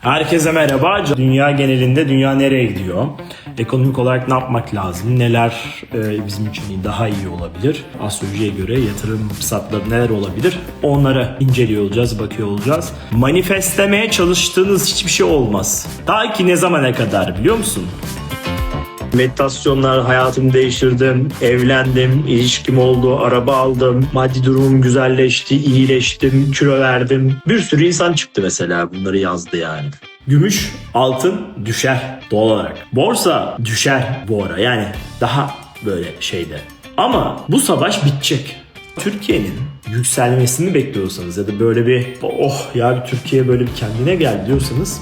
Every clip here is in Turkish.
Herkese merhaba. Dünya genelinde dünya nereye gidiyor? Ekonomik olarak ne yapmak lazım? Neler bizim için daha iyi olabilir? Astrolojiye göre yatırım fırsatları neler olabilir? Onları inceliyor olacağız, bakıyor olacağız. Manifestlemeye çalıştığınız hiçbir şey olmaz. Ta ki ne zamana kadar biliyor musun? Meditasyonlar, hayatımı değiştirdim, evlendim, ilişkim oldu, araba aldım, maddi durumum güzelleşti, iyileştim, kilo verdim. Bir sürü insan çıktı mesela, bunları yazdı yani. Gümüş, altın düşer doğal olarak. Borsa düşer bu ara, yani daha böyle şeyde. Ama bu savaş bitecek. Türkiye'nin yükselmesini bekliyorsanız ya da böyle bir Türkiye böyle bir kendine gel diyorsanız,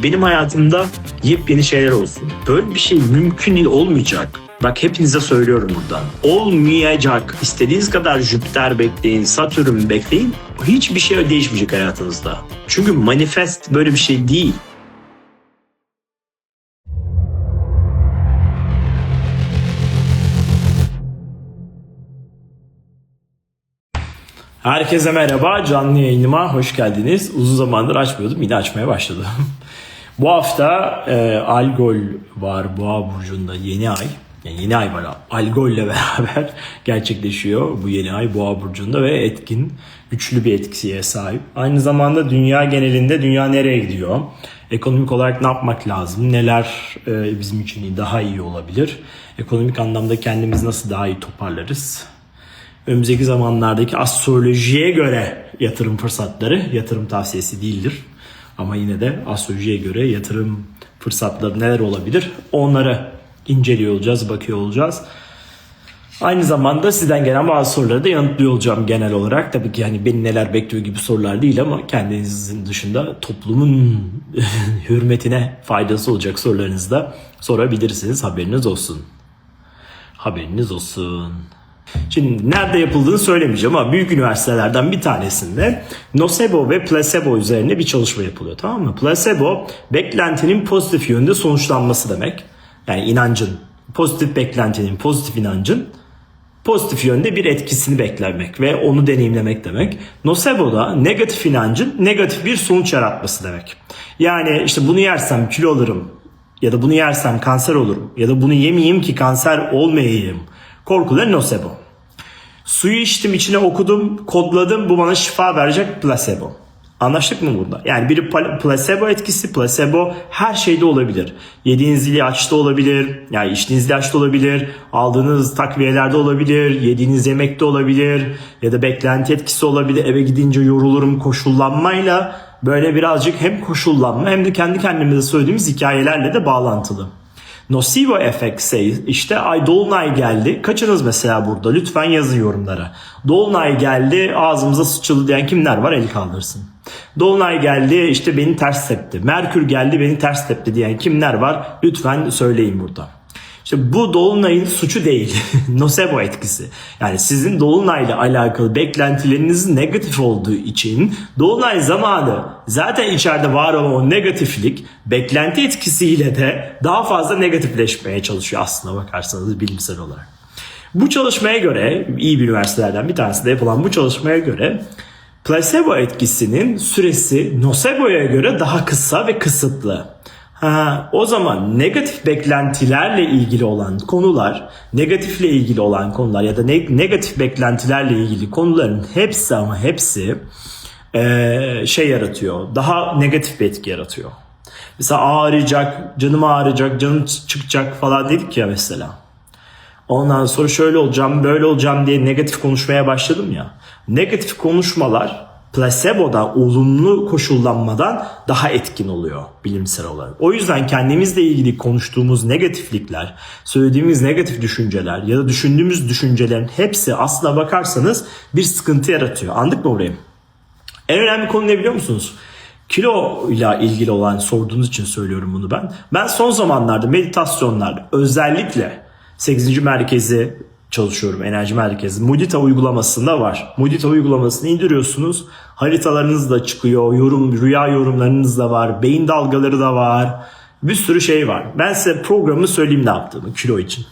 benim hayatımda yepyeni şeyler olsun. Böyle bir şey mümkün değil, olmayacak. Bak hepinize söylüyorum buradan. Olmayacak. İstediğiniz kadar Jüpiter bekleyin, Satürn bekleyin. Hiçbir şey değişmeyecek hayatınızda. Çünkü manifest böyle bir şey değil. Herkese merhaba, canlı yayınıma hoş geldiniz. Uzun zamandır açmıyordum, yine açmaya başladım. Bu hafta Algol var Boğa burcunda, yeni ay. Yani yeni ay var, Algol ile beraber gerçekleşiyor bu yeni ay Boğa burcunda ve etkin, güçlü bir etkisiye sahip. Aynı zamanda dünya genelinde dünya nereye gidiyor? Ekonomik olarak ne yapmak lazım? Neler bizim için daha iyi olabilir? Ekonomik anlamda kendimizi nasıl daha iyi toparlarız? Önümüzdeki zamanlardaki astrolojiye göre yatırım fırsatları, yatırım tavsiyesi değildir. Ama yine de astrolojiye göre yatırım fırsatları neler olabilir? Onları inceliyor olacağız, bakıyor olacağız. Aynı zamanda sizden gelen bazı soruları da yanıtlıyor olacağım genel olarak. Tabii ki yani beni neler bekliyor gibi sorular değil ama kendinizin dışında toplumun hürmetine faydası olacak sorularınızı da sorabilirsiniz. Haberiniz olsun. Haberiniz olsun. Şimdi nerede yapıldığını söylemeyeceğim ama büyük üniversitelerden bir tanesinde nocebo ve placebo üzerine bir çalışma yapılıyor, tamam mı? Placebo, beklentinin pozitif yönde sonuçlanması demek. Yani inancın, pozitif beklentinin, pozitif inancın pozitif yönde bir etkisini beklemek ve onu deneyimlemek demek. Nocebo da negatif inancın negatif bir sonuç yaratması demek. Yani işte bunu yersem kilo alırım ya da bunu yersem kanser olurum ya da bunu yemeyeyim ki kanser olmayayım. Korkuları nocebo. Suyu içtim, içine okudum, kodladım, bu bana şifa verecek, placebo. Anlaştık mı burada? Yani bir placebo etkisi, placebo her şeyde olabilir. Yediğiniz ilaçta olabilir, yani içtiğiniz ilaçta olabilir, aldığınız takviyelerde olabilir, yediğiniz yemekte olabilir ya da beklenti etkisi olabilir. Eve gidince yorulurum koşullanmayla böyle birazcık hem koşullanma hem de kendi kendimize söylediğimiz hikayelerle de bağlantılı. Nocebo efekt işte ay dolunay geldi. Kaçınız mesela burada? Lütfen yazın yorumlara. Dolunay geldi ağzımıza sıçıldı diyen kimler var? El kaldırsın. Dolunay geldi işte beni ters tepti. Merkür geldi beni ters tepti diyen kimler var? Lütfen söyleyin burada. İşte bu dolunayın suçu değil. Nocebo etkisi. Yani sizin dolunayla alakalı beklentileriniz negatif olduğu için dolunay zamanı zaten içeride var olan o negatiflik beklenti etkisiyle de daha fazla negatifleşmeye çalışıyor aslına bakarsanız bilimsel olarak. Bu çalışmaya göre, iyi bir üniversitelerden bir tanesinde yapılan bu çalışmaya göre placebo etkisinin süresi nocebo'ya göre daha kısa ve kısıtlı. O zaman negatif beklentilerle ilgili olan konular, negatifle ilgili olan konular ya da negatif beklentilerle ilgili konuların hepsi şey yaratıyor. Daha negatif bir etki yaratıyor. Mesela ağrıyacak, canım ağrıyacak, canım çıkacak falan dedik ya mesela. Ondan sonra şöyle olacağım, böyle olacağım diye negatif konuşmaya başladım ya. Negatif konuşmalar placebo'dan, olumlu koşullanmadan daha etkin oluyor bilimsel olarak. O yüzden kendimizle ilgili konuştuğumuz negatiflikler, söylediğimiz negatif düşünceler ya da düşündüğümüz düşüncelerin hepsi aslına bakarsanız bir sıkıntı yaratıyor. Anladık mı orayı? En önemli konu ne biliyor musunuz? Kilo ile ilgili olan sorduğunuz için söylüyorum bunu ben. Ben son zamanlarda meditasyonlarda özellikle 8. merkezi çalışıyorum, enerji merkezi. Mudita uygulamasında var. Mudita uygulamasını indiriyorsunuz. Haritalarınız da çıkıyor. Rüya yorumlarınız da var. Beyin dalgaları da var. Bir sürü şey var. Ben size programı söyleyeyim ne yaptığımı kilo için.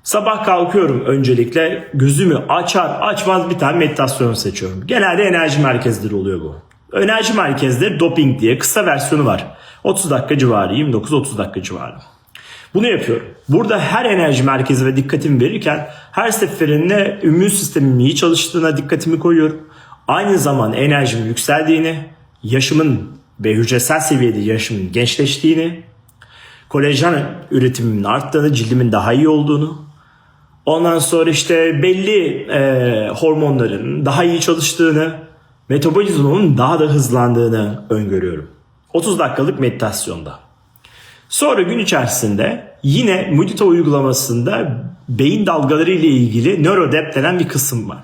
Sabah kalkıyorum öncelikle. Gözümü açar açmaz bir tane meditasyon seçiyorum. Genelde enerji merkezleri oluyor bu. Enerji merkezleri doping diye kısa versiyonu var. 30 dakika civarı, 29-30 dakika civarı. Bunu yapıyorum. Burada her enerji merkezi ve dikkatimi verirken her seferinde immün sistemimin iyi çalıştığına dikkatimi koyuyorum. Aynı zamanda enerjimin yükseldiğini, yaşımın ve hücresel seviyede yaşımın gençleştiğini, kolajen üretimimin arttığını, cildimin daha iyi olduğunu, ondan sonra işte belli hormonların daha iyi çalıştığını, metabolizmamın daha da hızlandığını öngörüyorum. 30 dakikalık meditasyonda. Sonra gün içerisinde yine Mudita uygulamasında beyin dalgaları ile ilgili NeuroDep denen bir kısım var.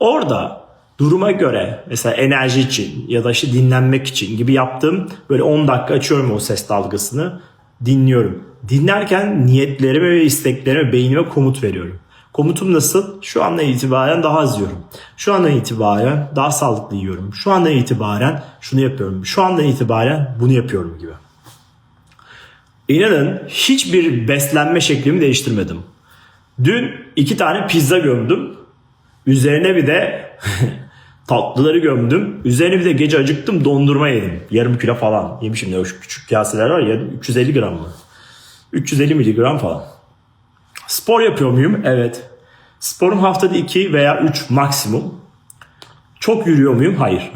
Orada duruma göre mesela enerji için ya da işte dinlenmek için gibi yaptığım böyle 10 dakika açıyorum o ses dalgasını, dinliyorum. Dinlerken niyetlerime ve isteklerime, beynime komut veriyorum. Komutum nasıl? Şu andan itibaren daha az yiyorum. Şu andan itibaren daha sağlıklı yiyorum. Şu andan itibaren şunu yapıyorum. Şu andan itibaren bunu yapıyorum gibi. İnanın hiçbir beslenme şeklimi değiştirmedim. Dün 2 tane pizza gömdüm. Üzerine bir de tatlıları gömdüm. Üzerine bir de gece acıktım dondurma yedim. Yarım kilo falan yemişim. Ya şu küçük kaseler var ya, 350 gram mı? 350 miligram falan. Spor yapıyor muyum? Evet. Sporum haftada 2 veya 3 maksimum. Çok yürüyor muyum? Hayır.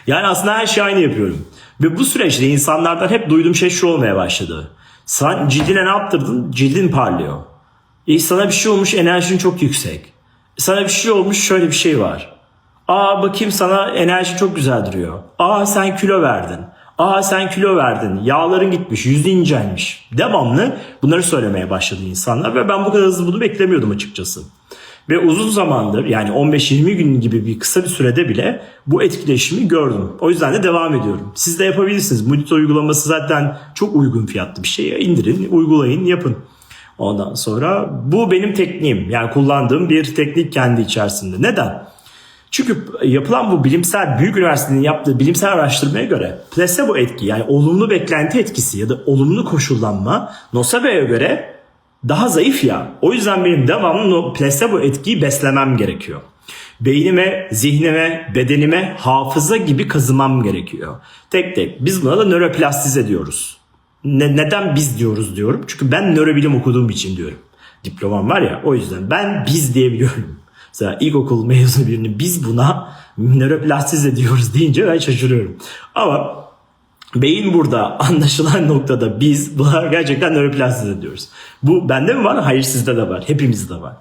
Yani aslında her şeyi aynı yapıyorum. Ve bu süreçte insanlardan hep duyduğum şey şu olmaya başladı. Sen cildine ne yaptırdın? Cildin parlıyor. Sana bir şey olmuş, enerjin çok yüksek. Sana bir şey olmuş, şöyle bir şey var. Aa bakayım, sana enerji çok güzel duruyor. Aa sen kilo verdin. Aa sen kilo verdin. Yağların gitmiş, yüzün incelmiş. Devamlı bunları söylemeye başladı insanlar ve ben bu kadar hızlı bunu beklemiyordum açıkçası. Ve uzun zamandır, yani 15-20 gün gibi bir kısa bir sürede bile bu etkileşimi gördüm. O yüzden de devam ediyorum. Siz de yapabilirsiniz. Mudita uygulaması zaten çok uygun fiyatlı bir şey. İndirin, uygulayın, yapın. Ondan sonra bu benim tekniğim. Yani kullandığım bir teknik kendi içerisinde. Neden? Çünkü yapılan bu bilimsel, büyük üniversitenin yaptığı bilimsel araştırmaya göre plasebo etki, yani olumlu beklenti etkisi ya da olumlu koşullanma nocebo'ya göre daha zayıf ya. O yüzden benim devamlı plasebo etkiyi beslemem gerekiyor. Beynime, zihnime, bedenime hafıza gibi kazımam gerekiyor. Tek tek. Biz buna da nöroplastize diyoruz. Neden biz diyorum? Çünkü ben nörobilim okuduğum için diyorum. Diplomam var ya, o yüzden ben biz diyebiliyorum. Mesela ilkokul mezunu birini biz buna nöroplastize diyoruz deyince ben şaşırıyorum. Ama beyin burada anlaşılan noktada biz buna gerçekten nöroplastize diyoruz. Bu bende mi var? Hayır, sizde de var. Hepimizde var.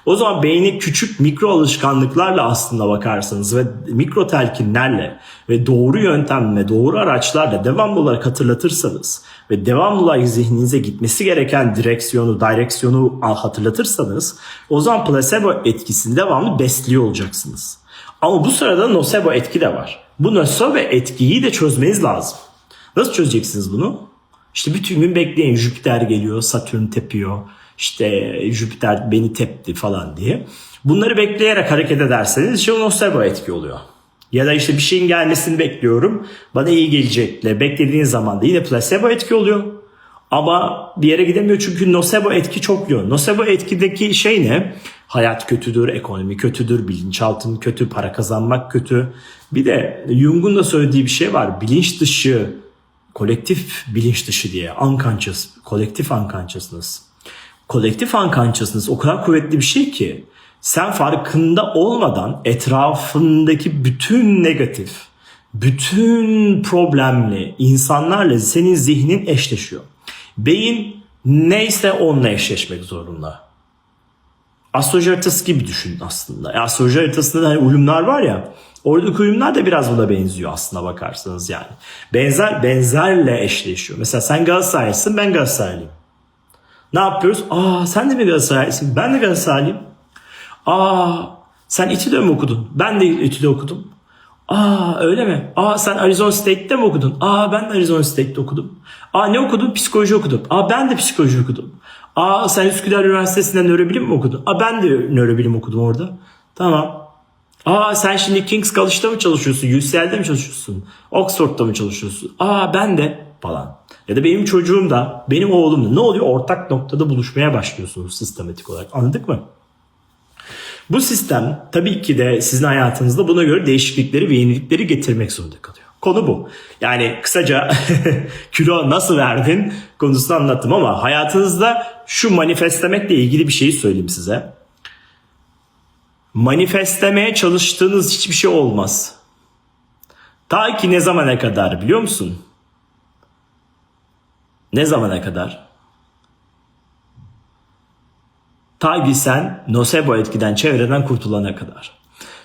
O zaman beyni küçük mikro alışkanlıklarla aslında bakarsanız ve mikro telkinlerle ve doğru yöntemle, doğru araçlarla devamlı olarak hatırlatırsanız ve devamlı olarak zihninize gitmesi gereken direksiyonu hatırlatırsanız, o zaman plasebo etkisini devamlı besliyor olacaksınız. Ama bu sırada nocebo etki de var. Bu nocebo etkiyi de çözmeniz lazım. Nasıl çözeceksiniz bunu? İşte bütün gün bekleyin. Jüpiter geliyor, Satürn tepiyor. İşte Jüpiter beni tepti falan diye. Bunları bekleyerek hareket ederseniz işte o nocebo etki oluyor. Ya da işte bir şeyin gelmesini bekliyorum. Bana iyi gelecekle beklediğiniz zaman da yine plasebo etki oluyor. Ama bir yere gidemiyor çünkü nocebo etki çok yoğun. Nocebo etkideki şey ne? Hayat kötüdür, ekonomi kötüdür, bilinçaltın kötü, para kazanmak kötü. Bir de Jung'un da söylediği bir şey var. Bilinç dışı, kolektif bilinç dışı diye. Unconscious, kolektif unconsciousness. Kolektif unconsciousness o kadar kuvvetli bir şey ki sen farkında olmadan etrafındaki bütün negatif, bütün problemli insanlarla senin zihnin eşleşiyor. Beyin neyse onunla eşleşmek zorunda. Astroloji haritası gibi düşün aslında. Astroloji haritasında da hani uyumlar var ya, oradaki uyumlar da biraz buna benziyor aslında bakarsanız yani. Benzerle eşleşiyor. Mesela sen Galatasaraylısın, ben Galatasaraylıyım. Ne yapıyoruz? Aa sen de mi Galatasaraylısın? Ben de Galatasaraylıyım. Aa sen İTÜ'de mi okudun? Ben de İTÜ'de okudum. Aa öyle mi? Aa sen Arizona State'te mi okudun? Aa ben de Arizona State'te okudum. Aa ne okudun? Psikoloji okudum. Aa ben de psikoloji okudum. Aa sen Üsküdar Üniversitesi'nde nörobilim mi okudun? Aa ben de nörobilim okudum orada. Tamam. Aa sen şimdi King's College'da mı çalışıyorsun? UCL'de mi çalışıyorsun? Oxford'da mı çalışıyorsun? Aa ben de falan. Ya da benim çocuğum da, benim oğlum da. Ne oluyor? Ortak noktada buluşmaya başlıyorsunuz sistematik olarak. Anladık mı? Bu sistem tabii ki de sizin hayatınızda buna göre değişiklikleri ve yenilikleri getirmek zorunda kalıyor. Konu bu. Yani kısaca kilo nasıl verdin konusunu anlattım ama hayatınızda şu manifestlemekle ilgili bir şeyi söyleyeyim size. Manifestlemeye çalıştığınız hiçbir şey olmaz. Ta ki ne zamana kadar biliyor musun? Ne zamana kadar? Ta ki sen nosebo etkiden, çevreden kurtulana kadar.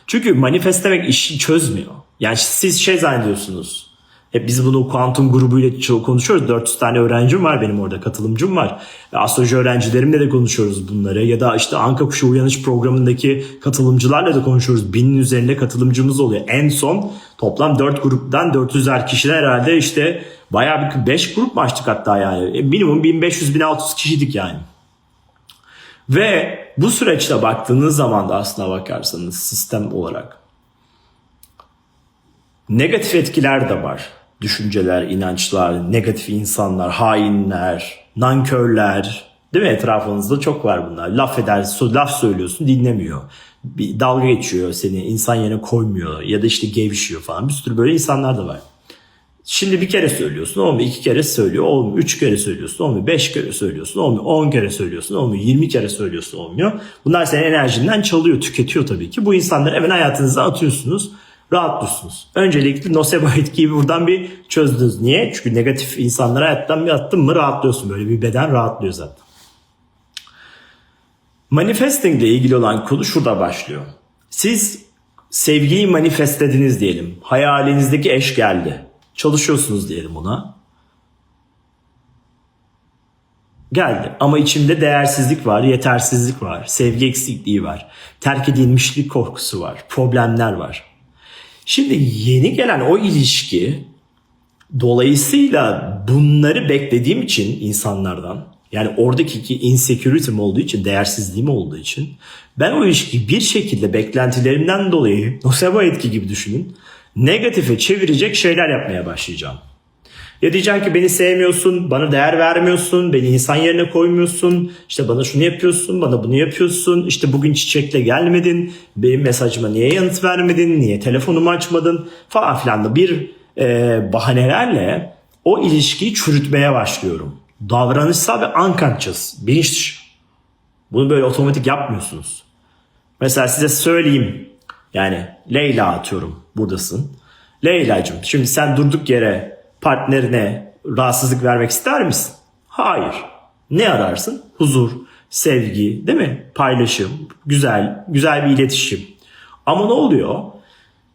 Çünkü manifestlemek işi çözmüyor. Yani siz şey zannediyorsunuz. Hep biz bunu kuantum grubuyla çok konuşuyoruz. 400 tane öğrencim var benim orada, katılımcım var. Astroloji öğrencilerimle de konuşuyoruz bunları. Ya da işte Anka Kuşu Uyanış programındaki katılımcılarla da konuşuyoruz. 1000'in üzerinde katılımcımız oluyor. En son toplam 4 gruptan 400'er kişiden herhalde işte bayağı bir 5 grup mu açtık hatta yani. Minimum 1500-1600 kişiydik yani. Ve bu süreçte baktığınız zaman da aslına bakarsanız sistem olarak negatif etkiler de var. Düşünceler, inançlar, negatif insanlar, hainler, nankörler, değil mi? Etrafınızda çok var bunlar. Laf edersin, laf söylüyorsun, dinlemiyor. Bir dalga geçiyor seni, insan yerine koymuyor ya da işte gevşiyor falan. Bir sürü böyle insanlar da var. Şimdi bir kere söylüyorsun, olmuyor. 2 kere söylüyor, olmuyor. 3 kere söylüyorsun, olmuyor. 5 kere söylüyorsun, olmuyor. 10 kere söylüyorsun, olmuyor. 20 kere söylüyorsun, olmuyor. Bunlar senin enerjinden çalıyor, tüketiyor tabii ki. Bu insanları hemen hayatınıza atıyorsunuz, rahatlıyorsunuz. Öncelikle nosebo etkiyi buradan bir çözdünüz. Niye? Çünkü negatif insanlara hayattan bir attın mı rahatlıyorsun. Böyle bir beden rahatlıyor zaten. Manifesting ile ilgili olan konu şurada başlıyor. Siz sevgiyi manifestlediniz diyelim. Hayalinizdeki eş geldi. Çalışıyorsunuz diyelim ona. Geldi ama içimde değersizlik var, yetersizlik var, sevgi eksikliği var, terk edilmişlik korkusu var, problemler var. Şimdi yeni gelen o ilişki dolayısıyla bunları beklediğim için insanlardan, yani oradaki insecurity'm olduğu için, değersizliğim olduğu için ben o ilişkiyi bir şekilde beklentilerimden dolayı nosebo etki gibi düşünün, negatife çevirecek şeyler yapmaya başlayacağım. Ya diyeceğim ki beni sevmiyorsun, bana değer vermiyorsun, beni insan yerine koymuyorsun, işte bana şunu yapıyorsun, bana bunu yapıyorsun, işte bugün çiçekle gelmedin, benim mesajıma niye yanıt vermedin, niye telefonumu açmadın falan filan da bir bahanelerle o ilişkiyi çürütmeye başlıyorum. Davranışsal ve unconscious, bilinç dışı. Bunu böyle otomatik yapmıyorsunuz. Mesela size söyleyeyim, yani Leyla atıyorum, buradasın. Leyla'cığım şimdi sen durduk yere partnerine rahatsızlık vermek ister misin? Hayır. Ne ararsın? Huzur, sevgi, değil mi? Paylaşım, güzel bir iletişim. Ama ne oluyor?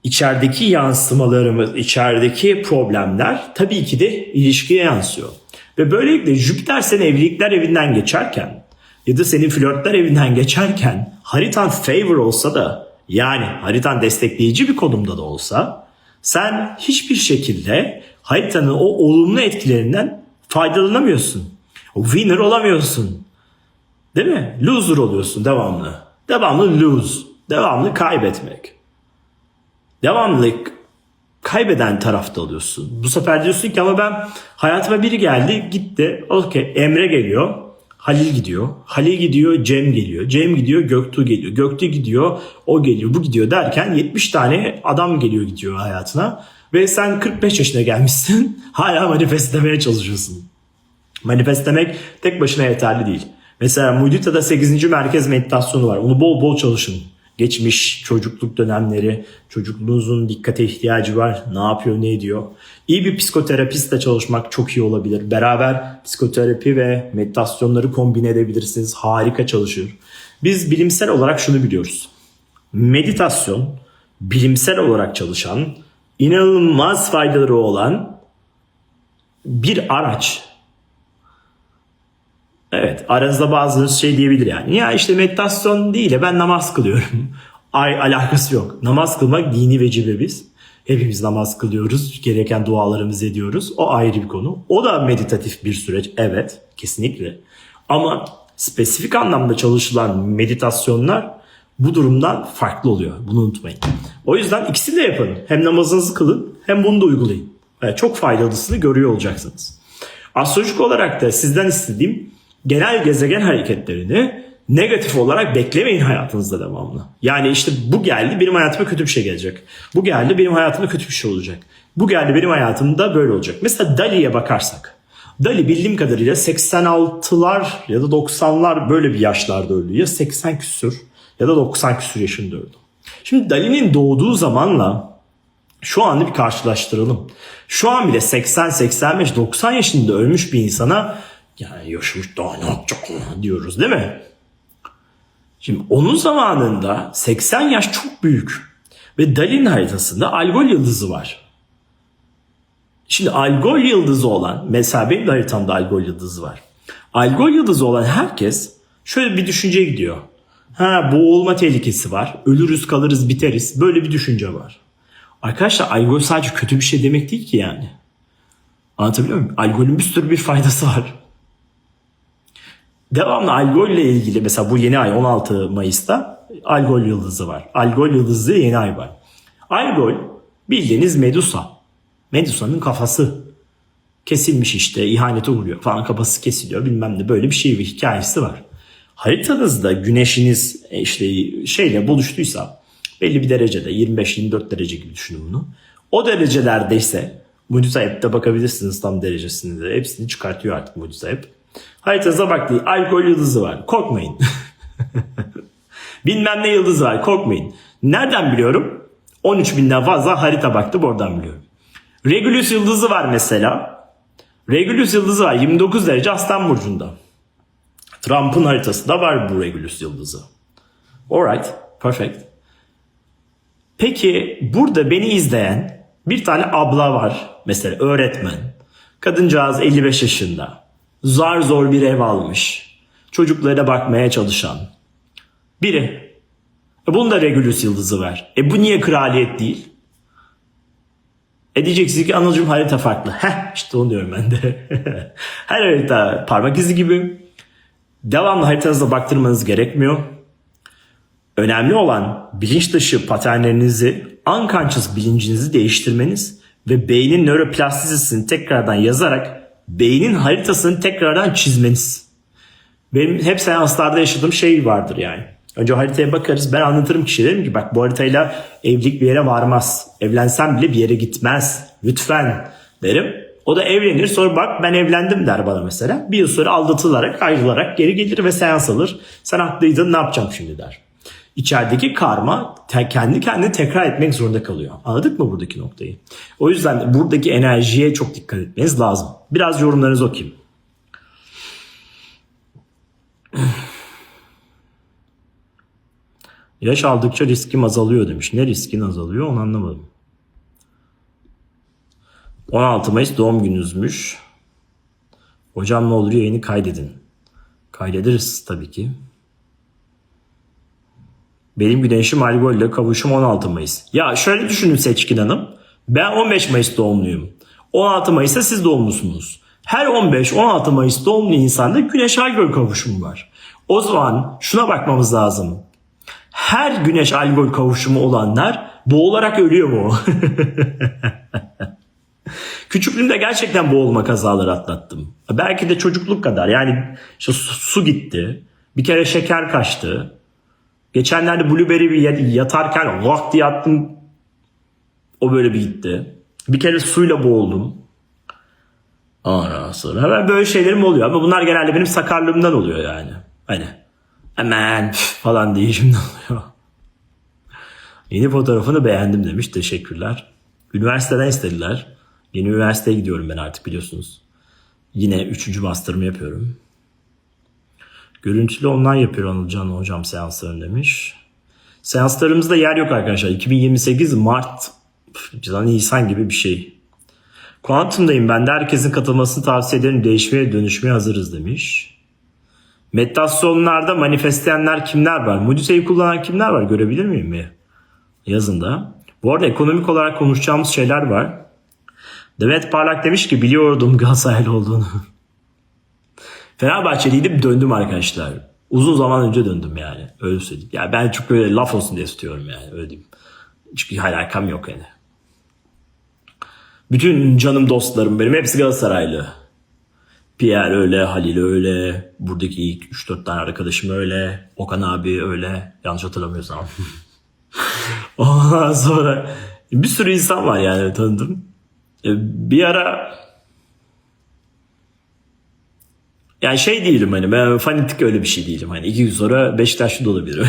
İçerideki yansımalarımız, içerideki problemler tabii ki de ilişkiye yansıyor. Ve böylelikle Jüpiter senin evlilikler evinden geçerken ya da senin flörtler evinden geçerken haritan favor olsa da, yani haritan destekleyici bir konumda da olsa, sen hiçbir şekilde haritanın o olumlu etkilerinden faydalanamıyorsun. O winner olamıyorsun. Değil mi? Loser oluyorsun devamlı. Devamlı lose. Devamlı kaybetmek. Devamlı kaybeden tarafta oluyorsun. Bu sefer diyorsun ki ama ben hayatıma biri geldi gitti. Okey, Emre geliyor. Halil gidiyor. Halil gidiyor, Cem geliyor. Cem gidiyor, Göktuğ geliyor. Göktuğ gidiyor, o geliyor, bu gidiyor derken 70 tane adam geliyor gidiyor hayatına. Ve sen 45 yaşına gelmişsin. Hala manifestlemeye çalışıyorsun. Manifestlemek tek başına yeterli değil. Mesela Mudita'da 8. merkez meditasyonu var. Onu bol bol çalışın. Geçmiş çocukluk dönemleri, çocukluğunuzun dikkate ihtiyacı var. Ne yapıyor, ne ediyor? İyi bir psikoterapistle çalışmak çok iyi olabilir. Beraber psikoterapi ve meditasyonları kombine edebilirsiniz. Harika çalışır. Biz bilimsel olarak şunu biliyoruz. Meditasyon bilimsel olarak çalışan, inanılmaz faydaları olan bir araç. Evet, aranızda bazılarınız şey diyebilir yani. Ya işte meditasyon değil de ben namaz kılıyorum. Alakası yok. Namaz kılmak dini vecibe biz. Hepimiz namaz kılıyoruz. Gereken dualarımızı ediyoruz. O ayrı bir konu. O da meditatif bir süreç. Evet, kesinlikle. Ama spesifik anlamda çalışılan meditasyonlar bu durumdan farklı oluyor. Bunu unutmayın. O yüzden ikisini de yapın. Hem namazınızı kılın hem bunu da uygulayın. Yani çok faydalısını görüyor olacaksınız. Astrolojik olarak da sizden istediğim genel gezegen hareketlerini Negatif olarak beklemeyin hayatınızda devamlı. Yani işte bu geldi benim hayatıma kötü bir şey gelecek. Bu geldi benim hayatımda kötü bir şey olacak. Bu geldi benim hayatımda böyle olacak. Mesela Dali'ye bakarsak. Dali bildiğim kadarıyla 86'lar ya da 90'lar böyle bir yaşlarda öldü. Ya 80 küsür ya da 90 küsür yaşında öldü. Şimdi Dali'nin doğduğu zamanla şu anı bir karşılaştıralım. Şu an bile 80, 85, 90 yaşında ölmüş bir insana yani yaşamış daha ne yapacak diyoruz değil mi? Şimdi onun zamanında 80 yaş çok büyük. Ve Dali'nin haritasında Algol yıldızı var. Şimdi Algol yıldızı olan, mesela benim de haritamda Algol yıldızı var. Algol yıldızı olan herkes şöyle bir düşünceye gidiyor. Boğulma tehlikesi var. Ölürüz kalırız biteriz. Böyle bir düşünce var. Arkadaşlar algol sadece kötü bir şey demek değil ki yani. Anlatabiliyor muyum? Algolün bir sürü bir faydası var. Devamlı algol ile ilgili mesela bu yeni ay 16 Mayıs'ta Algol yıldızı var. Algol yıldızı yeni ay var. Algol bildiğiniz Medusa. Medusa'nın kafası kesilmiş işte ihanete uğruyor falan kafası kesiliyor bilmem ne böyle bir şey bir hikayesi var. Haritanızda güneşiniz işte şeyle buluştuysa belli bir derecede 25-24 derece gibi düşünün bunu. O derecelerdeyse Mucize App'te bakabilirsiniz tam derecesini de. Hepsini çıkartıyor artık Mucize App. Haritanıza baktığı algol yıldızı var. Korkmayın. Bilmem ne yıldızı var. Korkmayın. Nereden biliyorum? 13.000'den fazla harita baktım oradan biliyorum. Regulus yıldızı var mesela. Regulus yıldızı var 29 derece Aslan Burcu'nda. Trump'ın haritasında var bu Regulus yıldızı. Alright, perfect. Peki burada beni izleyen bir tane abla var. Mesela öğretmen. Kadıncağız 55 yaşında. Zar zor bir ev almış. Çocuklara bakmaya çalışan biri. Bunun da Regulus yıldızı var. Bu niye kraliyet değil? Diyeceksiniz ki anacığım harita farklı. İşte onu diyorum ben de. Her harita parmak izi gibi. Devamlı haritanıza baktırmanız gerekmiyor. Önemli olan bilinç dışı paternlerinizi, unconscious bilincinizi değiştirmeniz ve beynin nöroplastisitesini tekrardan yazarak beynin haritasını tekrardan çizmeniz. Benim hep seanslarda yaşadığım şey vardır yani. Önce haritaya bakarız. Ben anlatırım kişiye derim ki bak bu haritayla evlilik bir yere varmaz. Evlensem bile bir yere gitmez. Lütfen derim. O da evlenir. Sonra bak ben evlendim der bana mesela. Bir yıl sonra aldatılarak ayrılarak geri gelir ve seans alır. Sen haklıydın ne yapacağım şimdi der. İçerideki karma kendi kendini tekrar etmek zorunda kalıyor. Anladık mı buradaki noktayı? O yüzden buradaki enerjiye çok dikkat etmeniz lazım. Biraz yorumlarınızı okuyayım. Yaş aldıkça riskim azalıyor demiş. Ne riskin azalıyor onu anlamadım. 16 Mayıs doğum gününüzmüş. Hocam ne olur yayını kaydedin. Kaydederiz tabii ki. Benim güneşim Algol ile kavuşum 16 Mayıs. Ya şöyle düşünün Seçkin Hanım. Ben 15 Mayıs doğumluyum. 16 Mayıs'ta siz doğumlusunuz. Her 15-16 Mayıs doğumlu insanda güneş Algol kavuşumu var. O zaman şuna bakmamız lazım. Her güneş Algol kavuşumu olanlar boğularak ölüyor mu? Küçüklüğümde gerçekten boğulma kazaları atlattım. Belki de çocukluk kadar. Yani işte su gitti. Bir kere şeker kaçtı. Geçenlerde Blueberry bir yatarken vah diye attım. O böyle bir gitti. Bir kere suyla boğuldum. Ondan sonra hemen böyle şeylerim oluyor. Ama bunlar genelde benim sakarlığımdan oluyor yani. Hani hemen falan diyişimden oluyor. Yeni fotoğrafını beğendim demiş. Teşekkürler. Üniversiteden istediler. Yeni üniversiteye gidiyorum ben artık biliyorsunuz. Yine 3. master'ımı yapıyorum. Görüntülü online yapıyor Anılcan hocam seanslarını demiş. Seanslarımızda yer yok arkadaşlar. 2028 Mart, Nisan gibi bir şey. Kuantumdayım ben de herkesin katılmasını tavsiye ederim. Değişmeye dönüşmeye hazırız demiş. Meditasyonlarda manifesteyenler kimler var? Mucize'yi kullanan kimler var? Görebilir miyim? Yazın da. Bu arada ekonomik olarak konuşacağımız şeyler var. Demet Parlak demiş ki biliyordum Galatasaraylı olduğunu. Fenerbahçeliydim döndüm arkadaşlar. Uzun zaman önce döndüm yani. Öyle söyleyeyim. Yani ben çok böyle laf olsun diye tutuyorum yani. Öyle diyeyim. Çünkü alakam yok yani. Bütün canım dostlarım benim hepsi Galatasaraylı. Pierre öyle, Halil öyle, buradaki ilk 3-4 tane arkadaşım öyle, Okan abi öyle, yanlış hatırlamıyorsam. Ondan sonra bir sürü insan var yani tanıdım. Bir ara yani şey değilim hani ben fanatik öyle bir şey değilim. Hani 2 gün sonra Beşiktaşlı da olabilirim.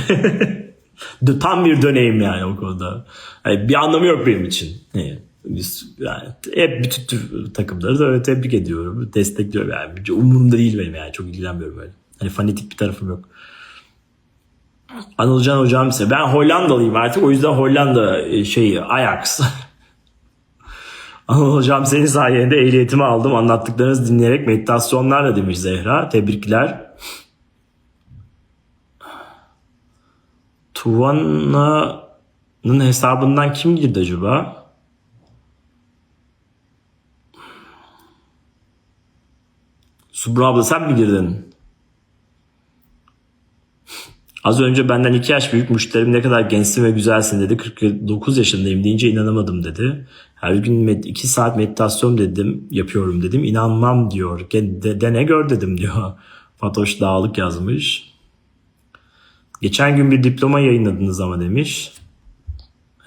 Tam bir döneyim yani o konuda. Yani bir anlamı yok benim için. Biz yani hep bütün takımları da öyle tebrik ediyorum. Destekliyorum yani. Umurumda değil benim yani. Çok ilgilenmiyorum öyle. Hani fanatik bir tarafım yok. Anılcan hocam ise ben Hollandalıyım artık. O yüzden Hollanda Ajax. Anıl hocam senin sayende ehliyetimi aldım. Anlattıklarınızı dinleyerek meditasyonlarla demiş Zehra. Tebrikler. Tuvana'nın hesabından kim girdi acaba? Subra abla sen mi girdin? Az önce benden 2 yaş büyük müşterim ne kadar gençsin ve güzelsin dedi. 49 yaşındayım deyince inanamadım dedi. Her gün 2 saat meditasyon yapıyorum dedim. İnanmam diyor. Dene gör dedim diyor. Fatoş Dağlık yazmış. Geçen gün bir diploma yayınladınız ama demiş.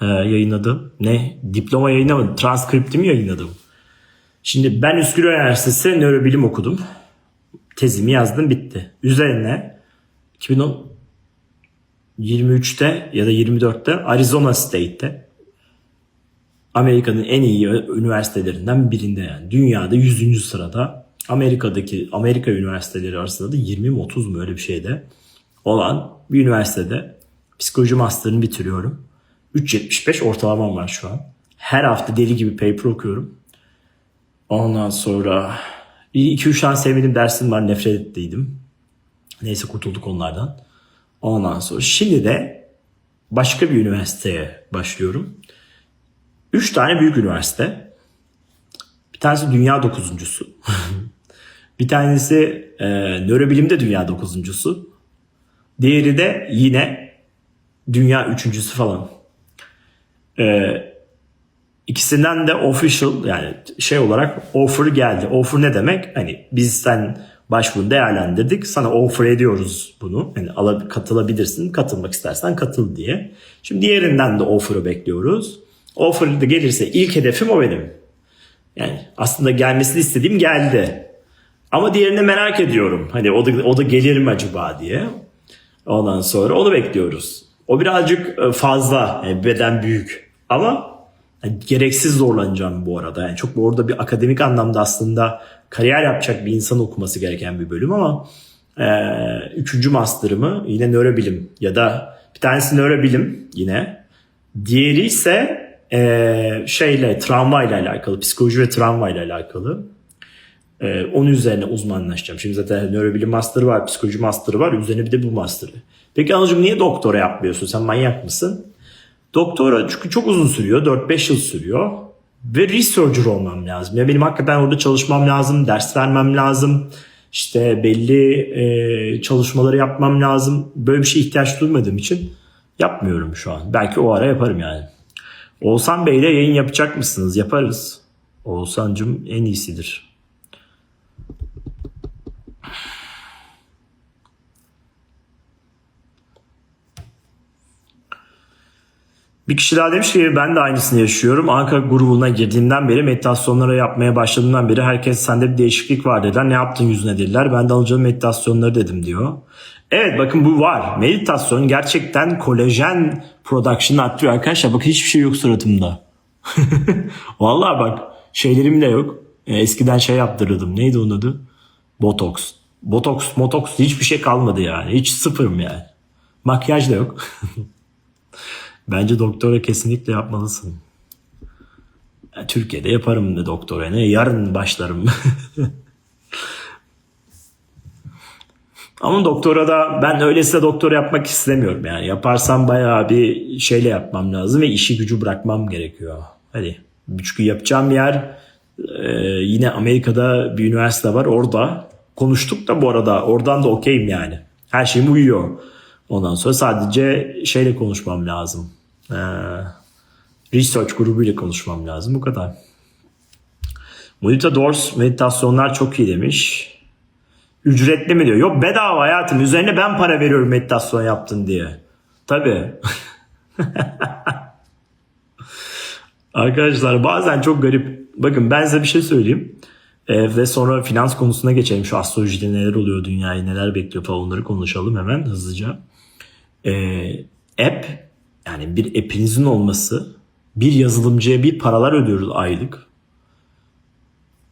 Yayınladım. Ne? Diploma yayınlamadım. Transkriptimi yayınladım. Şimdi ben Üsküdar Üniversitesi nörobilim okudum. Tezimi yazdım bitti. Üzerine 2023'te ya da 24'te Arizona State'te Amerika'nın en iyi üniversitelerinden birinde yani. Dünyada 100. sırada. Amerika üniversiteleri arasında da 20 mi 30 mu öyle bir şeyde olan bir üniversitede psikoloji master'ını bitiriyorum. 3.75 ortalamam var şu an. Her hafta deli gibi paper okuyorum. Ondan sonra 2-3 tane sevmediğim dersim var. Nefret ettiydim. Neyse kurtulduk onlardan. Ondan sonra şimdi de başka bir üniversiteye başlıyorum. 3 tane büyük üniversite. Bir tanesi dünya 9.'su. Bir tanesi nörobilimde dünya 9.'su. Diğeri de yine dünya 3.'sü falan. İkisinden de official yani olarak offer geldi. Offer ne demek? Hani biz sen başvurunu değerlendirdik. Sana offer ediyoruz bunu. Yani katılabilirsin. Katılmak istersen katıl diye. Şimdi diğerinden de offer'ı bekliyoruz. Offer da gelirse ilk hedefim o benim. Yani aslında gelmesini istediğim geldi. Ama diğerini merak ediyorum. Hani o da gelir mi acaba diye. Ondan sonra onu bekliyoruz. O birazcık fazla. Yani beden büyük. Ama gereksiz zorlanacağım bu arada. Yani çok orada bir akademik anlamda aslında kariyer yapacak bir insan okuması gereken bir bölüm ama 3. master'ımı yine nörobilim ya da bir tanesi nörobilim yine. Diğeri ise travmayla alakalı, psikoloji ve travmayla alakalı. Onun üzerine uzmanlaşacağım. Şimdi zaten nörobilim master'ı var, psikoloji master'ı var. Üzerine bir de bu master'ı. Peki Anılcığım niye doktora yapmıyorsun? Sen manyak mısın? Doktora çünkü çok uzun sürüyor. 4-5 yıl sürüyor. Ve researcher olmam lazım. Ya benim hakikaten orada çalışmam lazım. Ders vermem lazım. İşte belli çalışmaları yapmam lazım. Böyle bir şeye ihtiyaç duymadığım için yapmıyorum şu an. Belki o ara yaparım yani. Oğuzhan Bey'le yayın yapacak mısınız? Yaparız. Oğuzhan'cığım en iyisidir. Bir kişi daha demiş ki ben de aynısını yaşıyorum. Ankara grubuna girdiğimden beri meditasyonları yapmaya başladığımdan beri herkes sende bir değişiklik var dediler. Ne yaptın yüzüne dediler. Ben de alacağım meditasyonları dedim diyor. Evet bakın bu var. Meditasyon gerçekten kolajen production'ı arttırıyor arkadaşlar. Bakın hiçbir şey yok suratımda. Vallahi bak şeylerim de yok. Eskiden yaptırırdım. Neydi onun adı? Botoks. Botoks hiçbir şey kalmadı yani. Hiç sıfırım yani. Makyaj da yok. Bence doktora kesinlikle yapmalısın. Türkiye'de yaparım da doktora. Yarın başlarım. Ama doktora da ben öylesine doktora yapmak istemiyorum. Yani yaparsam bayağı bir yapmam lazım ve işi gücü bırakmam gerekiyor. Hadi. Çünkü yapacağım yer yine Amerika'da bir üniversite var. Orada konuştuk da bu arada. Oradan da okeyim yani. Her şeyim uyuyor. Ondan sonra sadece konuşmam lazım. Research grubuyla konuşmam lazım. Bu kadar. Monita Dors meditasyonlar çok iyi demiş. Ücretli mi diyor. Yok bedava hayatım. Üzerine ben para veriyorum meditasyon yaptın diye. Tabii. Arkadaşlar bazen çok garip. Bakın ben size bir şey söyleyeyim. Ve sonra finans konusuna geçelim. Şu astrolojide neler oluyor, dünyayı neler bekliyor falan, onları konuşalım hemen hızlıca. App, yani bir app'inizin olması, bir yazılımcıya bir paralar ödüyoruz aylık.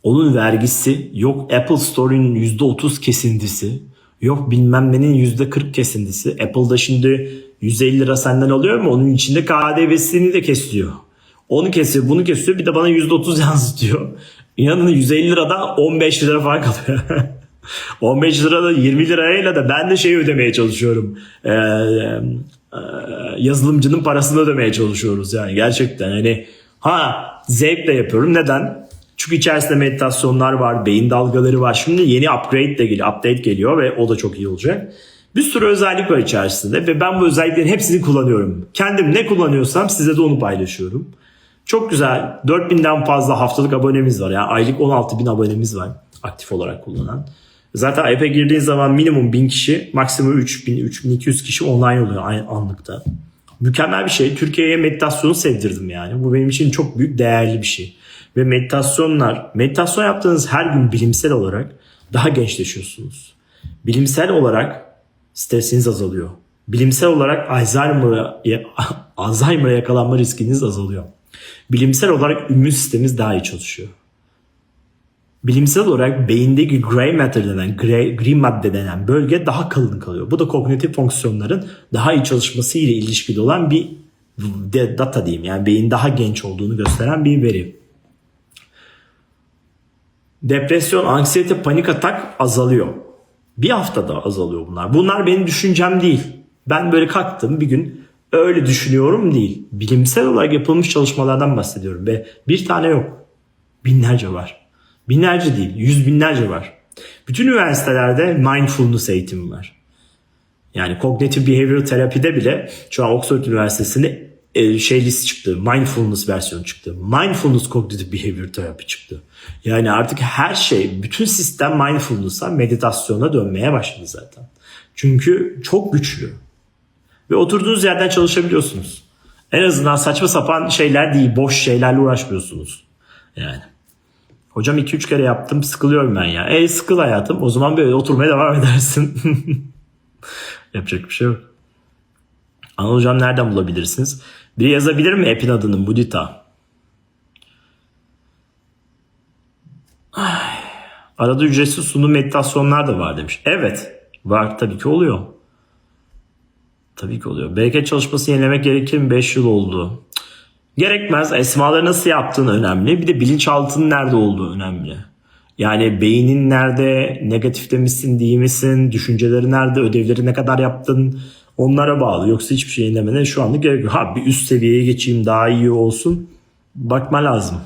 Onun vergisi, yok Apple Store'un %30 kesintisi, yok bilmem nenin %40 kesintisi. Apple'da şimdi 150 lira senden alıyor mu? Onun içinde KDV'sini de kesiyor. Onu kesiyor, bunu kesiyor, bir de bana %30 yansıtıyor. İnanın 150 liradan 15 lira falan kalıyor. 15 lirada 20 lirayla da ben de şey ödemeye çalışıyorum. Yazılımcının parasını ödemeye çalışıyoruz yani gerçekten. Hani zevkle yapıyorum. Neden? Çünkü içerisinde meditasyonlar var, beyin dalgaları var. Şimdi yeni update geliyor ve o da çok iyi olacak. Bir sürü özellik var içerisinde ve ben bu özelliklerin hepsini kullanıyorum. Kendim ne kullanıyorsam size de onu paylaşıyorum. Çok güzel. 4000'den fazla haftalık abonemiz var. Yani aylık 16.000 abonemiz var aktif olarak kullanan. Zaten app'e girdiğin zaman minimum 1000 kişi, maksimum 3000-3200 kişi online oluyor aynı anlıkta. Mükemmel bir şey. Türkiye'ye meditasyonu sevdirdim yani. Bu benim için çok büyük, değerli bir şey. Ve meditasyon yaptığınız her gün bilimsel olarak daha gençleşiyorsunuz. Bilimsel olarak stresiniz azalıyor. Bilimsel olarak Alzheimer'a yakalanma riskiniz azalıyor. Bilimsel olarak immün sistemimiz daha iyi çalışıyor. Bilimsel olarak beyindeki gri madde denen bölge daha kalın kalıyor. Bu da kognitif fonksiyonların daha iyi çalışması ile ilişkili olan bir data diyeyim. Yani beyin daha genç olduğunu gösteren bir veri. Depresyon, anksiyete, panik atak azalıyor. Bir haftada azalıyor bunlar. Bunlar benim düşüncem değil. Ben böyle kalktım bir gün öyle düşünüyorum değil. Bilimsel olarak yapılmış çalışmalardan bahsediyorum ve bir tane yok. Binlerce var. Binlerce değil, yüz binlerce var. Bütün üniversitelerde mindfulness eğitimi var. Yani Cognitive Behavioral Terapi'de bile şu an Oxford Üniversitesi'nde list çıktı. Mindfulness versiyonu çıktı. Mindfulness Cognitive Behavioral Therapy çıktı. Yani artık her şey, bütün sistem mindfulness'a, meditasyona dönmeye başladı zaten. Çünkü çok güçlü. Ve oturduğunuz yerden çalışabiliyorsunuz. En azından saçma sapan şeyler değil, boş şeylerle uğraşmıyorsunuz. Yani. Hocam 2-3 kere yaptım, sıkılıyorum ben ya. Sıkıl hayatım, o zaman böyle oturmaya devam edersin. Yapacak bir şey yok. Anıl hocam nereden bulabilirsiniz? Biri yazabilir mi app'in adını? Mudita. Arada ücretsiz sunum meditasyonlar da var demiş. Evet. Var, tabii ki oluyor. Tabii ki oluyor. Bereket çalışması yenilemek gerekir mi? 5 yıl oldu. Gerekmez. Esmaları nasıl yaptığın önemli. Bir de bilinçaltının nerede olduğu önemli. Yani beynin nerede, negatifte misin, değil misin, düşünceleri nerede, ödevleri ne kadar yaptın, onlara bağlı. Yoksa hiçbir şey yenilemene şu anlık gerek yok. Bir üst seviyeye geçeyim, daha iyi olsun, bakma lazım.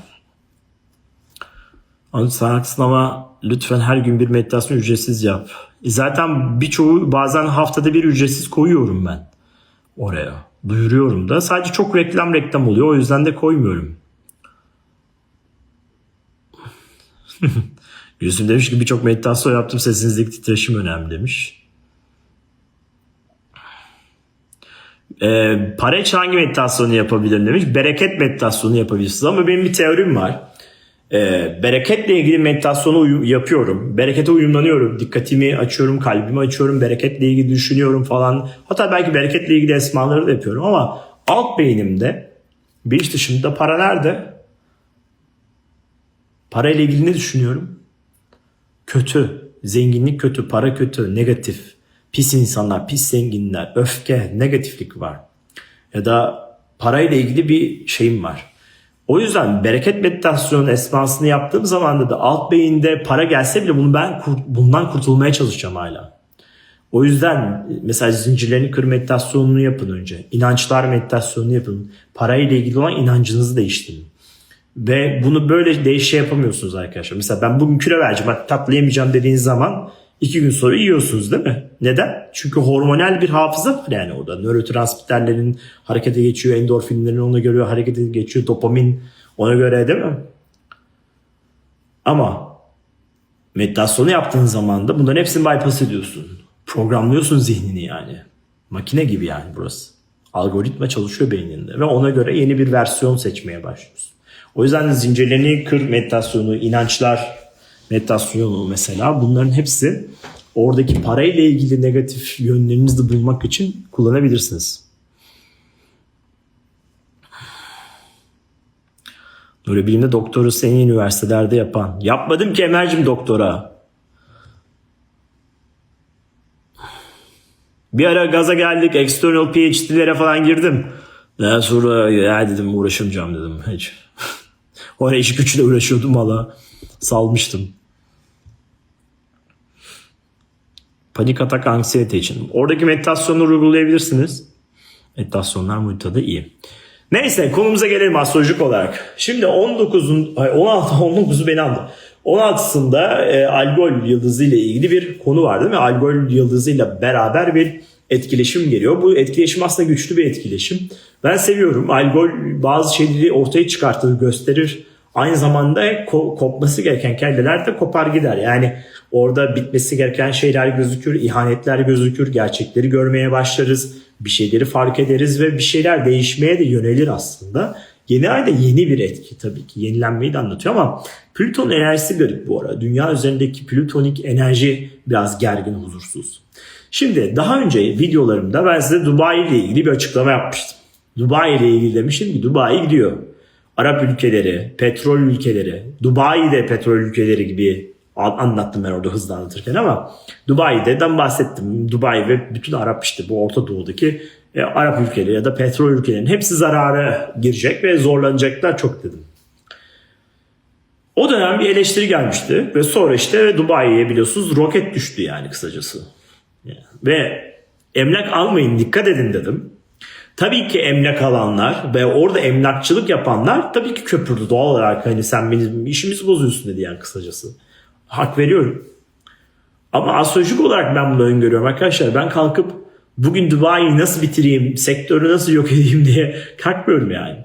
Anladım, sen haklısın ama lütfen her gün bir meditasyon ücretsiz yap. Zaten birçoğu bazen haftada bir ücretsiz koyuyorum ben oraya. Duyuruyorum da. Sadece çok reklam oluyor. O yüzden de koymuyorum. Gülsüm demiş ki birçok meditasyon yaptım. Sesinizdeki titreşim önemli demiş. Para için hangi meditasyonu yapabilirim demiş. Bereket meditasyonu yapabilirsiniz. Ama benim bir teorim var. Bereketle ilgili meditasyonu yapıyorum. Berekete uyumlanıyorum. Dikkatimi açıyorum, kalbimi açıyorum. Bereketle ilgili düşünüyorum falan. Hatta belki bereketle ilgili esmaları da yapıyorum. Ama alt beynimde, bilinç dışında para nerede? Para ile ilgili ne düşünüyorum? Kötü. Zenginlik kötü, para kötü, negatif. Pis insanlar, pis zenginler, öfke, negatiflik var. Ya da parayla ilgili bir şeyim var. O yüzden bereket meditasyonu esmasını yaptığım zaman da alt beyinde para gelse bile bundan kurtulmaya çalışacağım hala. O yüzden mesela zincirlerini kır meditasyonunu yapın önce. İnançlar meditasyonunu yapın. Parayla ilgili olan inancınızı değiştirin. Ve bunu böyle yapamıyorsunuz arkadaşlar. Mesela ben bugün kilo vereceğim, tatlı yemeyeceğim dediğiniz zaman 2 gün sonra yiyorsunuz değil mi? Neden? Çünkü hormonal bir hafıza var yani orada. Nörotransmitterlerin harekete geçiyor, endorfinlerin ona göre harekete geçiyor, dopamin ona göre değil mi? Ama Meditasyonu yaptığın zaman da bunların hepsini bypass ediyorsun. Programlıyorsun zihnini yani. Makine gibi yani burası. Algoritma çalışıyor beyninde ve ona göre yeni bir versiyon seçmeye başlıyorsun. O yüzden de zincirlerini kır meditasyonu, inançlar meditasyonu mesela, bunların hepsi oradaki parayla ilgili negatif yönlerinizi de bulmak için kullanabilirsiniz. Nörobilimde doktoru senin üniversitelerde yapan. Yapmadım ki Emer'cim doktora. Bir ara gaza geldik. External PhD'lere falan girdim. Daha sonra ya dedim uğraşamayacağım dedim. Hiç. O ara iş güçle uğraşıyordum valla. Salmıştım. Panik atak anksiyete için. Oradaki meditasyonları uygulayabilirsiniz. Meditasyonlar Mudita'da iyi. Neyse konumuza gelelim astrolojik olarak. Şimdi 19'u beni andı. 16'sında Algol yıldızı ile ilgili bir konu var değil mi? Algol yıldızıyla beraber bir etkileşim geliyor. Bu etkileşim aslında güçlü bir etkileşim. Ben seviyorum. Algol bazı şeyleri ortaya çıkartır, gösterir. Aynı zamanda kopması gereken kelleler de kopar gider. Yani orada bitmesi gereken şeyler gözükür, ihanetler gözükür, gerçekleri görmeye başlarız. Bir şeyleri fark ederiz ve bir şeyler değişmeye de yönelir aslında. Yeni ay da yeni bir etki tabii ki. Yenilenmeyi de anlatıyor ama Plüton enerjisi garip bu ara. Dünya üzerindeki plütonik enerji biraz gergin, huzursuz. Şimdi daha önce videolarımda ben size Dubai ile ilgili bir açıklama yapmıştım. Dubai ile ilgili demiştim ki Dubai gidiyor. Arap ülkeleri, petrol ülkeleri, Dubai'de petrol ülkeleri gibi anlattım ben orada hızlı anlatırken ama Dubai'den bahsettim. Dubai ve bütün Arap işte bu Orta Doğu'daki Arap ülkeleri ya da petrol ülkelerinin hepsi zarara girecek ve zorlanacaklar çok dedim. O dönem bir eleştiri gelmişti ve sonra işte Dubai'ye biliyorsunuz roket düştü yani kısacası. Ve emlak almayın dikkat edin dedim. Tabii ki emlak alanlar ve orada emlakçılık yapanlar tabii ki köpürdü doğal olarak. Hani sen benim işimizi bozuyorsun dedi yani kısacası. Hak veriyorum. Ama astrolojik olarak ben bunu öngörüyorum arkadaşlar. Ben kalkıp bugün Dubai'yi nasıl bitireyim, sektörü nasıl yok edeyim diye kalkmıyorum yani.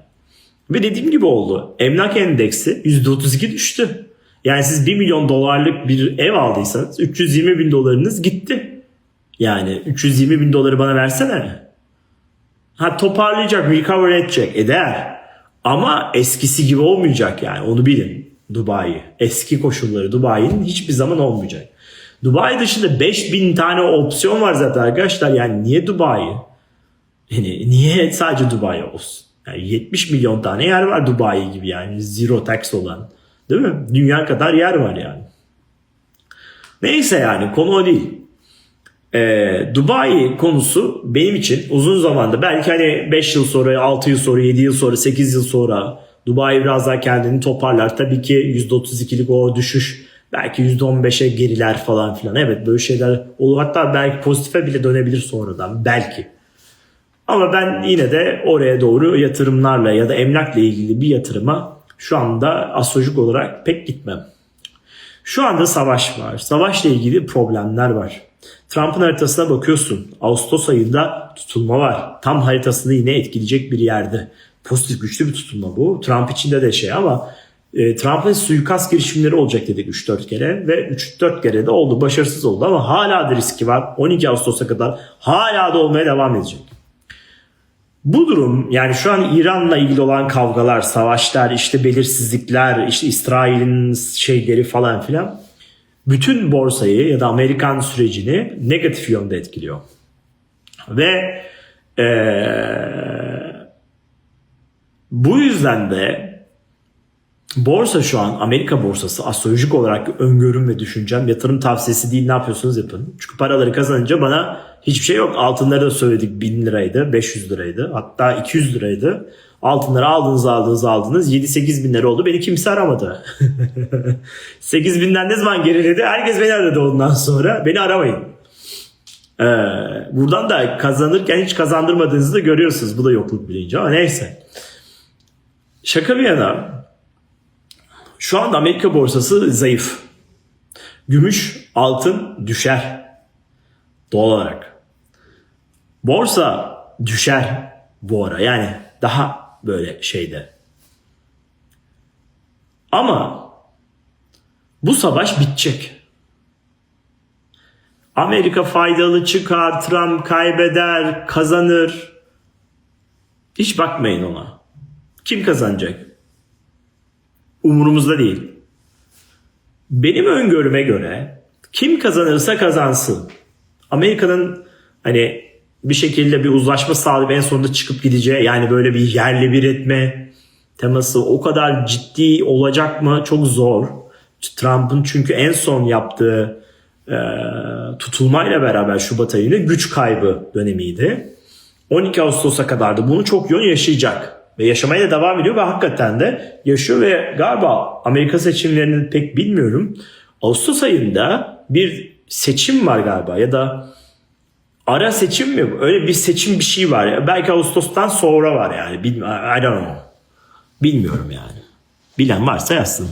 Ve dediğim gibi oldu. Emlak endeksi %32 düştü. Yani siz 1 milyon dolarlık bir ev aldıysanız 320 bin dolarınız gitti. Yani 320 bin doları bana versene. Ha toparlayacak, recover edecek, eder. Ama eskisi gibi olmayacak yani onu bilin. Dubai. Eski koşulları Dubai'nin hiçbir zaman olmayacak. Dubai dışında 5000 tane opsiyon var zaten arkadaşlar. Yani niye Dubai? Yani niye sadece Dubai olsun? Yani 70 milyon tane yer var Dubai gibi yani. Zero tax olan. Değil mi? Dünya kadar yer var yani. Neyse yani konu o değil. Dubai konusu benim için uzun zamanda belki hani 5 yıl sonra, 6 yıl sonra, 7 yıl sonra, 8 yıl sonra Dubai biraz daha kendini toparlar. Tabii ki %32'lik o düşüş belki %15'e geriler falan filan. Evet böyle şeyler olur. Hatta belki pozitife bile dönebilir sonradan. Belki. Ama ben yine de oraya doğru yatırımlarla ya da emlakla ilgili bir yatırıma şu anda astrolojik olarak pek gitmem. Şu anda savaş var. Savaşla ilgili problemler var. Trump'ın haritasına bakıyorsun. Ağustos ayında tutulma var. Tam haritasını yine etkileyecek bir yerde. Pozitif güçlü bir tutulma bu. Trump içinde de şey ama Trump'ın suikast girişimleri olacak dedik 3-4 kere ve 3-4 kere de oldu. Başarısız oldu ama hala da riski var. 12 Ağustos'a kadar hala da olmaya devam edecek. Bu durum yani şu an İran'la ilgili olan kavgalar, savaşlar, işte belirsizlikler, işte İsrail'in şeyleri falan filan bütün borsayı ya da Amerikan sürecini negatif yönde etkiliyor. Ve bu yüzden de borsa şu an Amerika borsası astrolojik olarak öngörüm ve düşüncem yatırım tavsiyesi değil ne yapıyorsunuz yapın. Çünkü paraları kazanınca bana hiçbir şey yok. Altınları da söyledik 1000 liraydı 500 liraydı hatta 200 liraydı. Altınları aldınız 7-8 bin lira oldu beni kimse aramadı. 8 binden ne zaman geriledi herkes beni aradı ondan sonra beni aramayın. Buradan da kazanırken hiç kazandırmadığınızı da görüyorsunuz bu da yokluk bilinci ama neyse. Şaka bir yana şu anda Amerika borsası zayıf. Gümüş, altın düşer. Doğal olarak. Borsa düşer bu ara. Yani daha böyle şeyde. Ama Bu savaş bitecek. Amerika faydalı çıkar, Trump kaybeder, kazanır. Hiç bakmayın ona. Kim kazanacak? Umurumuzda değil. Benim öngörüme göre kim kazanırsa kazansın. Amerika'nın hani bir şekilde bir uzlaşma sağlayıp en sonunda çıkıp gideceği, yani böyle bir yerle bir etme teması o kadar ciddi olacak mı? Çok zor. Trump'ın çünkü en son yaptığı tutulmayla beraber Şubat ayında güç kaybı dönemiydi. 12 Ağustos'a kadar da bunu çok yoğun yaşayacak. Ve yaşamaya da devam ediyor ve hakikaten de yaşıyor ve galiba Amerika seçimlerini pek bilmiyorum. Ağustos ayında bir seçim var galiba ya da ara seçim mi? Öyle bir seçim bir şey var. Belki Ağustos'tan sonra var yani. I don't know. Bilmiyorum yani. Bilen varsa yazsın.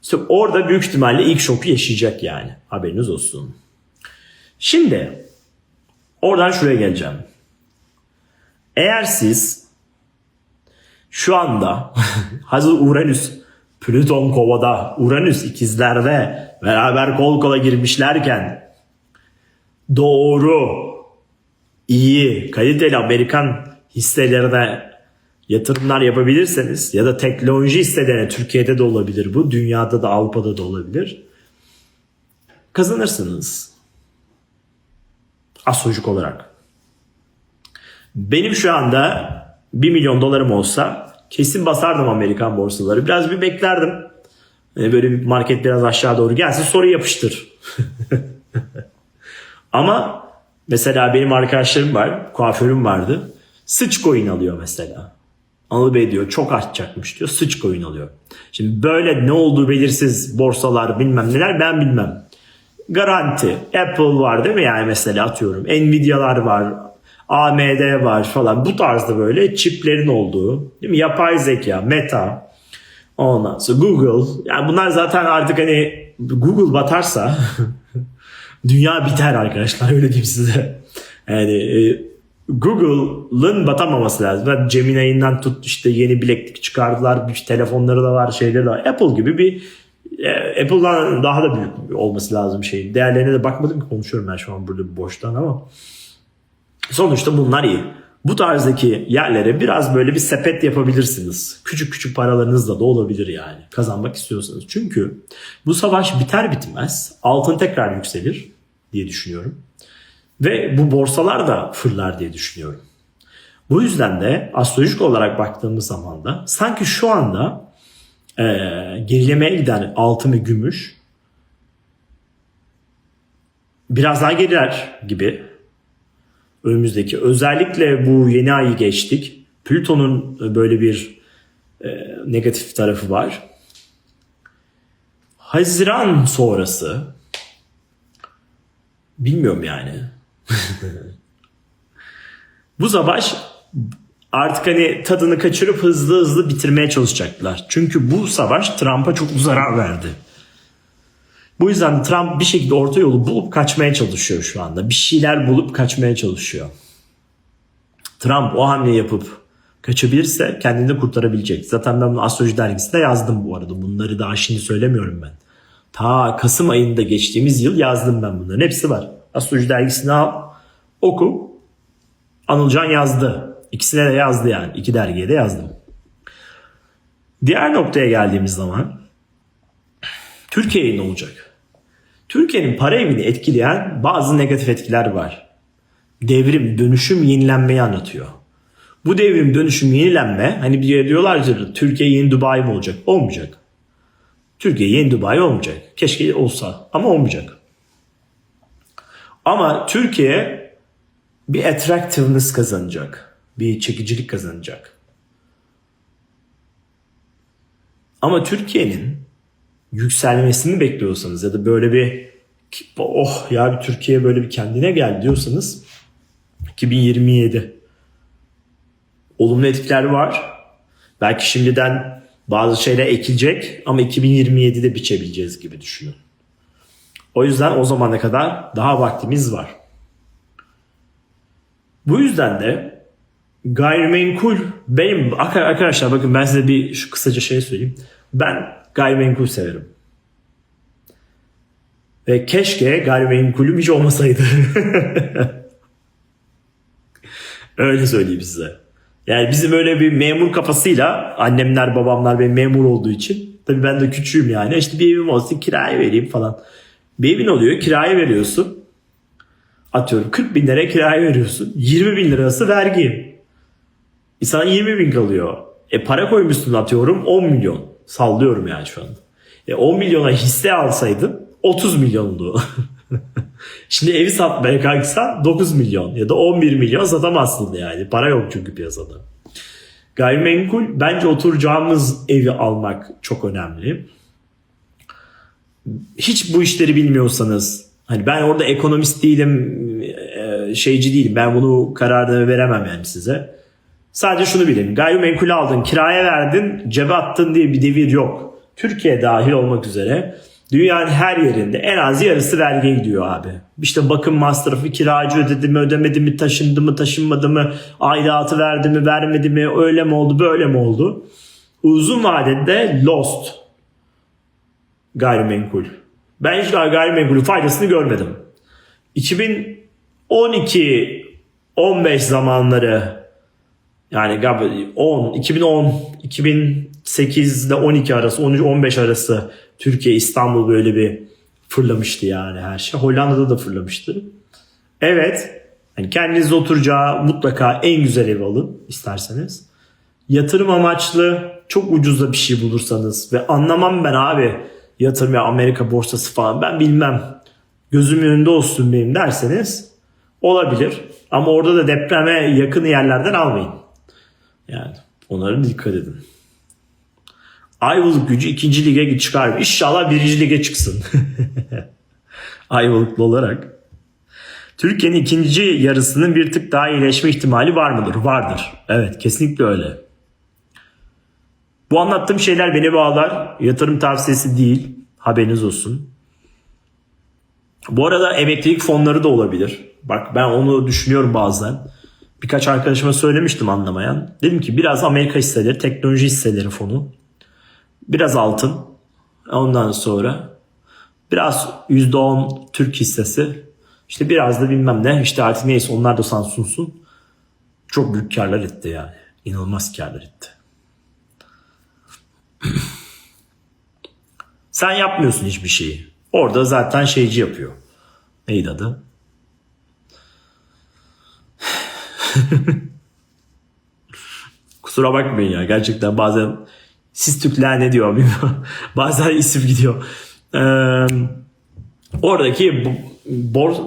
İşte orada büyük ihtimalle ilk şoku yaşayacak yani. Haberiniz olsun. Şimdi oradan şuraya geleceğim. Eğer siz şu anda hazır Uranüs, Plüton Kova'da, Uranüs ikizlerde beraber kol kola girmişlerken doğru, iyi, kaliteli Amerikan hisselerine yatırımlar yapabilirseniz ya da teknoloji hisselerine, Türkiye'de de olabilir bu, dünyada da Avrupa'da da olabilir, kazanırsınız. Astrolojik olarak. Benim şu anda 1 milyon dolarım olsa kesin basardım Amerikan borsaları. Biraz bir beklerdim. Böyle bir market biraz aşağı doğru gelsin, sonra yapıştır. Ama mesela benim arkadaşlarım var, kuaförüm vardı. Sıçcoin alıyor mesela. Anıl Bey diyor çok artacakmış diyor, Sıçcoin alıyor. Şimdi böyle ne olduğu belirsiz borsalar bilmem neler ben bilmem. Garanti. Apple var değil mi yani, mesela atıyorum. Nvidia'lar var. AMD var falan. Bu tarzda böyle çiplerin olduğu, değil mi? Yapay zeka, Meta, ondan sonra Google. Yani bunlar zaten artık hani Google batarsa dünya biter arkadaşlar, öyle diyeyim size. Yani Google'ın batamaması lazım. Gemini'den tut işte yeni bileklik çıkardılar. Bir telefonları da var, şeyleri de var. Apple gibi bir Apple'dan daha da büyük olması lazım şeyin. Değerlerine de bakmadım ki, konuşuyorum ben şu an burada boştan ama sonuçta bunlar iyi. Bu tarzdaki yerlere biraz böyle bir sepet yapabilirsiniz. Küçük küçük paralarınızla da olabilir yani. Kazanmak istiyorsanız. Çünkü bu savaş biter bitmez altın tekrar yükselir diye düşünüyorum. Ve bu borsalar da fırlar diye düşünüyorum. Bu yüzden de astrolojik olarak baktığımız zaman da sanki şu anda gerilemeye giden altın ve gümüş biraz daha geriler gibi. Önümüzdeki, özellikle bu yeni ayı geçtik. Plüton'un böyle bir negatif tarafı var. Haziran sonrası bilmiyorum yani. Bu savaş artık hani tadını kaçırıp hızlı hızlı bitirmeye çalışacaklar. Çünkü bu savaş Trump'a çok zarar verdi. Bu yüzden Trump bir şekilde orta yolu bulup kaçmaya çalışıyor şu anda. Bir şeyler bulup kaçmaya çalışıyor. Trump o hamle yapıp kaçabilirse kendini de kurtarabilecek. Zaten ben bunu Astroloji Dergisi'nde yazdım bu arada. Bunları daha şimdi söylemiyorum ben. Ta Kasım ayında geçtiğimiz yıl yazdım ben bunların. Hepsi var. Astroloji Dergisi'ni al, oku. Anılcan yazdı. İkisine de yazdı yani. 2 dergiye de yazdım. Diğer noktaya geldiğimiz zaman Türkiye'ye ne olacak? Türkiye'nin para evini etkileyen bazı negatif etkiler var. Devrim, dönüşüm, yenilenmeyi anlatıyor. Bu devrim, dönüşüm, yenilenme, hani bir diyorlar Türkiye yeni Dubai mi olacak? Olmayacak. Türkiye yeni Dubai olmayacak. Keşke olsa ama olmayacak. Ama Türkiye bir attractiveness kazanacak. Bir çekicilik kazanacak. Ama Türkiye'nin yükselmesini bekliyorsanız ya da böyle bir oh ya bir Türkiye böyle bir kendine gel diyorsanız 2027 olumlu etkiler var. Belki şimdiden bazı şeyler ekilecek ama 2027'de biçebileceğiz gibi düşünün. O yüzden o zamana kadar daha vaktimiz var. Bu yüzden de gayrimenkul benim arkadaşlar bakın ben size bir şu kısaca şey söyleyeyim. Ben gayrimenkul severim. Ve keşke gayrimenkulüm hiç olmasaydı. Öyle söyleyeyim size. Yani bizim öyle bir memur kafasıyla, annemler babamlar benim memur olduğu için, tabii ben de küçüğüm yani, işte bir evim olsun kiraya vereyim falan. Bir evin oluyor, kiraya veriyorsun. Atıyorum 40 bin lira kiraya veriyorsun. 20 bin lirası vergi. Sana 20 bin kalıyor. Para koymuşsun atıyorum 10 milyon. Sallıyorum yani şu anda. 10 milyona hisse alsaydın 30 milyondu. Şimdi evi satmaya kalksan 9 milyon ya da 11 milyon satamazsın yani. Para yok çünkü piyasada. Gayrimenkul, bence oturacağımız evi almak çok önemli. Hiç bu işleri bilmiyorsanız, hani ben orada ekonomist değilim, şeyci değilim. Ben bunu kararını veremem yani size. Sadece şunu bilin. Gayrimenkul aldın, kiraya verdin, cebe attın diye bir devir yok. Türkiye dahil olmak üzere dünyanın her yerinde en az yarısı vergiye gidiyor abi. İşte bakım masrafı, kiracı ödedi mi ödemedi mi, taşındı mı taşınmadı mı, aidatı verdi mi vermedi mi, öyle mi oldu böyle mi oldu. Uzun vadede lost gayrimenkul. Ben hiç gayrimenkulün faydasını görmedim. 2012-15 zamanları, yani 2010, 2008 ile 12 arası, 13-15 arası Türkiye, İstanbul böyle bir fırlamıştı yani her şey. Hollanda'da da fırlamıştı. Evet, yani kendiniz oturacağı mutlaka en güzel ev alın isterseniz. Yatırım amaçlı çok ucuza bir şey bulursanız ve anlamam ben abi yatırım ya Amerika borsası falan ben bilmem, gözümün önünde olsun benim derseniz olabilir. Ama orada da depreme yakın yerlerden almayın. Yani onlara dikkat edin. Ayvalık Gücü 2. lige çıkar. İnşallah 1. lige çıksın. Ayvalıklı olarak. Türkiye'nin ikinci yarısının bir tık daha iyileşme ihtimali var mıdır? Vardır. Evet, kesinlikle öyle. Bu anlattığım şeyler beni bağlar. Yatırım tavsiyesi değil. Haberiniz olsun. Bu arada emeklilik fonları da olabilir. Bak ben onu düşünüyorum bazen. Birkaç arkadaşıma söylemiştim anlamayan. Dedim ki biraz Amerika hisseleri, teknoloji hisseleri fonu. Biraz altın. Ondan sonra biraz %10 Türk hissesi. İşte biraz da bilmem ne. İşte artık neyse onlar da sunsun. Çok büyük karlar etti yani. İnanılmaz karlar etti. Sen yapmıyorsun hiçbir şeyi. Orada zaten şeyci yapıyor. Neydi adı? Kusura bakmayın ya. Gerçekten bazen siz Türkler ne diyor bilmiyorum. Bazen isim gidiyor. Oradaki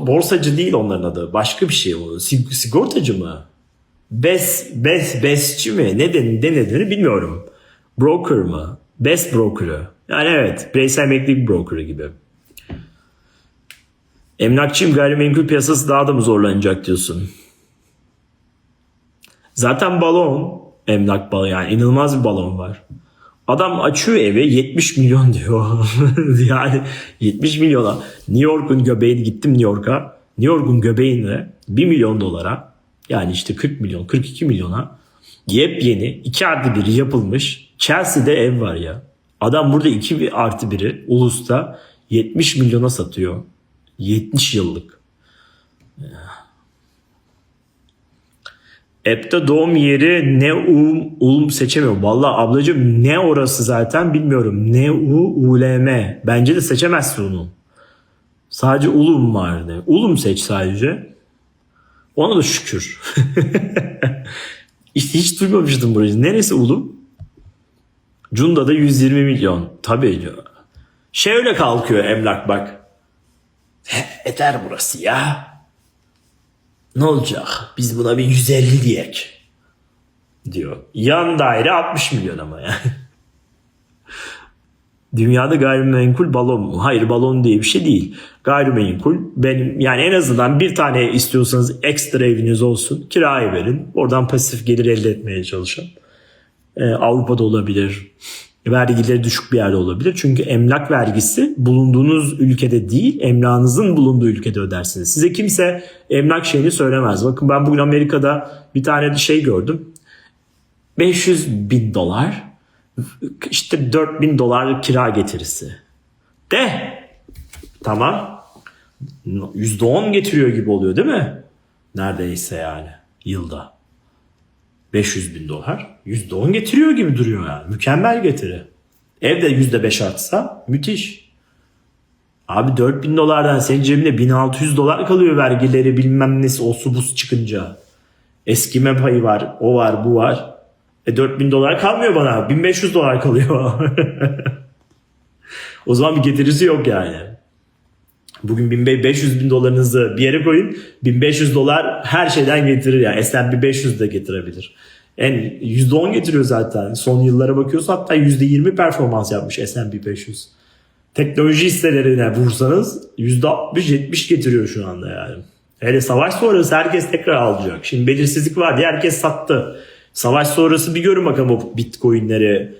borsacı değil onların adı. Başka bir şey o. Sigortacı mı? Besçi mi? Ne denediğini bilmiyorum. Broker mı? Best broker'ı. Yani evet. Bireysel emeklilik broker'ı gibi. Emlakçıyım, gayrimenkul piyasası daha da mı zorlanacak diyorsun? Zaten balon. Emlak balon yani inanılmaz bir balon var. Adam açıyor evi 70 milyon diyor. Yani 70 milyona. New York'un göbeğine gittim New York'a. New York'un göbeğine 1 milyon dolara, yani işte 40 milyon 42 milyona yepyeni 2+1 yapılmış Chelsea'de ev var ya. Adam burada 2+1'i Ulus'ta 70 milyona satıyor. 70 yıllık. App'te doğum yeri ne ulm seçemiyorum. Vallahi ablacığım ne orası zaten bilmiyorum. Ne ulm. Bence de seçemezsin onu. Sadece ulum vardı. Ulum seç sadece. Ona da şükür. İşte hiç duymamıştım burayı. Neresi ulum? Cunda'da 120 milyon. Tabii diyor. Öyle kalkıyor emlak bak. Yeter burası ya. Ne olacak? Biz buna bir 150 diyek. Diyor. Yan daire 60 milyon ama yani. Dünyada gayrimenkul balon mu? Hayır, balon diye bir şey değil. Gayrimenkul benim yani en azından bir tane istiyorsanız ekstra eviniz olsun. Kiraya verin. Oradan pasif gelir elde etmeye çalışın. Avrupa'da olabilir. Vergileri düşük bir yerde olabilir. Çünkü emlak vergisi bulunduğunuz ülkede değil, emlakınızın bulunduğu ülkede ödersiniz. Size kimse emlak şeyini söylemez. Bakın ben bugün Amerika'da bir tane şey gördüm. $500,000 İşte 4.000 dolar kira getirisi. De tamam. %10 getiriyor gibi oluyor değil mi? Neredeyse yani yılda. 500 bin dolar %10 getiriyor gibi duruyor yani. Mükemmel getiri. Evde %5 artsa müthiş. Abi 4.000 dolardan senin cebinde 1.600 dolar kalıyor, vergileri bilmem nesi o su buz çıkınca. Eskime payı var, o var, bu var. 4.000 dolar kalmıyor bana. 1.500 dolar kalıyor. O zaman bir getirisi yok yani. Bugün 500 bin dolarınızı bir yere koyun. 1.500 dolar her şeyden getirir yani. S&P 500 de getirebilir. %10 getiriyor zaten. Son yıllara bakıyorsa hatta %20 performans yapmış S&P 500. Teknoloji hisselerine vursanız %60-70 getiriyor şu anda yani. Hele savaş sonrası herkes tekrar alacak. Şimdi belirsizlik var diye herkes sattı. Savaş sonrası bir görün bakalım o bitcoinleri,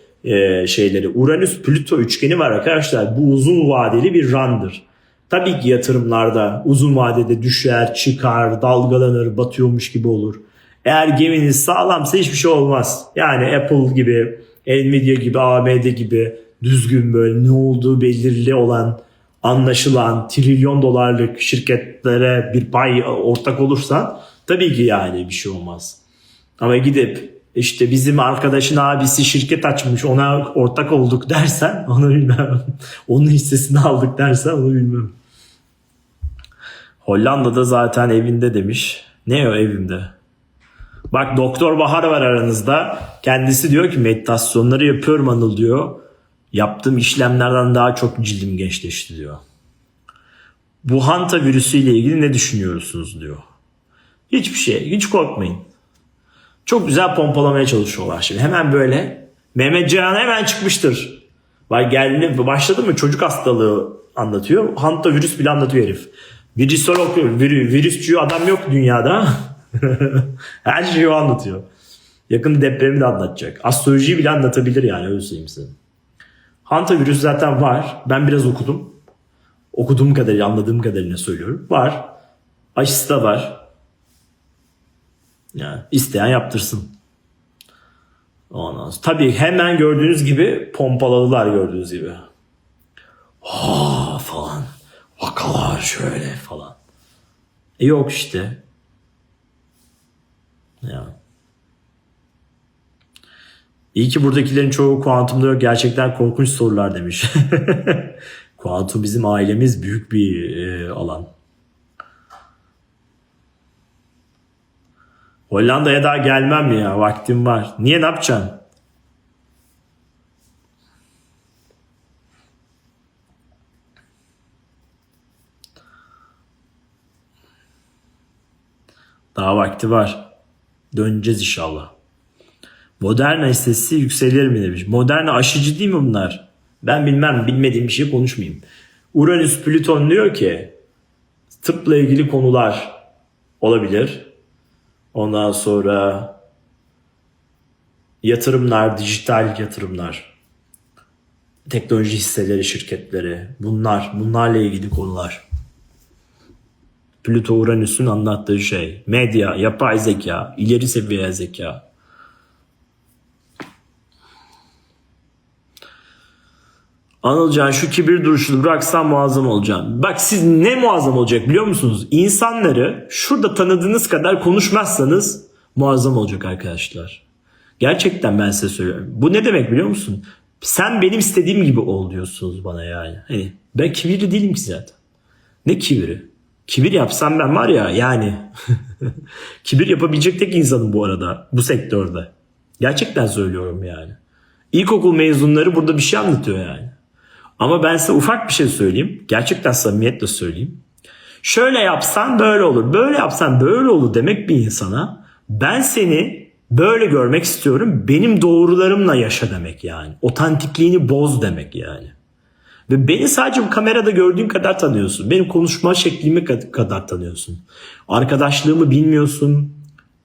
şeyleri. Uranüs Plüto üçgeni var arkadaşlar. Bu uzun vadeli bir run'dır. Tabii ki yatırımlarda uzun vadede düşer, çıkar, dalgalanır, batıyormuş gibi olur. Eğer geminiz sağlamsa hiçbir şey olmaz. Yani Apple gibi, Nvidia gibi, AMD gibi düzgün böyle ne olduğu belirli olan, anlaşılan trilyon dolarlık şirketlere bir pay ortak olursan tabii ki yani bir şey olmaz. Ama gidip işte bizim arkadaşın abisi şirket açmış ona ortak olduk dersen onu bilmem. Onun hissesini aldık dersen onu bilmem. Hollanda'da zaten evinde demiş. Ne o evimde? Bak Doktor Bahar var aranızda. Kendisi diyor ki meditasyonları yapıyorum Anıl diyor. Yaptığım işlemlerden daha çok cildim gençleşti diyor. Bu Hanta virüsüyle ilgili ne düşünüyorsunuz diyor. Hiçbir şey, hiç korkmayın. Çok güzel pompalamaya çalışıyorlar şimdi. Hemen böyle Mehmet Cihan hemen çıkmıştır. Bak geldi başladı mı çocuk hastalığı anlatıyor. Hanta virüs bile anlatıyor herif. Virüsolog, virüsçü adam yok dünyada. Her şeyi o anlatıyor. Yakın depremi de anlatacak. Astrolojiyi bile anlatabilir yani öyle söyleyeyim size. Hanta virüs zaten var. Ben biraz okudum. Okuduğum kadarıyla, anladığım kadarıyla söylüyorum. Var. Aşısı da var. Yani isteyen yaptırsın. Ondan sonra, tabii hemen gördüğünüz gibi pompaladılar gördüğünüz gibi. Falan. Vakalar şöyle falan. Yok işte. Ya. İyi ki buradakilerin çoğu kuantumda yok. Gerçekten korkunç sorular demiş. Kuantum bizim ailemiz büyük bir alan. Hollanda'ya daha gelmem mi ya? Vaktim var. Niye ne yapacaksın? Daha vakti var. Döneceğiz inşallah. Moderna hissesi yükselir mi demiş. Moderna aşıcı değil mi bunlar? Ben bilmem, bilmediğim bir şey konuşmayayım. Uranüs Plüton diyor ki tıpla ilgili konular olabilir. Ondan sonra yatırımlar, dijital yatırımlar, teknoloji hisseleri, şirketleri, bunlarla ilgili konular. Plüto Uranüs'ün anlattığı şey. Medya, yapay zeka, ileri seviye zeka. Anılcan şu kibir duruşunu bıraksan muazzam olacağım. Bak siz ne muazzam olacak biliyor musunuz? İnsanları şurada tanıdığınız kadar konuşmazsanız muazzam olacak arkadaşlar. Gerçekten ben size söylüyorum. Bu ne demek biliyor musun? Sen benim istediğim gibi ol diyorsunuz bana yani. Hani ben kibirli değilim ki zaten. Ne kibiri? Kibir yapsam ben var ya yani. Kibir yapabilecek tek insanım bu arada. Bu sektörde. Gerçekten söylüyorum yani. İlkokul mezunları burada bir şey anlatıyor yani. Ama ben size ufak bir şey söyleyeyim. Gerçekten samimiyetle söyleyeyim. Şöyle yapsan böyle olur. Böyle yapsan böyle olur demek bir insana. Ben seni böyle görmek istiyorum. Benim doğrularımla yaşa demek yani. Otantikliğini boz demek yani. Ve beni sadece bu kamerada gördüğün kadar tanıyorsun. Benim konuşma şeklimi kadar tanıyorsun. Arkadaşlığımı bilmiyorsun.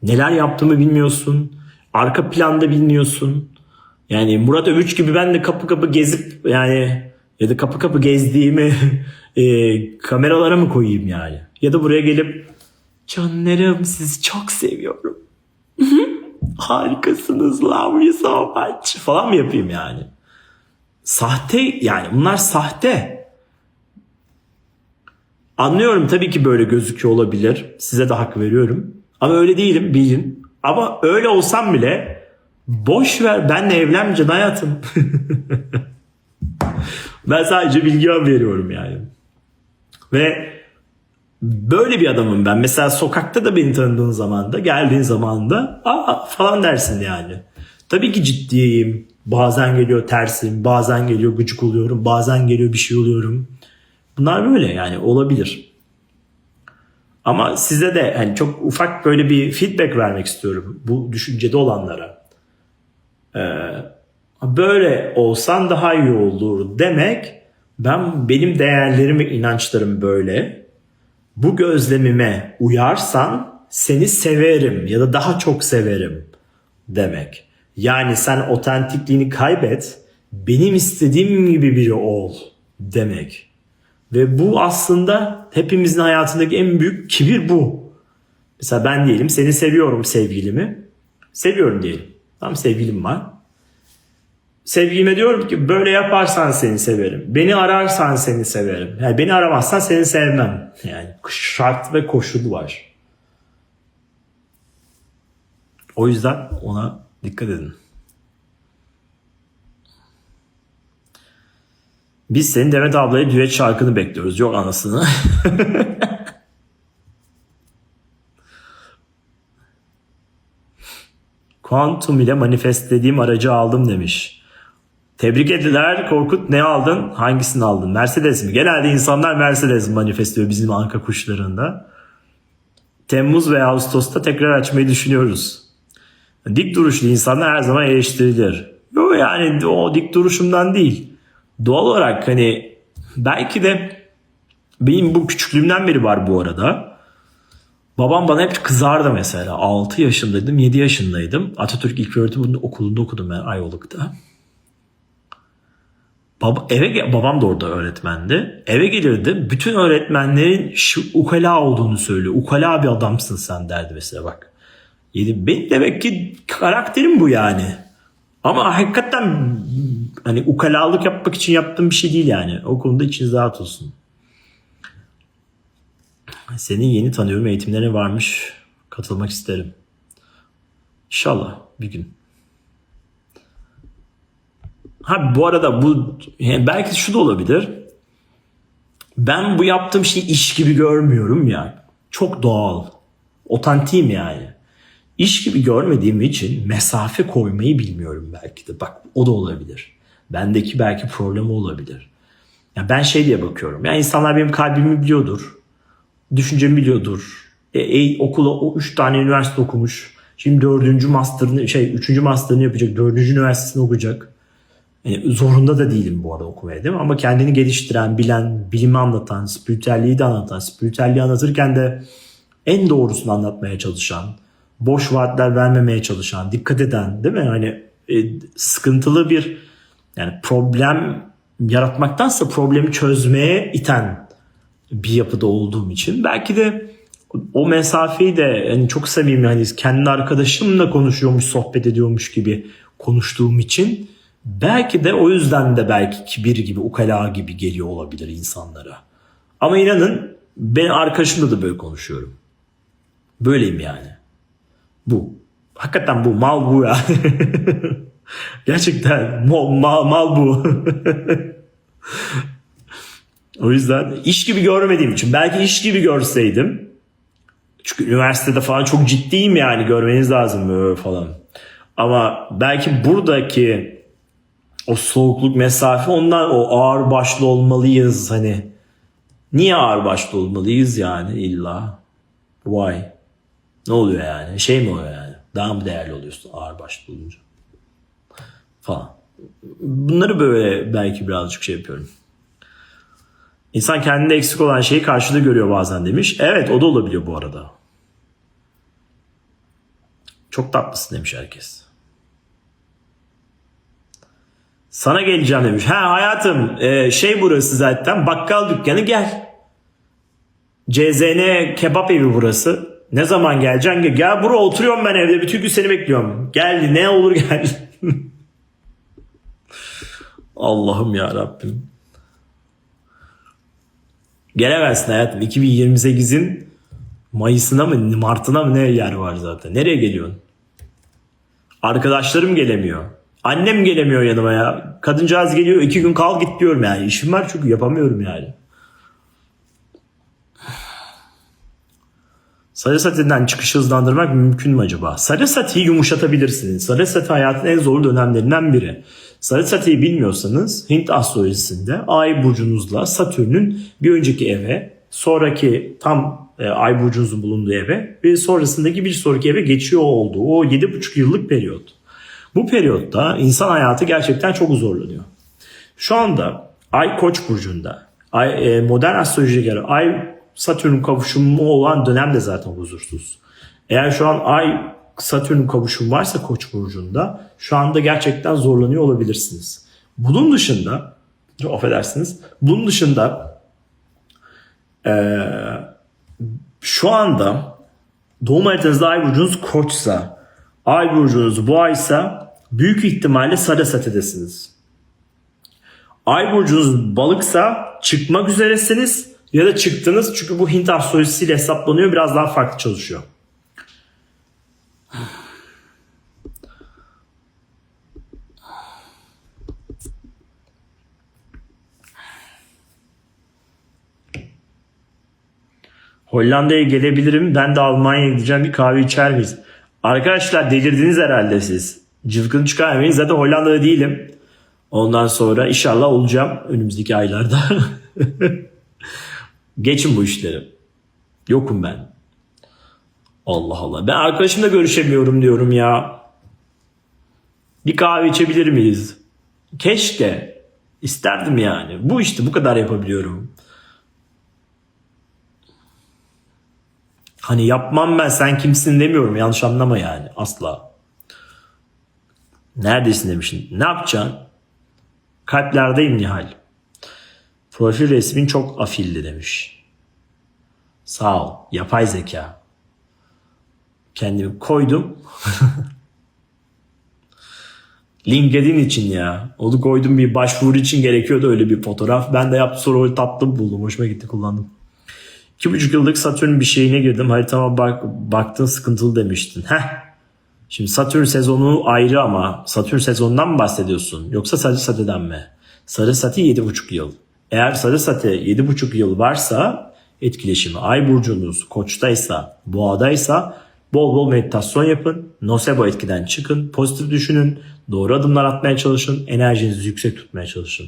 Neler yaptığımı bilmiyorsun. Arka planda bilmiyorsun. Yani Murat Övüç gibi ben de kapı kapı gezip yani ya da kapı kapı gezdiğimi kameralara mı koyayım yani? Ya da buraya gelip canlarım sizi çok seviyorum. harikasınız, love you so much falan mı yapayım yani? Sahte yani, bunlar sahte. Anlıyorum, tabii ki böyle gözüküyor olabilir. Size de hak veriyorum. Ama öyle değilim, bilin. Ama öyle olsam bile boş ver, benle evlenmeyeceksin hayatım. Ben sadece bilgi veriyorum yani. Ve böyle bir adamım ben. Mesela sokakta da beni tanıdığın zaman da, geldiğin zaman da aa falan dersin yani. Tabii ki ciddiyim. Bazen geliyor tersim, bazen geliyor gıcık oluyorum, bazen geliyor bir şey oluyorum. Bunlar böyle yani, olabilir. Ama size de hani çok ufak böyle bir feedback vermek istiyorum bu düşüncede olanlara. Böyle olsan daha iyi olur demek, benim değerlerim ve inançlarım böyle. Bu gözlemime uyarsan seni severim ya da daha çok severim demek. Yani sen otentikliğini kaybet, benim istediğim gibi biri ol demek. Ve bu aslında hepimizin hayatındaki en büyük kibir bu. Mesela ben diyelim seni seviyorum, sevgilimi. Seviyorum diyelim. Tamam, sevgilim var. Sevgilime diyorum ki böyle yaparsan seni severim. Beni ararsan seni severim. Yani beni aramazsan seni sevmem. Yani şart ve koşulu var. O yüzden ona dikkat edin. Biz senin Demet ablaya düet şarkını bekliyoruz. Yok anasını. Kuantum ile manifestlediğim aracı aldım demiş. Tebrik ediler Korkut, ne aldın? Hangisini aldın? Mercedes mi? Genelde insanlar Mercedes manifestliyor bizim anka kuşlarında. Temmuz ve Ağustos'ta tekrar açmayı düşünüyoruz. Dik duruşlu insanlar her zaman eleştirilir. Yok yani o dik duruşumdan değil. Doğal olarak hani belki de benim bu küçüklüğümden beri var bu arada. Babam bana hep kızardı mesela. 6 yaşındaydım, 7 yaşındaydım. Atatürk İlköğretim Okulu'nda okudum ben Ayvalık'ta. Babam da orada öğretmendi. Eve gelirdi. Bütün öğretmenlerin şu ukala olduğunu söylüyor. Ukala bir adamsın sen derdi mesela bak. Benim demek ki karakterim bu yani. Ama hakikaten hani ukalalık yapmak için yaptığım bir şey değil yani. O konuda içiniz rahat olsun. Seni yeni tanıyorum, eğitimlerine varmış. Katılmak isterim. İnşallah bir gün. Ha bu arada bu yani belki şu da olabilir. Ben bu yaptığım şeyi iş gibi görmüyorum ya. Çok doğal. Otantiğim yani. İş gibi görmediğim için mesafe koymayı bilmiyorum belki de. Bak o da olabilir. Bendeki belki problemi olabilir. Ya ben şey diye bakıyorum. Ya insanlar benim kalbimi biliyordur. Düşüncemi biliyordur. Okula o 3 tane üniversite okumuş. Şimdi 3. master'ını yapacak. 4. üniversitesini okuyacak. Yani zorunda da değilim bu arada okumaya değil mi? Ama kendini geliştiren, bilen, bilimi anlatan, spiritüelliği de anlatan, spiritüelliği anlatırken de en doğrusunu anlatmaya çalışan, boş vaatler vermemeye çalışan, dikkat eden değil mi? Hani sıkıntılı bir yani problem yaratmaktansa problemi çözmeye iten bir yapıda olduğum için belki de o mesafeyi de yani çok samimi hani kendi arkadaşımla konuşuyormuş, sohbet ediyormuş gibi konuştuğum için belki de o yüzden de belki kibir gibi, ukala gibi geliyor olabilir insanlara. Ama inanın ben arkadaşımla da böyle konuşuyorum. Böyleyim yani. Bu. Hakikaten bu. Mal bu ya. Gerçekten mal bu. O yüzden iş gibi görmediğim için. Belki iş gibi görseydim. Çünkü üniversitede falan çok ciddiyim yani. Görmeniz lazım falan. Ama belki buradaki o soğukluk, mesafe ondan o ağır başlı olmalıyız hani. Niye ağır başlı olmalıyız yani illa? Why? Ne oluyor yani? Şey mi oluyor yani? Daha mı değerli oluyorsun ağır başlı olunca? Falan. Bunları böyle belki birazcık şey yapıyorum. İnsan kendinde eksik olan şeyi karşıda görüyor bazen demiş. Evet o da olabiliyor bu arada. Çok tatlısın demiş herkes. Sana geleceğim demiş. Ha hayatım burası zaten bakkal dükkanı gel. CZN kebap evi burası. Ne zaman geleceksin? Gel buraya, oturuyorum ben evde. Bütün gün seni bekliyorum. Gel, ne olur gel. Allah'ım ya Rabbim. Gelemezsin hayatım. 2028'in Mayıs'ına mı Mart'ına mı ne yer var zaten. Nereye geliyorsun? Arkadaşlarım gelemiyor. Annem gelemiyor yanıma ya. Kadıncağız geliyor, 2 gün kal git diyorum yani. İşim var çünkü yapamıyorum yani. Sarı Sati'den çıkışı hızlandırmak mümkün mü acaba? Sarı Sati'yi yumuşatabilirsiniz. Sarı Sati hayatın en zor dönemlerinden biri. Sarı Sati'yi bilmiyorsanız Hint astrolojisinde Ay burcunuzla Satürn'ün bir önceki eve, sonraki tam Ay burcunuzun bulunduğu eve ve sonrasındaki bir sonraki eve geçiyor olduğu o 7,5 yıllık periyot. Bu periyotta insan hayatı gerçekten çok zorlanıyor. Şu anda Ay Koç burcunda, modern astrolojiye göre Ay Satürn kavuşumu olan dönem de zaten huzursuz. Eğer şu an Ay Satürn kavuşumu varsa Koç burcunda şu anda gerçekten zorlanıyor olabilirsiniz. Bunun dışında, affedersiniz, bunun dışında şu anda doğum haritanızda Ay burcunuz Koçsa, Ay burcunuz Boğaysa büyük ihtimalle Sarı Sati'desiniz. Ay burcunuz Balıksa çıkmak üzeresiniz ya da çıktınız, çünkü bu Hint astrolojisiyle hesaplanıyor, biraz daha farklı çalışıyor. Hollanda'ya gelebilirim. Ben de Almanya'ya gideceğim. Bir kahve içer miyiz? Arkadaşlar delirdiniz herhalde siz. Cıvkını çıkarmayın. Zaten Hollanda'da değilim. Ondan sonra inşallah olacağım önümüzdeki aylarda. Geçin bu işleri. Yokum ben. Allah Allah. Ben arkadaşımla görüşemiyorum diyorum ya. Bir kahve içebilir miyiz? Keşke. İsterdim yani. Bu işte bu kadar yapabiliyorum. Hani yapmam ben, sen kimsin demiyorum, yanlış anlama yani, asla. Neredesin demişsin. Ne yapacaksın? Kalplerdeyim Nihal. Profil resmin çok afilli demiş. Sağ ol. Yapay zeka. Kendimi koydum. LinkedIn için ya. Onu koydum, bir başvuru için gerekiyordu öyle bir fotoğraf. Ben de yaptım, sonra öyle tatlı buldum. Hoşuma gitti, kullandım. 2,5 yıllık Satürn bir şeyine girdim. Haritama baktın sıkıntılı demiştin. Şimdi Satürn sezonu ayrı ama Satürn sezonundan mı bahsediyorsun? Yoksa Sarı Sati'den mi? Sarı Sati 7,5 yıl. Eğer Sarı Sati 7,5 yıl varsa etkileşimi Ay burcunuz Koç'taysa, Boğa'daysa bol bol meditasyon yapın. Nocebo etkiden çıkın. Pozitif düşünün. Doğru adımlar atmaya çalışın. Enerjinizi yüksek tutmaya çalışın.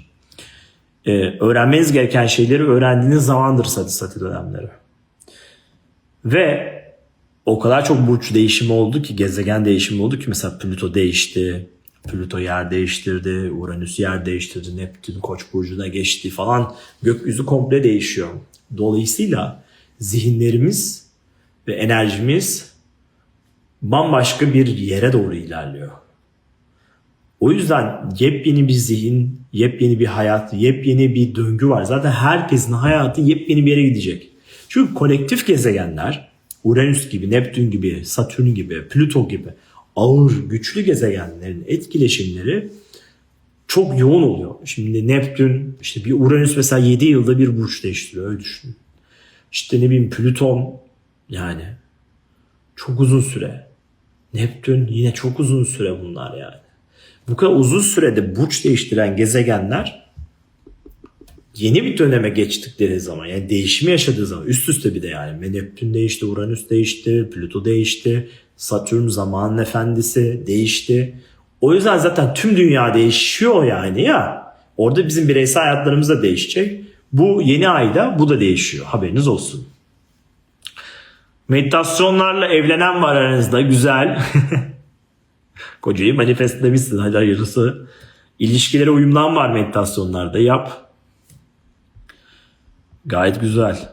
Öğrenmeniz gereken şeyleri öğrendiğiniz zamandır Sati dönemleri. Ve o kadar çok burç değişimi oldu ki, gezegen değişimi oldu ki, mesela Plüto değişti. Plüto yer değiştirdi. Uranüs yer değiştirdi. Neptün Koç burcuna geçti falan. Gökyüzü komple değişiyor. Dolayısıyla zihinlerimiz ve enerjimiz bambaşka bir yere doğru ilerliyor. O yüzden yepyeni bir zihin, yepyeni bir hayat, yepyeni bir döngü var. Zaten herkesin hayatı yepyeni bir yere gidecek. Çünkü kolektif gezegenler, Uranüs gibi, Neptün gibi, Satürn gibi, Plüto gibi ağır, güçlü gezegenlerin etkileşimleri çok yoğun oluyor. Şimdi Neptün, işte bir Uranüs mesela 7 yılda bir burç değiştiriyor, öyle düşünün. İşte ne bileyim Plüton, yani çok uzun süre. Neptün yine çok uzun süre, bunlar yani. Bu kadar uzun sürede burç değiştiren gezegenler yeni bir döneme geçtikleri zaman, yani değişimi yaşadığı zaman, üst üste bir de yani Neptün değişti, Uranüs değişti, Plüto değişti, Satürn zamanın efendisi değişti. O yüzden zaten tüm dünya değişiyor yani ya. Orada bizim bireysel hayatlarımız da değişecek. Bu yeni ayda bu da değişiyor. Haberiniz olsun. Meditasyonlarla evlenen var aranızda. Güzel. Kocayı manifestlemişsin. Hadi hayırlısı. İlişkilere uyumlan var meditasyonlarda. Yap. Gayet güzel.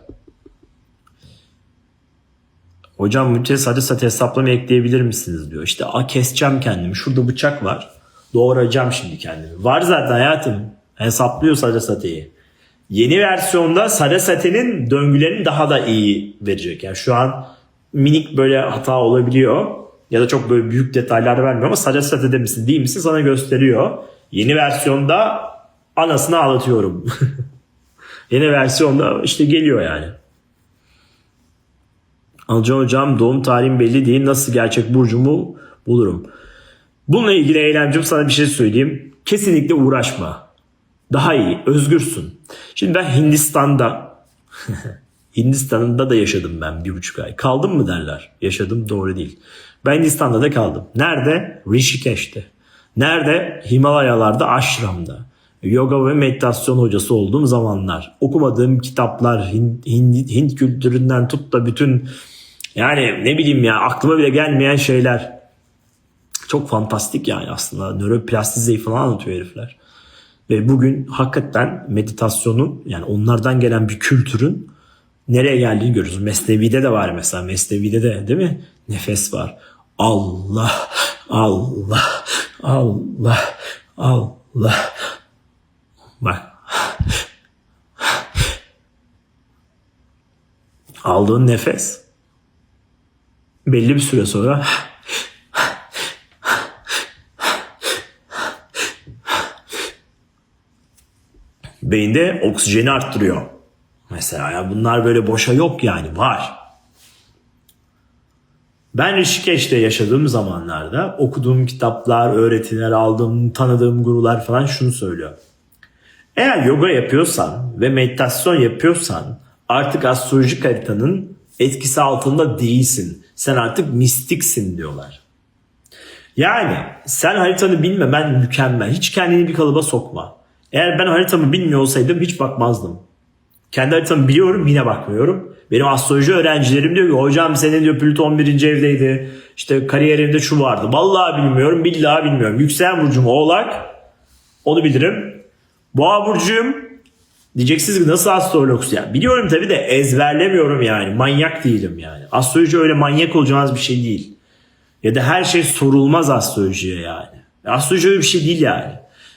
Hocam Sarı Sati hesaplama ekleyebilir misiniz diyor. İşte keseceğim kendimi. Şurada bıçak var. Doğrayacağım şimdi kendimi. Var zaten hayatım. Hesaplıyor Sarı Sati'yi. Yeni versiyonda Sarı Sati'nin döngülerini daha da iyi verecek. Yani şu an minik böyle hata olabiliyor. Ya da çok böyle büyük detaylar vermiyor ama sadece statüde misin değil misin sana gösteriyor. Yeni versiyonda anasını ağlatıyorum. Yeni versiyonda işte geliyor yani. Alcan hocam doğum tarihim belli değil. Nasıl gerçek burcumu bulurum? Bununla ilgili Eylemcim sana bir şey söyleyeyim. Kesinlikle uğraşma. Daha iyi. Özgürsün. Şimdi ben Hindistan'da da yaşadım ben 1,5 ay. Kaldım mı derler. Yaşadım doğru değil. Ben Hindistan'da da kaldım. Nerede? Rishikesh'te. Nerede? Himalayalarda, ashramda. Yoga ve meditasyon hocası olduğum zamanlar. Okumadığım kitaplar, Hint kültüründen tut da bütün yani ne bileyim ya aklıma bile gelmeyen şeyler. Çok fantastik yani aslında. Nöroplastizeyi falan anlatıyor herifler. Ve bugün hakikaten meditasyonun yani onlardan gelen bir kültürün nereye geldiğini görüyoruz. Mesnevi'de de var mesela. Mesnevi'de de değil mi? Nefes var. Allah, Allah, Allah, Allah. Bak. Aldığın nefes belli bir süre sonra beyinde oksijeni arttırıyor. Mesela ya bunlar böyle boşa yok yani var. Ben Rishikesh'te yaşadığım zamanlarda okuduğum kitaplar, öğretiler aldığım, tanıdığım gurular falan şunu söylüyor. Eğer yoga yapıyorsan ve meditasyon yapıyorsan artık astrolojik haritanın etkisi altında değilsin. Sen artık mistiksin diyorlar. Yani sen haritanı bilmemen mükemmel. Hiç kendini bir kalıba sokma. Eğer ben haritamı bilmiyor olsaydım hiç bakmazdım. Kendi haritamı biliyorum yine bakmıyorum. Benim astroloji öğrencilerim diyor ki hocam senin diyor Plüton 1. evdeydi. İşte kariyerinde şu vardı. Vallahi bilmiyorum billahi bilmiyorum. Yükselen burcum Oğlak. Onu bilirim. Boğa burcuyum. Diyeceksiniz ki nasıl astrologsun ya? Biliyorum tabii de ezberlemiyorum yani. Manyak değilim yani. Astroloji öyle manyak olacağınız bir şey değil. Ya da her şey sorulmaz astrolojiye yani. Astroloji öyle bir şey değil yani.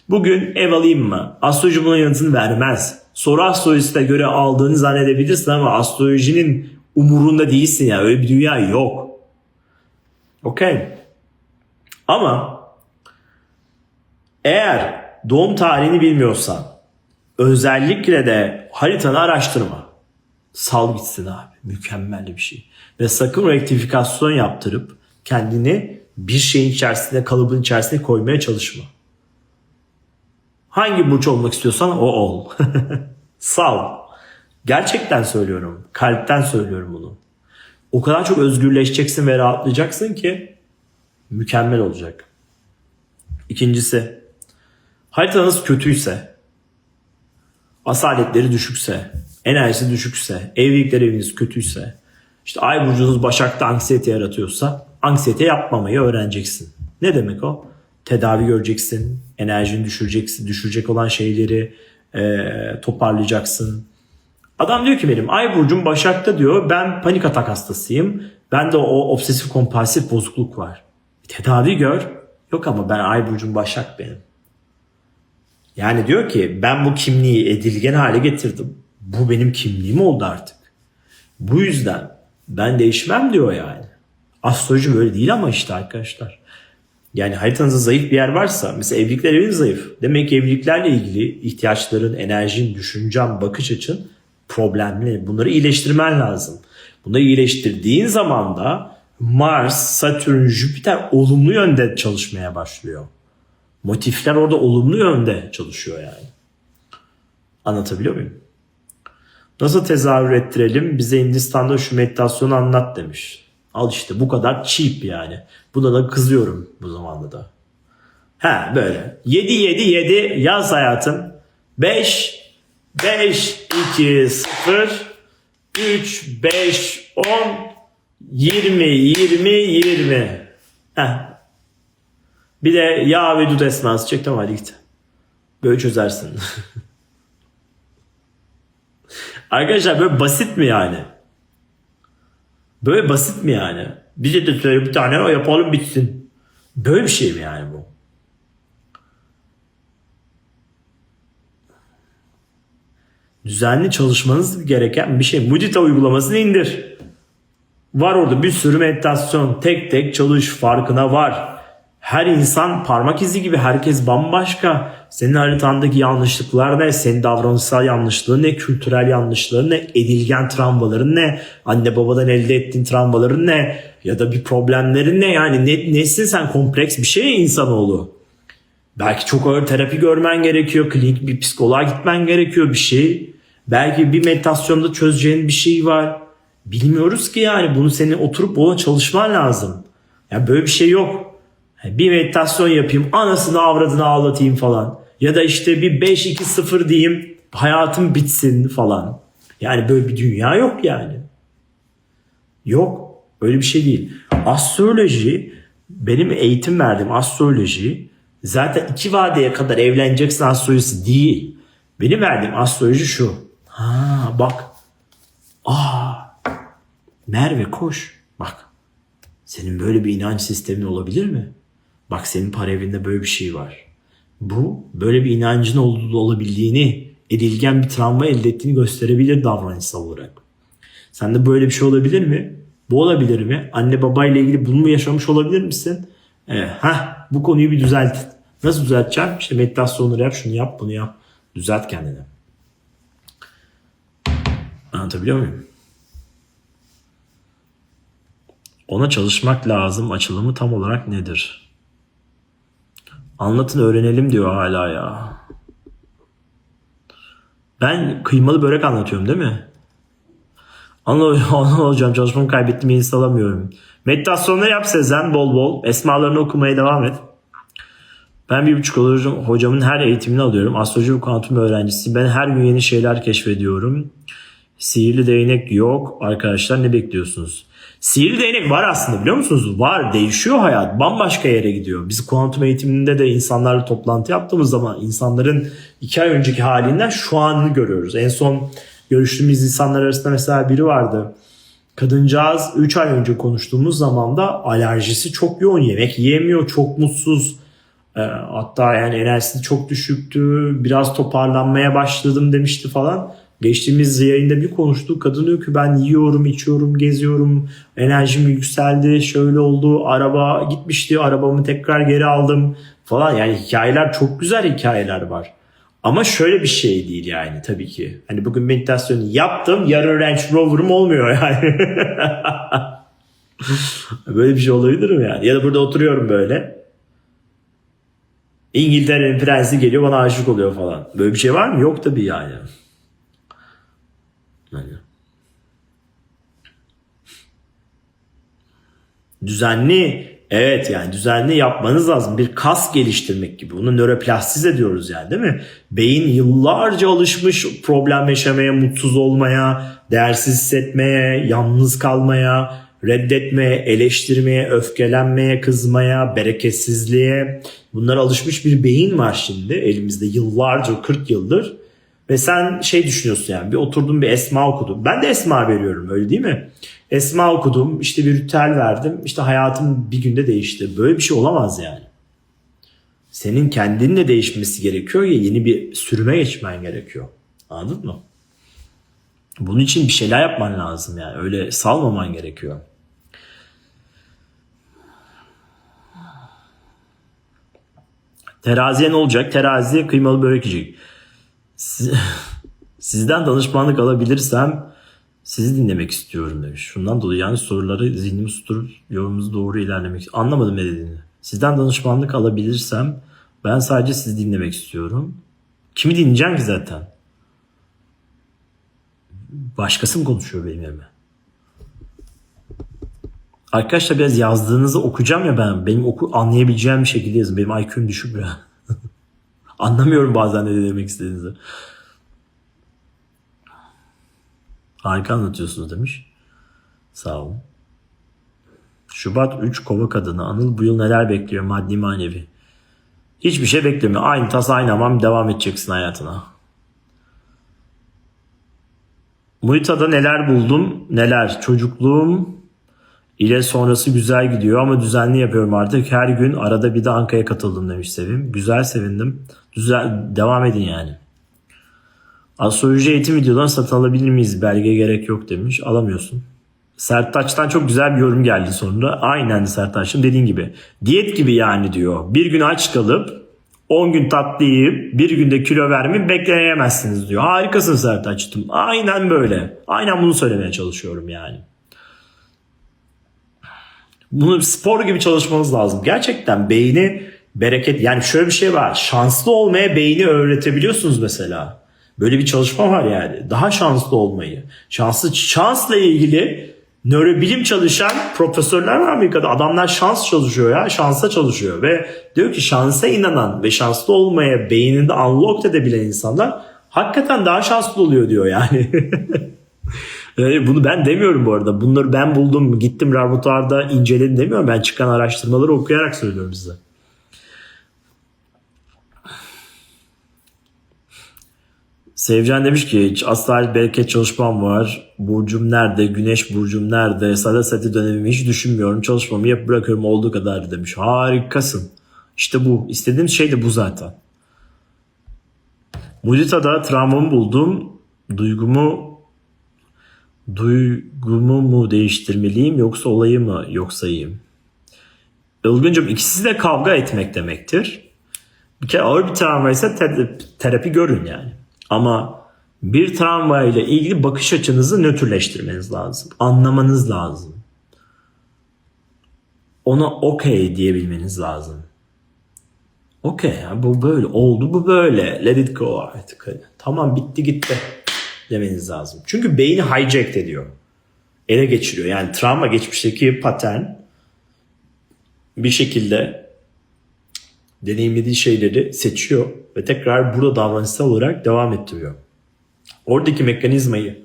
Bugün ev alayım mı? Astroloji buna yanıtını vermez. Soru astrolojisine göre aldığını zannedebilirsin ama astrolojinin umurunda değilsin ya. Öyle bir dünya yok. Okey. Ama eğer doğum tarihini bilmiyorsan özellikle de haritanı araştırma. Sal gitsin abi. Mükemmel bir şey. Ve sakın rektifikasyon yaptırıp kendini bir şeyin içerisinde, kalıbın içerisine koymaya çalışma. Hangi burç olmak istiyorsan o ol. Sal. Gerçekten söylüyorum. Kalpten söylüyorum bunu. O kadar çok özgürleşeceksin ve rahatlayacaksın ki mükemmel olacak. İkincisi, haritanız kötüyse, asaletleri düşükse, enerjisi düşükse, evlilikler eviniz kötüyse, işte ay burcunuz Başak'ta anksiyete yaratıyorsa anksiyete yapmamayı öğreneceksin. Ne demek o? Tedavi göreceksin, enerjini düşüreceksin, düşürecek olan şeyleri toparlayacaksın. Adam diyor ki benim ay burcum Başak'ta diyor ben panik atak hastasıyım. Bende o obsesif kompulsif bozukluk var. Tedavi gör. Yok ama ben ay burcum Başak benim. Yani diyor ki ben bu kimliği edilgen hale getirdim. Bu benim kimliğim oldu artık. Bu yüzden ben değişmem diyor yani. Astroloji böyle değil ama işte arkadaşlar. Yani haritanızda zayıf bir yer varsa mesela evlilikler evin zayıf. Demek ki evliliklerle ilgili ihtiyaçların, enerjin, düşüncen, bakış açın problemli. Bunları iyileştirmen lazım. Bunları iyileştirdiğin zaman da Mars, Satürn, Jüpiter olumlu yönde çalışmaya başlıyor. Motifler orada olumlu yönde çalışıyor yani. Anlatabiliyor muyum? Nasıl tezahür ettirelim? Bize Hindistan'da şu meditasyonu anlat demiş. Al işte bu kadar cheap yani. Buna da kızıyorum bu zamanda da. Ha böyle. 7 7 7 yaz hayatım. 5 5 2 0 3 5 10 20 20 20. Heh. Bir de yağ ve dut esması çek tamam hadi git. Böyle çözersin. Arkadaşlar böyle basit mi yani? Böyle basit mi yani? Bize de söyle bir tane o yapalım bitsin. Böyle bir şey mi yani bu? Düzenli çalışmanız gereken bir şey. Mudita uygulamasını indir. Var orada bir sürü meditasyon. Tek tek çalış, farkına var. Her insan parmak izi gibi, herkes bambaşka. Senin haritandaki yanlışlıklar ne? Senin davranışsal yanlışlığın ne? Kültürel yanlışlığın ne? Edilgen travmaların ne? Anne babadan elde ettiğin travmaların ne? Ya da bir problemlerin ne? Yani nesin sen? Kompleks bir şey insanoğlu. Belki çok ağır terapi görmen gerekiyor. Klinik bir psikoloğa gitmen gerekiyor bir şey. Belki bir meditasyonda çözeceğin bir şey var. Bilmiyoruz ki yani. Bunu senin oturup ona çalışman lazım. Yani böyle bir şey yok. Bir meditasyon yapayım, anasını avradını ağlatayım falan. Ya da işte bir 5-2-0 diyeyim, hayatım bitsin falan. Yani böyle bir dünya yok yani. Yok. Öyle bir şey değil. Astroloji, benim eğitim verdiğim astroloji zaten 2 vadeye kadar evleneceksin astrolojisi değil. Benim verdiğim astroloji şu. Ha bak. Merve koş. Bak. Senin böyle bir inanç sistemin olabilir mi? Bak senin para evinde böyle bir şey var. Bu böyle bir inancın olabildiğini, edilgen bir travma elde ettiğini gösterebilir davranışsal olarak. Sende böyle bir şey olabilir mi? Bu olabilir mi? Anne babayla ilgili bunu mu yaşamış olabilir misin? Bu konuyu bir düzelt. Nasıl düzelteceğim? İşte meditasyonları yap, şunu yap, bunu yap. Düzelt kendini. Anlatabiliyor muyum? Ona çalışmak lazım. Açılımı tam olarak nedir? Anlatın öğrenelim diyor hala ya. Ben kıymalı börek anlatıyorum değil mi? Anladım hocam, çalışmamı kaybettim, yenisi alamıyorum. Meditasyonları yap Sezen bol bol. Esmalarını okumaya devam et. Ben 1,5 hocamın her eğitimini alıyorum. Astroloji ve kuantum öğrencisi. Ben her gün yeni şeyler keşfediyorum. Sihirli değnek yok. Arkadaşlar ne bekliyorsunuz? Sihirli değnek var aslında, biliyor musunuz? Var. Değişiyor hayat. Bambaşka yere gidiyor. Biz kuantum eğitiminde de insanlarla toplantı yaptığımız zaman insanların 2 ay önceki halinden şu anını görüyoruz. En son görüştüğümüz insanlar arasında mesela biri vardı. Kadıncağız 3 ay önce konuştuğumuz zaman da alerjisi çok yoğun. Yemek yiyemiyor. Çok mutsuz. Hatta yani enerjisi çok düşüktü. Biraz toparlanmaya başladım demişti falan. Geçtiğimiz yayında bir konuştuk. Kadın diyor ki ben yiyorum, içiyorum, geziyorum. Enerjim yükseldi. Şöyle oldu. Araba gitmişti. Arabamı tekrar geri aldım falan. Yani hikayeler, çok güzel hikayeler var. Ama şöyle bir şey değil yani tabii ki. Hani bugün meditasyonu yaptım. Yarın Range Rover'ım olmuyor yani. Böyle bir şey olabilir mi yani? Ya da burada oturuyorum böyle. İngiltere'nin prensi geliyor bana aşık oluyor falan. Böyle bir şey var mı? Yok tabii yani. Düzenli, evet yani düzenli yapmanız lazım. Bir kas geliştirmek gibi. Bunu nöroplastize ediyoruz yani, değil mi? Beyin yıllarca alışmış problem yaşamaya, mutsuz olmaya, değersiz hissetmeye, yalnız kalmaya, reddetmeye, eleştirmeye, öfkelenmeye, kızmaya, bereketsizliğe. Bunlara alışmış bir beyin var şimdi elimizde yıllarca, 40 yıldır. Ve sen şey düşünüyorsun yani, bir oturdum bir esma okudum. Ben de esma veriyorum, öyle değil mi? Esma okudum, işte bir ritüel verdim, işte hayatım bir günde değişti. Böyle bir şey olamaz yani. Senin kendinin de değişmesi gerekiyor ya, yeni bir sürüme geçmen gerekiyor. Anladın mı? Bunun için bir şeyler yapman lazım yani. Öyle salmaman gerekiyor. Teraziye ne olacak? Teraziye kıymalı börek yiyecek. Sizden danışmanlık alabilirsem sizi dinlemek istiyorum demiş. Şundan dolayı yani soruları zihnimi tutup yolumuzu doğru ilerlemek. Anlamadım ne dediğini. Sizden danışmanlık alabilirsem ben sadece sizi dinlemek istiyorum. Kimi dinleyeceğim ki zaten? Başkası mı konuşuyor benim yerime? Arkadaşlar biraz yazdığınızı okuyacağım ya ben. Benim anlayabileceğim bir şekilde yazın. Benim IQ'm düşük biraz. Anlamıyorum bazen ne demek istediğinizi. Harika anlatıyorsunuz demiş. Sağ olun. Şubat 3 Kova kadını. Anıl bu yıl neler bekliyor maddi manevi? Hiçbir şey beklemiyor. Aynı tas aynı hamam, devam edeceksin hayatına. Muhita'da neler buldum? Neler? Çocukluğum ile sonrası güzel gidiyor ama düzenli yapıyorum artık. Her gün arada bir de Anka'ya katıldım demiş Sevim. Güzel, sevindim. Devam edin yani. Astroloji eğitim videodan satın alabilir miyiz? Belge gerek yok demiş. Alamıyorsun. Sertaç'tan çok güzel bir yorum geldi sonra. Aynen Sertaç'ın dediğin gibi. Diyet gibi yani diyor. Bir gün aç kalıp 10 gün tatlı yiyip bir günde kilo vermeyi bekleyemezsiniz diyor. Harikasın Sertaç'tım. Aynen böyle. Aynen bunu söylemeye çalışıyorum yani. Bunu spor gibi çalışmanız lazım. Gerçekten beyni bereket, yani şöyle bir şey var. Şanslı olmaya beyni öğretebiliyorsunuz mesela. Böyle bir çalışma var yani. Daha şanslı olmayı. Şansla ilgili nörobilim çalışan profesörler var Amerika'da. Adamlar şans çalışıyor ya. Şansa çalışıyor ve diyor ki şansa inanan ve şanslı olmaya beyninde unlock edebilen insanlar hakikaten daha şanslı oluyor diyor yani. Bunu ben demiyorum bu arada. Bunları ben buldum, gittim laboratuvarda inceledim demiyorum. Ben çıkan araştırmaları okuyarak söylüyorum size. Sevcan demiş ki asla bereket çalışmam var. Burcum nerede? Güneş burcum nerede? Sadasati dönemimi hiç düşünmüyorum. Çalışmamı yapıp bırakıyorum olduğu kadar demiş. Harikasın. İşte bu. İstediğim şey de bu zaten. Mudita'da travmamı buldum. Duygumu mu değiştirmeliyim yoksa olayı mı yok sayayım? Ilgıncım, ikisi de kavga etmek demektir. Bir kere ağır bir travma ise terapi görün yani. Ama bir travma ile ilgili bakış açınızı nötrleştirmeniz lazım. Anlamanız lazım. Ona okey diyebilmeniz lazım. Okey, bu böyle oldu, bu böyle. Let it go artık. Tamam, bitti gitti demeniz lazım. Çünkü beyni hijack ediyor. Ele geçiriyor. Yani travma geçmişteki patern bir şekilde deneyimlediği şeyleri seçiyor ve tekrar burada davranışsal olarak devam ettiriyor. Oradaki mekanizmayı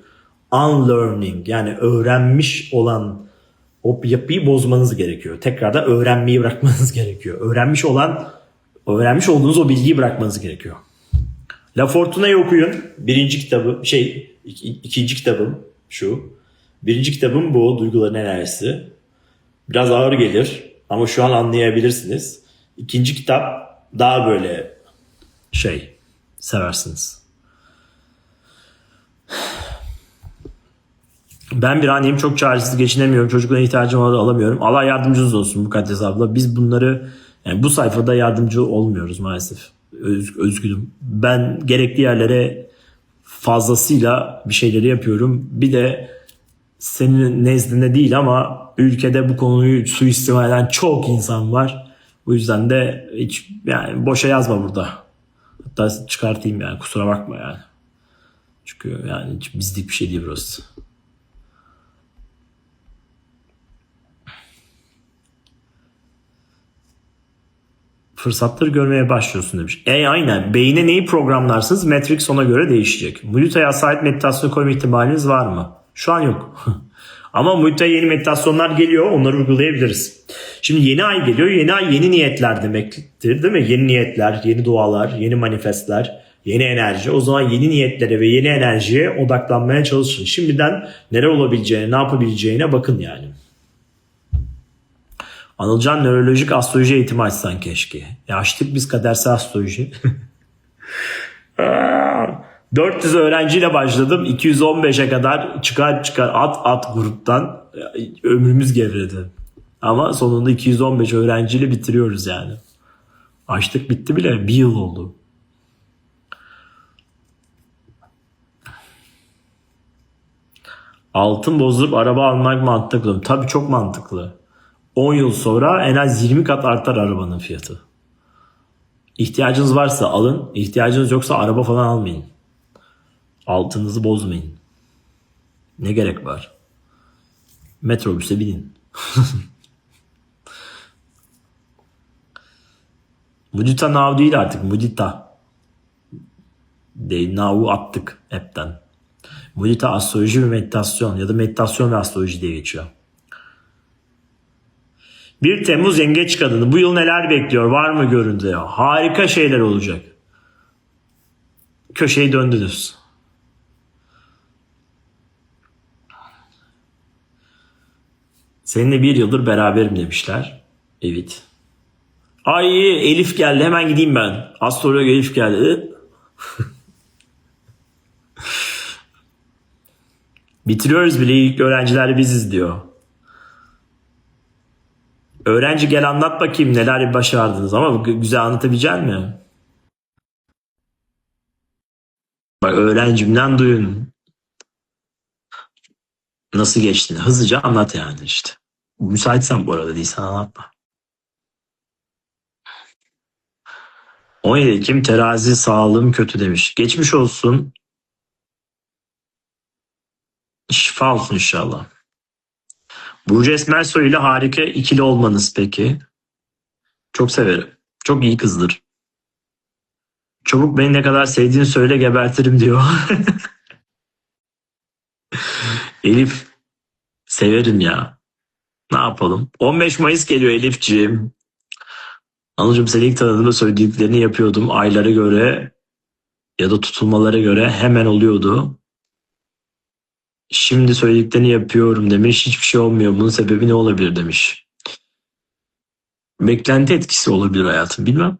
unlearning, yani öğrenmiş olan o yapıyı bozmanız gerekiyor. Tekrar da öğrenmeyi bırakmanız gerekiyor. Öğrenmiş olduğunuz o bilgiyi bırakmanız gerekiyor. La Fortuna'yı okuyun. İkinci kitabım şu. Birinci kitabım bu. Duyguların enerjisi. Biraz ağır gelir ama şu an anlayabilirsiniz. İkinci kitap daha böyle seversiniz. Ben bir anneyim, çok çaresiz geçinemiyorum. Çocuklara ihtiyacım var, alamıyorum. Allah yardımcınız olsun Mukaddes abla. Biz bunları yani bu sayfada yardımcı olmuyoruz maalesef. Özgürüm. Ben gerekli yerlere fazlasıyla bir şeyleri yapıyorum. Bir de senin nezdinde değil ama ülkede bu konuyu suistimal eden çok insan var. Bu yüzden de hiç yani boşa yazma burada. Hatta çıkartayım yani, kusura bakma yani. Çünkü yani hiç bizlik bir şey değil burası. Fırsatları görmeye başlıyorsun demiş. Aynen. Beyne neyi programlarsınız? Matrix ona göre değişecek. Mudita'ya sahip meditasyon koyma ihtimaliniz var mı? Şu an yok. Ama Mudita'ya yeni meditasyonlar geliyor. Onları uygulayabiliriz. Şimdi yeni ay geliyor. Yeni ay yeni niyetler demektir, değil mi? Yeni niyetler, yeni dualar, yeni manifestler, yeni enerji. O zaman yeni niyetlere ve yeni enerjiye odaklanmaya çalışın. Şimdiden neler olabileceğine, ne yapabileceğine bakın yani. Anılcan, nörolojik astroloji eğitimi açsan keşke. Ya açtık biz kadersel astroloji. 400 öğrenciyle başladım. 215'e kadar çıkar at gruptan. Ömrümüz gevredi. Ama sonunda 215 öğrenciyle bitiriyoruz yani. Açtık, bitti bile. Bir yıl oldu. Altın bozdurup araba almak mantıklı. Tabii çok mantıklı. 10 yıl sonra en az 20 kat artar arabanın fiyatı. İhtiyacınız varsa alın. İhtiyacınız yoksa araba falan almayın. Altınızı bozmayın. Ne gerek var? Metrobüse binin. Mudita now değil artık. Mudita. Değil, now'u attık app'ten. Mudita astroloji ve meditasyon ya da meditasyon ve astroloji diye geçiyor. 1 Temmuz Yengeç kadını. Bu yıl neler bekliyor? Var mı görüntü? Harika şeyler olacak. Köşeyi döndünüz. Seninle 1 yıldır beraberim demişler. Evet. Ay Elif geldi, hemen gideyim ben. Astrolog Elif geldi. Bitiriyoruz bile, ilk öğrenciler biziz diyor. Öğrenci gel anlat bakayım neler başardınız, ama güzel anlatabilecek mi? Bak, öğrencimden duyun. Nasıl geçti? Hızlıca anlat yani işte. Müsaitsen bu arada, değilsen anlatma. 17 Ekim terazi sağlığım kötü demiş. Geçmiş olsun. Şifa olsun inşallah. Burcu Esmersoy ile harika ikili olmanız peki? Çok severim. Çok iyi kızdır. Çabuk beni ne kadar sevdiğini söyle, gebertirim diyor. Elif, severim ya. Ne yapalım? 15 Mayıs geliyor Elifciğim. Anacığım, seni ilk tanıdığımda söylediklerini yapıyordum. Aylara göre ya da tutulmalara göre hemen oluyordu. Şimdi söylediklerini yapıyorum demiş. Hiçbir şey olmuyor. Bunun sebebi ne olabilir demiş. Beklenti etkisi olabilir hayatım. Bilmem.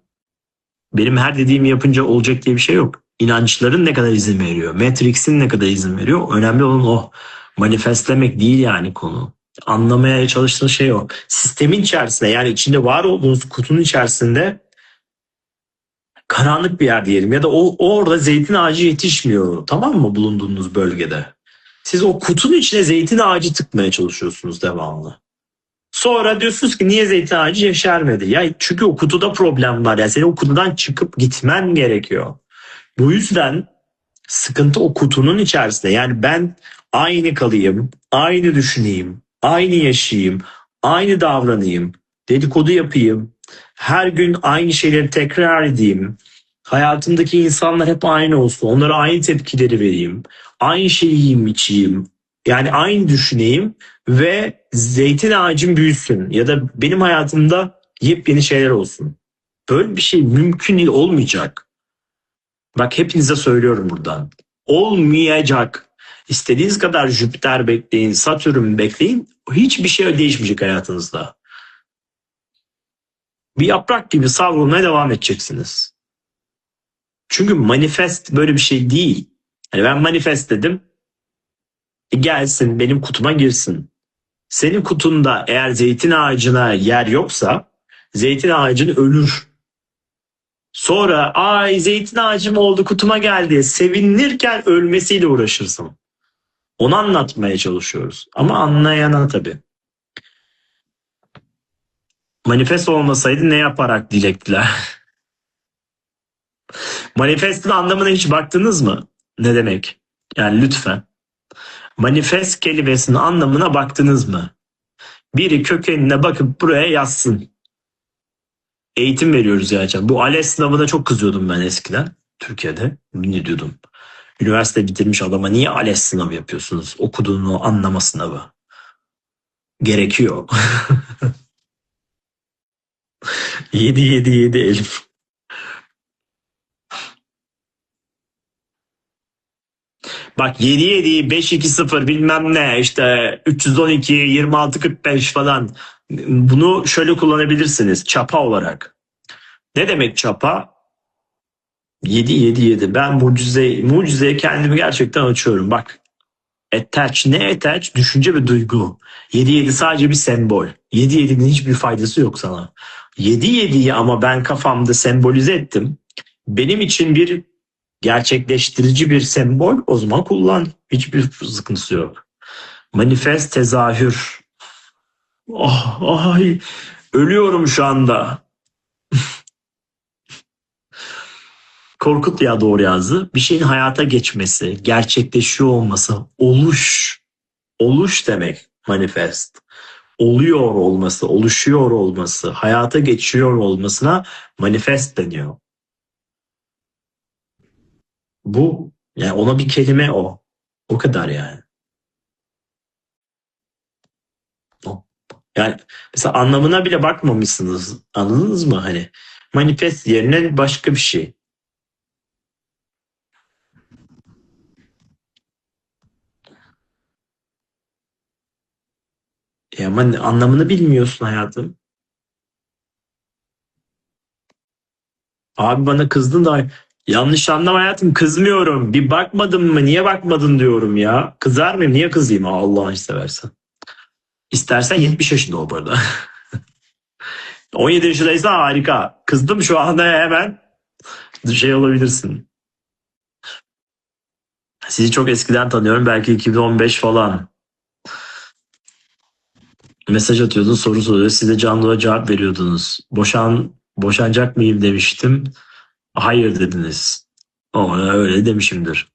Benim her dediğimi yapınca olacak diye bir şey yok. İnançların ne kadar izin veriyor? Matrix'in ne kadar izin veriyor? Önemli olan o. Manifestlemek değil yani konu. Anlamaya çalıştığın şey o. Sistemin içerisinde, yani içinde var olduğunuz kutunun içerisinde karanlık bir yer diyelim, ya da orada zeytin ağacı yetişmiyor, tamam mı, bulunduğunuz bölgede. Siz o kutunun içine zeytin ağacı tıkmaya çalışıyorsunuz devamlı. Sonra diyorsunuz ki niye zeytin ağacı yeşermedi? Ya çünkü o kutuda problem var. Yani senin o kutudan çıkıp gitmen gerekiyor. Bu yüzden sıkıntı o kutunun içerisinde. Yani ben aynı kalayım, aynı düşüneyim, aynı yaşayayım, aynı davranayım, dedikodu yapayım, her gün aynı şeyleri tekrar edeyim. Hayatımdaki insanlar hep aynı olsun, onlara aynı tepkileri vereyim, aynı şeyi yiyeyim, içeyim. Yani aynı düşüneyim ve zeytin ağacım büyüsün ya da benim hayatımda yepyeni şeyler olsun. Böyle bir şey mümkün değil, olmayacak. Bak, hepinize söylüyorum buradan. Olmayacak. İstediğiniz kadar Jüpiter bekleyin, Satürn bekleyin. Hiçbir şey değişmeyecek hayatınızda. Bir yaprak gibi savrulmaya devam edeceksiniz. Çünkü manifest böyle bir şey değil. Hani ben manifest dedim. Gelsin benim kutuma girsin. Senin kutunda eğer zeytin ağacına yer yoksa zeytin ağacın ölür. Sonra ay zeytin ağacım oldu, kutuma geldi, sevinirken ölmesiyle uğraşırsın. Onu anlatmaya çalışıyoruz. Ama anlayana tabii. Manifest olmasaydı ne yaparak dilektiler? Manifestin anlamına hiç baktınız mı? Ne demek? Yani lütfen. Manifest kelimesinin anlamına baktınız mı? Biri kökenine bakıp buraya yazsın. Eğitim veriyoruz gerçekten. Bu ALES sınavına çok kızıyordum ben eskiden. Türkiye'de. Ne diyordum? Üniversite bitirmiş adama niye ALES sınavı yapıyorsunuz? Okuduğunu anlama sınavı. Gerekiyor. 7 Elif. Bak, 7 5-2-0 bilmem ne işte 312 26-45 falan, bunu şöyle kullanabilirsiniz çapa olarak. Ne demek çapa? 7 ben mucizeye kendimi gerçekten açıyorum. Bak, attach ne attach? Düşünce ve duygu. 7 sadece bir sembol. 7'nin hiçbir faydası yok sana. 7'yi ama ben kafamda sembolize ettim. Benim için bir gerçekleştirici bir sembol, o zaman kullan. Hiçbir sıkıntısı yok. Manifest tezahür. Oh, ay, ölüyorum şu anda. Korkut ya doğru yazdı. Bir şeyin hayata geçmesi, gerçekleşiyor olması, oluş. Oluş demek manifest. Oluyor olması, oluşuyor olması, hayata geçiyor olmasına manifest deniyor. Bu yani ona bir kelime o. O kadar yani. O. Yani mesela anlamına bile bakmamışsınız. Anladınız mı? Hani manifest yerine başka bir şey. Ama anlamını bilmiyorsun hayatım. Abi bana kızdın da Yanlış anlama hayatım, kızmıyorum. Bir bakmadın mı? Niye bakmadın diyorum ya. Kızar mıyım? Niye kızayım? Allah'ını seversen. İstersen 70 yaşında ol bu arada. 17 yaşındaysan harika. Kızdım şu anda, hemen şey olabilirsin. Sizi çok eskiden tanıyorum. Belki 2015 falan. Mesaj atıyordun, soru soruyor. Siz de canlıya cevap veriyordunuz. Boşanacak mıyım demiştim. Hayır dediniz. O öyle demişimdir.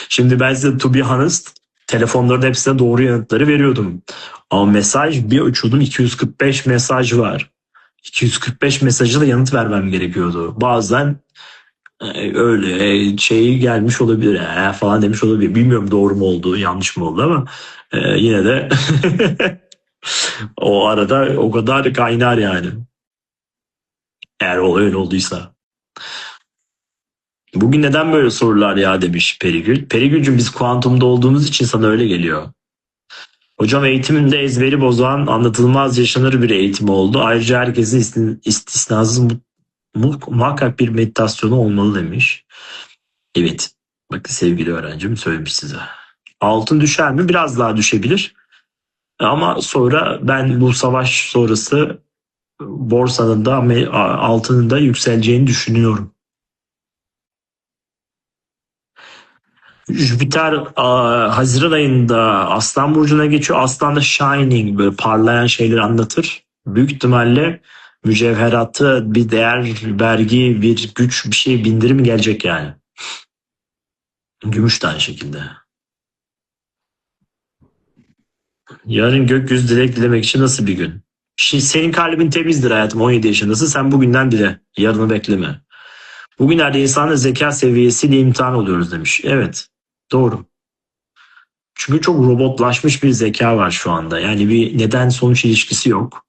Şimdi ben size to be honest, telefonların hepsine doğru yanıtları veriyordum. Ama mesaj bir uçurdum, 245 mesaj var. 245 mesajı da yanıt vermem gerekiyordu. Bazen öyle şey gelmiş olabilir falan demiş olabilir. Bilmiyorum doğru mu oldu, yanlış mı oldu ama yine de o arada o kadar kaynar yani. Eğer o öyle olduysa. Bugün neden böyle sorular ya demiş Perigül. Perigül'cüm biz kuantumda olduğumuz için sana öyle geliyor. Hocam eğitiminde ezberi bozan anlatılmaz yaşanır bir eğitim oldu. Ayrıca herkesin istisnasız muhakkak bir meditasyonu olmalı demiş. Evet. Bakın sevgili öğrencim söylemiş size. Altın düşer mi? Biraz daha düşebilir. Ama sonra ben bu savaş sonrası borsanın da altının da yükseleceğini düşünüyorum. Jüpiter Haziran ayında Aslan Burcu'na geçiyor. Aslan da shining, böyle parlayan şeyleri anlatır. Büyük ihtimalle mücevheratı bir değer, vergi, bir güç, bir şey bindirim gelecek yani. Gümüş de aynı şekilde. Yarın gökyüzü dilek dilemek için nasıl bir gün? Senin kalbin temizdir hayatım, 17 yaşındasın. Sen bugünden dile. Yarını bekleme. Bugünlerde insanın zeka seviyesiyle imtihan oluyoruz demiş. Evet. Doğru. Çünkü çok robotlaşmış bir zeka var şu anda. Yani bir neden sonuç ilişkisi yok.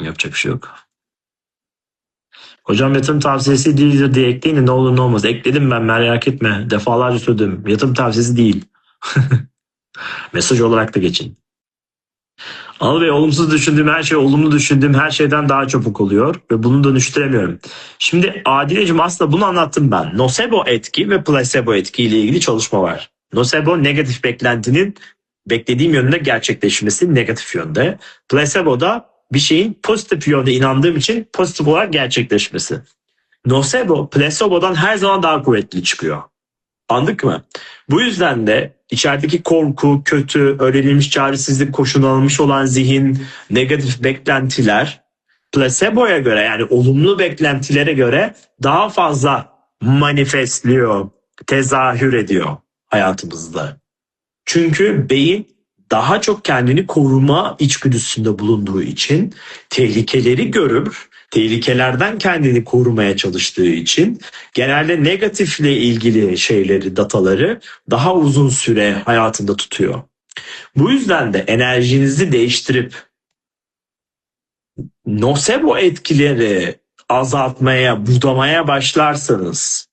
Yapacak bir şey yok. Hocam yatırım tavsiyesi değildir diye ekleyin de ne olur ne olmaz. Ekledim ben, merak etme. Defalarca söyledim. Yatırım tavsiyesi değil. Mesaj olarak da geçin. Anıl Bey, olumsuz düşündüğüm her şey olumlu düşündüğüm her şeyden daha çabuk oluyor ve bunu dönüştüremiyorum. Şimdi Adile'cim aslında bunu anlattım ben. Nocebo etki ve placebo etki ile ilgili çalışma var. Nocebo negatif beklentinin beklediğim yönde gerçekleşmesi, negatif yönde. Placebo da bir şeyin pozitif yönde inandığım için pozitif olarak gerçekleşmesi. Nocebo placebo'dan her zaman daha kuvvetli çıkıyor. Anladık mı? Bu yüzden de içerideki korku, kötü, öğrenilmiş çaresizlik, koşullanmış olan zihin, negatif beklentiler placebo'ya göre, yani olumlu beklentilere göre daha fazla manifestliyor, tezahür ediyor hayatımızda. Çünkü beyin daha çok kendini koruma içgüdüsünde bulunduğu için, tehlikeleri görüp tehlikelerden kendini korumaya çalıştığı için genelde negatifle ilgili şeyleri, dataları daha uzun süre hayatında tutuyor. Bu yüzden de enerjinizi değiştirip nocebo etkileri azaltmaya, budamaya başlarsanız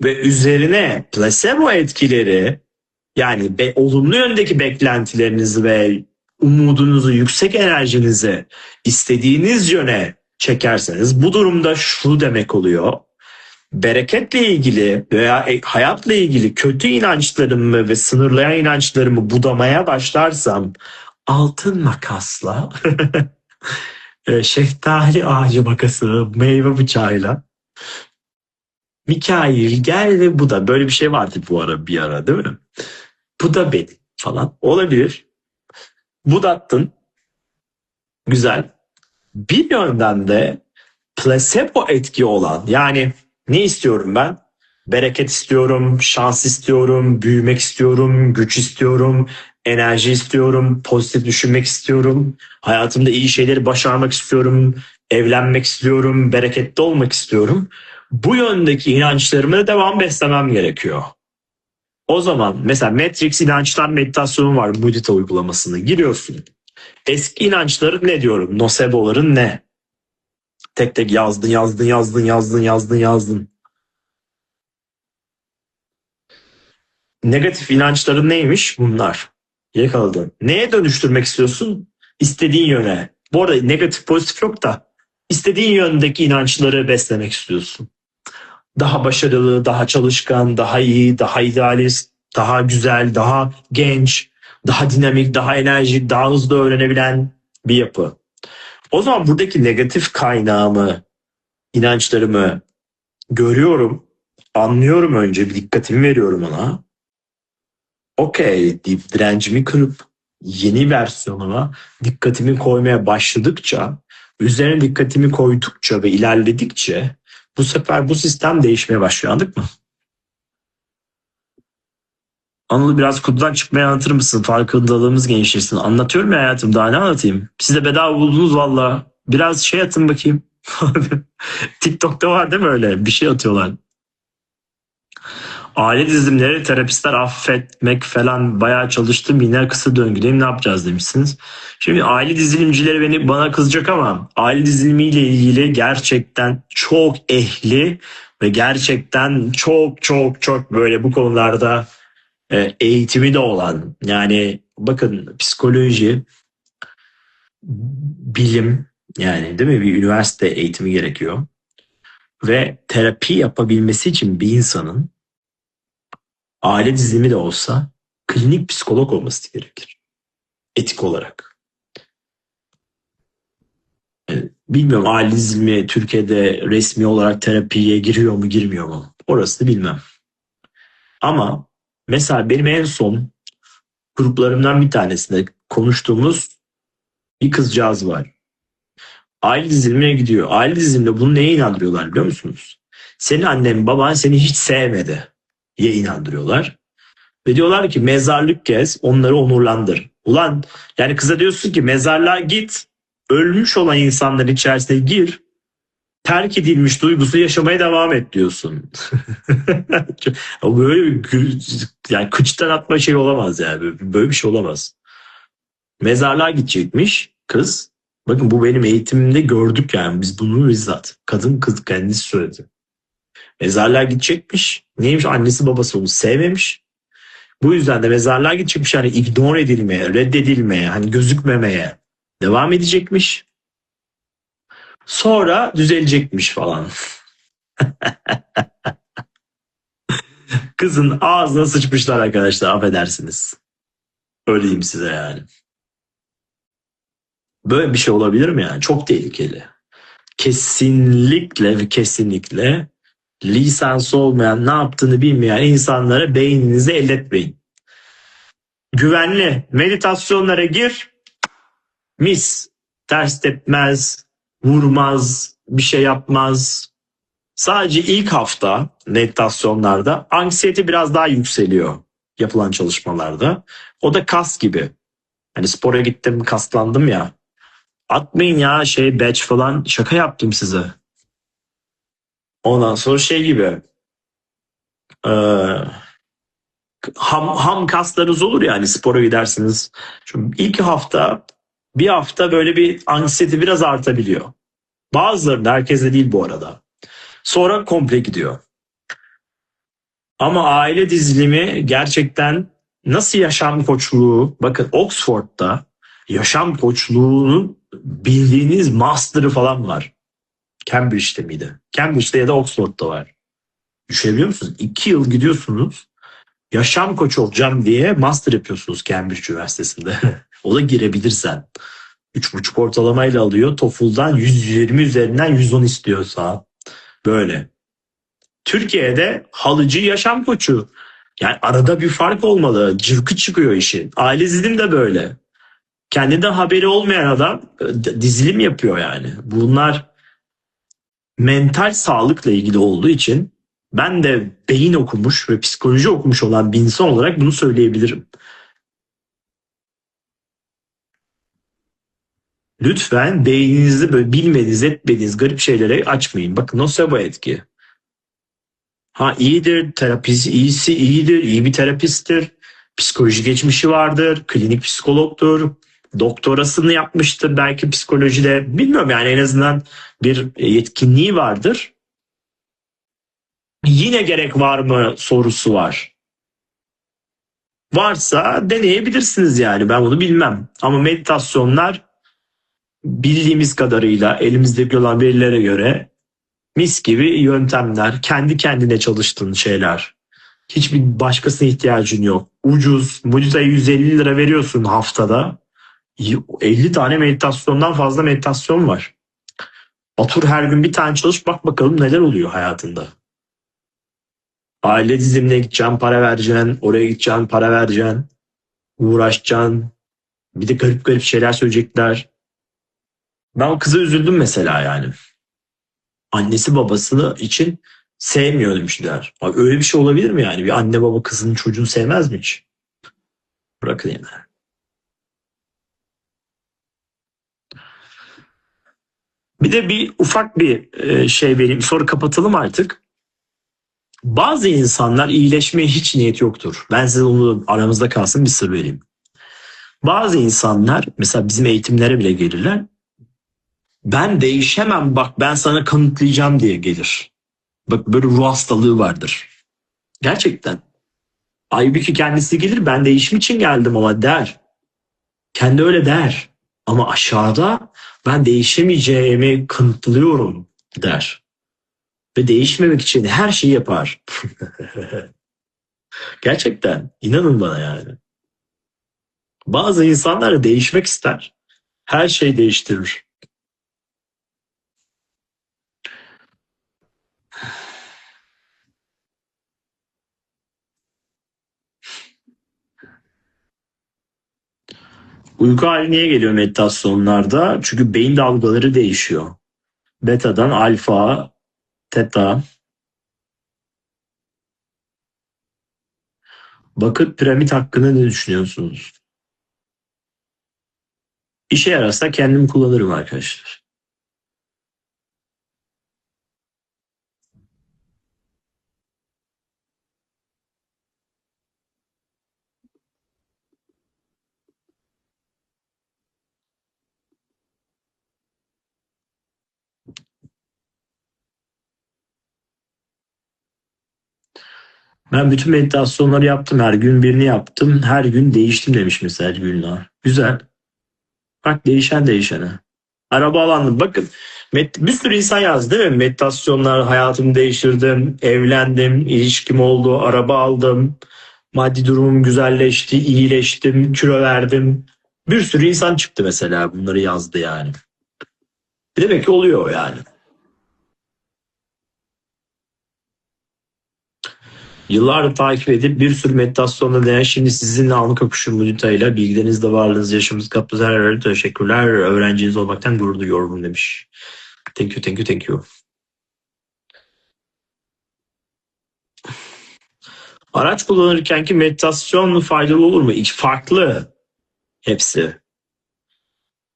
ve üzerine placebo etkileri, yani olumlu yöndeki beklentilerinizi ve umudunuzu, yüksek enerjinizi istediğiniz yöne çekerseniz, bu durumda şu demek oluyor. Bereketle ilgili veya hayatla ilgili kötü inançlarımı ve sınırlayan inançlarımı budamaya başlarsam, altın makasla şeftali ağacı makası, meyve bıçağıyla Mikail gel ve bu da, böyle bir şey vardı bu ara, bir ara değil mi? Bu da benim falan olabilir. Budattın. Güzel. Bir yönden de placebo etki olan, yani ne istiyorum ben? Bereket istiyorum, şans istiyorum, büyümek istiyorum, güç istiyorum, enerji istiyorum, pozitif düşünmek istiyorum, hayatımda iyi şeyleri başarmak istiyorum, evlenmek istiyorum, bereketli olmak istiyorum. Bu yöndeki inançlarımı devam beslemem gerekiyor. O zaman mesela Matrix inançlar meditasyonu var, Mudita uygulamasını giriyorsun. Eski inançların ne diyorum? Nocebo'ların ne? Tek tek yazdın. Negatif inançların neymiş? Bunlar. Yakaladın. Neye dönüştürmek istiyorsun? İstediğin yöne. Bu arada negatif pozitif yok da istediğin yöndeki inançları beslemek istiyorsun. Daha başarılı, daha çalışkan, daha iyi, daha idealist, daha güzel, daha genç, daha dinamik, daha enerjik, daha hızlı öğrenebilen bir yapı. O zaman buradaki negatif kaynağımı, inançlarımı görüyorum, anlıyorum, önce bir dikkatimi veriyorum ona. Okey deyip direncimi kırıp yeni versiyonuma dikkatimi koymaya başladıkça, üzerine dikkatimi koydukça ve ilerledikçe bu sefer bu sistem değişmeye başlıyor. Anladın mı? Anıl, biraz kutudan çıkmaya anlatır mısın? Farkındalığımız genişlesin. Anlatıyorum ya hayatım, daha ne anlatayım? Siz de bedava buldunuz valla. Biraz şey atın bakayım. TikTok'ta var değil mi öyle? Bir şey atıyorlar. Aile dizimleri, terapistler affetmek falan bayağı çalıştım. Yine kısa döngüdeyim, ne yapacağız demişsiniz. Şimdi aile dizilimcileri bana kızacak ama aile dizilimiyle ilgili gerçekten çok ehli ve gerçekten çok çok çok böyle bu konularda eğitimi de olan, yani bakın, psikoloji, bilim, yani değil mi, bir üniversite eğitimi gerekiyor. Ve terapi yapabilmesi için bir insanın aile dizilimi de olsa klinik psikolog olması gerekir. Etik olarak. Bilmiyorum, aile dizilimi Türkiye'de resmi olarak terapiye giriyor mu girmiyor mu? Orası da bilmem. Ama mesela benim en son gruplarımdan bir tanesinde konuştuğumuz bir kızcağız var. Aile dizilimine gidiyor. Aile diziliminde bunu neye inandırıyorlar biliyor musunuz? Senin annen baban seni hiç sevmedi diye inandırıyorlar. Ve diyorlar ki mezarlık gez, onları onurlandır. Ulan, yani kıza diyorsun ki mezarlığa git, ölmüş olan insanların içerisine gir, terk edilmiş duygusu yaşamaya devam et diyorsun. O böyle bir yani kıçtan atma şey olamaz yani. Böyle bir şey olamaz. Mezarlığa gidecekmiş kız. Bakın, bu benim eğitimimde gördük yani, biz bunu bizzat. Kadın kız kendisi söyledi. Mezarlığa gidecekmiş. Neymiş, annesi babası onu sevmemiş. Bu yüzden de mezarlığa gidecekmiş, yani ignore edilmeye, reddedilmeye, hani gözükmemeye devam edecekmiş. Sonra düzelecekmiş falan. Kızın ağzına sıçmışlar arkadaşlar, affedersiniz. Öyle diyeyim size yani. Böyle bir şey olabilir mi yani? Çok tehlikeli. Kesinlikle ve kesinlikle lisansı olmayan, ne yaptığını bilmeyen insanlara beyninizi elletmeyin. Güvenli meditasyonlara gir, mis. Ters tepmez, vurmaz, bir şey yapmaz. Sadece ilk hafta meditasyonlarda anksiyete biraz daha yükseliyor yapılan çalışmalarda. O da kas gibi. Hani spora gittim, kaslandım ya. Atmayın ya batch falan, şaka yaptım size. Ondan sonra şey gibi, e, ham kaslarınız olur yani, spora gidersiniz. Çünkü ilk hafta, bir hafta böyle bir anksiyete biraz artabiliyor. Bazılarında, herkese değil bu arada. Sonra komple gidiyor. Ama aile dizilimi gerçekten, nasıl yaşam koçluğu, bakın Oxford'da yaşam koçluğunun bildiğiniz master'ı falan var. Cambridge'de miydi? Cambridge'de ya da Oxford'da var. Düşünebiliyor musunuz? 2 yıl gidiyorsunuz, yaşam koçu olacağım diye master yapıyorsunuz Cambridge Üniversitesi'nde. O da girebilirsen. 3,5 ortalamayla alıyor. TOEFL'dan 120 üzerinden 110 istiyorsa. Böyle. Türkiye'de halıcı yaşam koçu. Yani arada bir fark olmalı. Cırkı çıkıyor işin. Aile dizilim de böyle. Kendinden haberi olmayan adam dizilim yapıyor yani. Bunlar mental sağlıkla ilgili olduğu için ben de beyin okumuş ve psikoloji okumuş olan bir insan olarak bunu söyleyebilirim. Lütfen beyninizi böyle bilmediğiniz, etmediğiniz garip şeylere açmayın. Bakın nocebo etki. Ha, iyidir, terapisi iyisi iyidir, iyi bir terapisttir. Psikoloji geçmişi vardır, klinik psikologtur. Doktorasını yapmıştır belki psikolojide. Bilmiyorum yani, en azından bir yetkinliği vardır. Yine gerek var mı sorusu var. Varsa deneyebilirsiniz yani, ben bunu bilmem. Ama meditasyonlar bildiğimiz kadarıyla elimizdeki olan verilere göre mis gibi yöntemler, kendi kendine çalıştığın şeyler. Hiçbir başkasına ihtiyacın yok. Ucuz, Mudita'ya 150 lira veriyorsun haftada. 50 tane meditasyondan fazla meditasyon var. Otur her gün bir tane çalış, bak bakalım neler oluyor hayatında. Aile dizimine gideceksin, para vereceksin. Oraya gideceksin, para vereceksin. Uğraşacaksın. Bir de garip garip şeyler söyleyecekler. Ben o kıza üzüldüm mesela yani. Annesi babasını için sevmiyor demişler. Abi öyle bir şey olabilir mi yani? Bir anne baba kızının çocuğunu sevmez mi hiç? Bırakın yani. Bir de bir ufak bir şey vereyim. Sonra kapatalım artık. Bazı insanlar iyileşmeye hiç niyet yoktur. Ben size onu aramızda kalsın bir sır vereyim. Bazı insanlar mesela bizim eğitimlere bile gelirler. Ben değişemem, bak ben sana kanıtlayacağım diye gelir. Bak böyle ruh hastalığı vardır. Gerçekten. Halbuki kendisi gelir, ben değişim için geldim ama der. Kendi öyle der. Ama aşağıda ben değişemeyeceğimi kanıtlıyorum der. Ve değişmemek için her şeyi yapar. Gerçekten inanın bana yani. Bazı insanlar da değişmek ister. Her şeyi değiştirir. Uyku hali niye geliyor meditasyonlarda? Çünkü beyin dalgaları değişiyor. Beta'dan alfa, teta. Bakır piramit hakkında ne düşünüyorsunuz? İşe yararsa kendim kullanırım arkadaşlar. Ben bütün meditasyonları yaptım. Her gün birini yaptım. Her gün değiştim demiş mesela Gülnar. Güzel. Bak değişen değişene. Araba alandım. Bakın bir sürü insan yazdı değil mi? Meditasyonlar hayatımı değiştirdim. Evlendim. İlişkim oldu. Araba aldım. Maddi durumum güzelleşti. İyileştim. Kilo verdim. Bir sürü insan çıktı mesela. Bunları yazdı yani. Demek ki oluyor yani. Yıllardır takip edip bir sürü meditasyonda deneyen şimdi sizinle anı kapışın Mudita bilgilerinizle varlığınız yaşamınız kaplı her yerde teşekkürler. Öğrenciniz olmaktan gurur duyuyorum demiş. Thank you, thank you, thank you. Araç kullanırken ki meditasyon mu faydalı olur mu? İki farklı hepsi.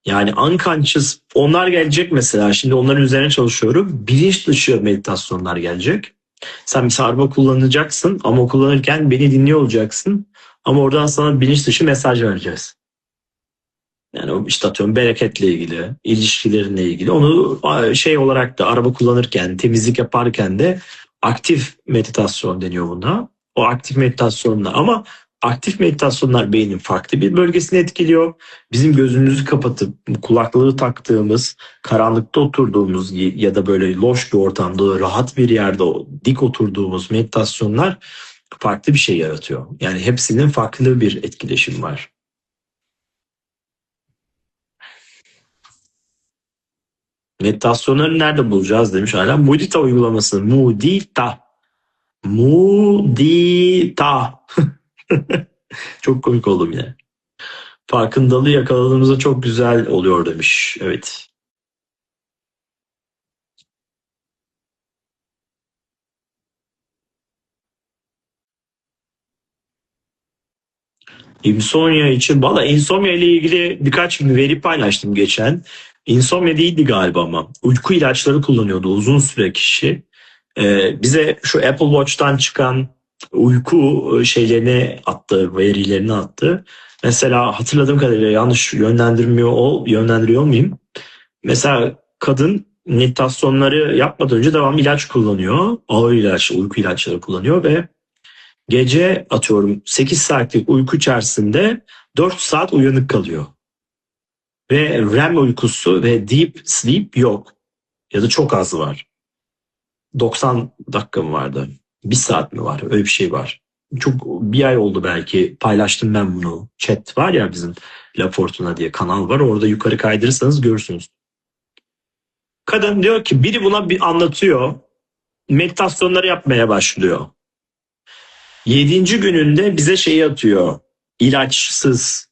Yani unconscious onlar gelecek mesela. Şimdi onların üzerine çalışıyorum. Bilinç dışı meditasyonlar gelecek. Sen mesela araba kullanacaksın ama kullanırken beni dinliyor olacaksın. Ama oradan sana bilinç dışı mesaj vereceğiz. Yani o işte atıyorum bereketle ilgili, ilişkilerinle ilgili. Onu şey olarak da araba kullanırken, temizlik yaparken de aktif meditasyon deniyor buna. O aktif meditasyonla ama aktif meditasyonlar beynin farklı bir bölgesini etkiliyor. Bizim gözümüzü kapatıp kulaklığı taktığımız, karanlıkta oturduğumuz ya da böyle loş bir ortamda, rahat bir yerde dik oturduğumuz meditasyonlar farklı bir şey yaratıyor. Yani hepsinin farklı bir etkileşim var. Meditasyonları nerede bulacağız demiş hala. Mudita uygulaması. Mudita. Mudita. Çok komik oldum yine. Farkındalığı yakaladığımızda çok güzel oluyor demiş. Evet. Insomnia için. Valla insomnia ile ilgili birkaç veri paylaştım geçen. Insomnia değildi galiba ama. Uyku ilaçları kullanıyordu uzun süre kişi. Bize şu Apple Watch'tan çıkan uyku şeylerini attı, verilerini attı. Mesela hatırladığım kadarıyla yanlış yönlendiriyor muyum? Mesela kadın meditasyonları yapmadan önce devam ilaç kullanıyor. Ağır ilaç, uyku ilaçları kullanıyor ve gece atıyorum 8 saatlik uyku içerisinde 4 saat uyanık kalıyor. Ve REM uykusu ve deep sleep yok. Ya da çok az var. 90 dakika mı vardı? Bir saat mi var? Öyle bir şey var. Çok bir ay oldu belki. Paylaştım ben bunu. Chat var ya bizim La Fortuna diye kanal var. Orada yukarı kaydırırsanız görürsünüz. Kadın diyor ki biri buna bir anlatıyor. Meditasyonları yapmaya başlıyor. 7. gününde bize şeyi atıyor. İlaçsız.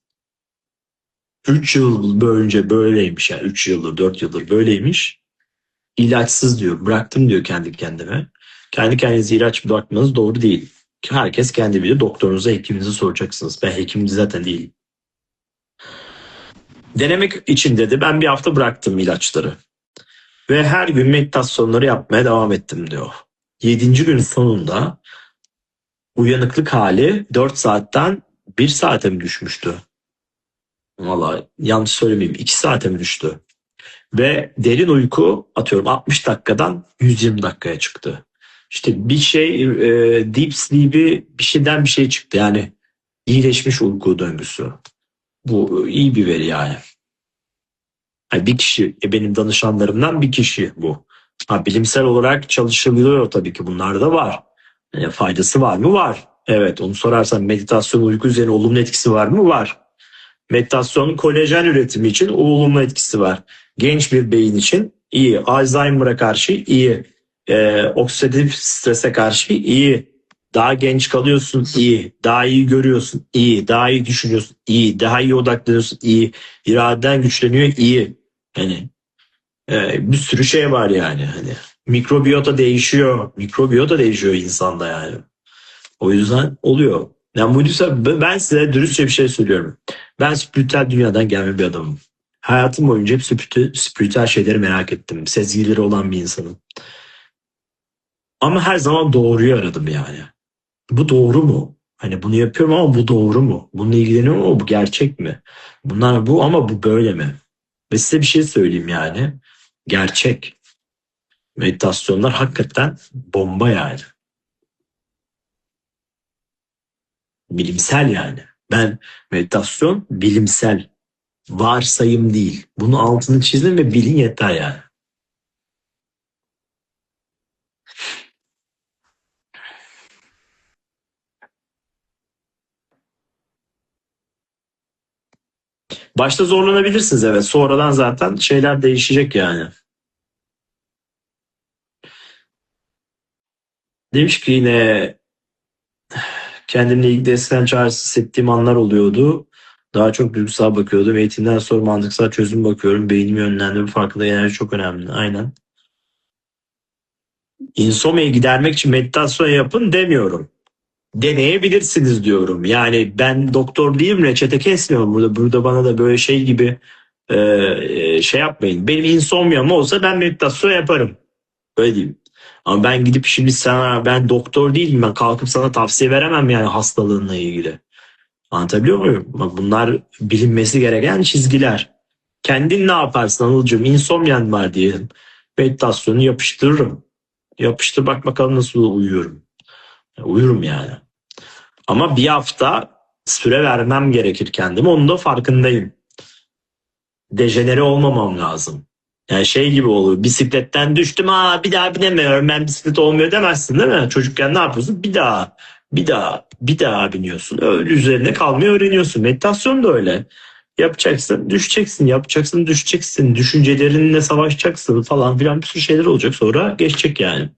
3 yıl boyunca böyleymiş yani 3 yıldır 4 yıldır böyleymiş. İlaçsız diyor. Bıraktım diyor kendi kendime. Kendi kendinize ilaç bırakmanız doğru değil. Herkes kendi bilir. Doktorunuza, hekiminize soracaksınız. Ben hekim zaten değilim. Denemek için dedi. Ben bir hafta bıraktım ilaçları. Ve her gün meditasyonları yapmaya devam ettim diyor. 7. gün sonunda uyanıklık hali 4 saatten 1 saate mi düşmüştü? Vallahi yanlış söylemeyeyim. 2 saate mi düştü? Ve derin uyku atıyorum 60 dakikadan 120 dakikaya çıktı. İşte bir şey deep sleep'i bir şeyden bir şey çıktı. Yani iyileşmiş uyku döngüsü. Bu iyi bir veri yani. Yani bir kişi benim danışanlarımdan bir kişi bu. Ha, bilimsel olarak çalışılıyor tabii ki bunlar da var. Yani faydası var mı? Var. Evet onu sorarsan meditasyon uyku üzerine olumlu etkisi var mı? Var. Meditasyonun kolajen üretimi için olumlu etkisi var. Genç bir beyin için iyi. Alzheimer'a karşı iyi. Oksidatif strese karşı iyi. Daha genç kalıyorsun iyi. Daha iyi görüyorsun iyi. Daha iyi düşünüyorsun iyi. Daha iyi odaklanıyorsun iyi. İraden güçleniyor iyi. Yani bir sürü şey var yani. Hani mikrobiyota değişiyor. Mikrobiyota değişiyor insanda yani. O yüzden oluyor. Yani bu yüzden ben size dürüstçe bir şey söylüyorum. Ben spiritüel dünyadan gelme bir adamım. Hayatım boyunca hep spiritüel şeyleri merak ettim. Sezgileri olan bir insanım. Ama her zaman doğruyu aradım yani. Bu doğru mu? Hani bunu yapıyorum ama bu doğru mu? Bununla ilgileniyorum ama bu gerçek mi? Bunlar bu ama bu böyle mi? Ve size bir şey söyleyeyim yani. Gerçek. Meditasyonlar hakikaten bomba yani. Bilimsel yani. Ben meditasyon bilimsel. Varsayım değil. Bunu altını çizin ve bilin yeter yani. Başta zorlanabilirsiniz evet. Sonradan zaten şeyler değişecek yani. Demiş ki yine kendimle ilgili eskiden çaresiz hissettiğim anlar oluyordu. Daha çok duygusal bakıyordum. Eğitimden sonra mantıksal çözüm bakıyorum. Beynimi yönlendirme farkında enerji çok önemli. Aynen. İnsomnia'yı gidermek için meditasyon yapın demiyorum. Deneyebilirsiniz diyorum. Yani ben doktor değilim, reçete kesmiyorum burada. Burada bana da böyle şey gibi şey yapmayın. Benim insomniam olsa ben meditasyon yaparım. Öyle diyeyim. Ama ben gidip şimdi sana ben doktor değilim. Ben kalkıp sana tavsiye veremem yani hastalığınla ilgili. Anlatabiliyor muyum? Bak bunlar bilinmesi gereken çizgiler. Kendin ne yaparsın Anılcığım? İnsomnian var diyelim. Meditasyonu yapıştırırım. Yapıştır bak bakalım nasıl uyuyorum. Uyurum yani. Ama bir hafta süre vermem gerekir kendime. Onun da farkındayım. Dejenere olmamam lazım. Yani şey gibi olur. Bisikletten düştüm. Bir daha binemiyorum. Ben bisiklet olmuyor demezsin değil mi? Çocukken ne yapıyorsun? Bir daha biniyorsun. Öyle üzerine kalmayı öğreniyorsun. Meditasyon da öyle. Yapacaksın, düşeceksin, yapacaksın, düşeceksin. Düşüncelerinle savaşacaksın falan filan bir sürü şeyler olacak. Sonra geçecek yani.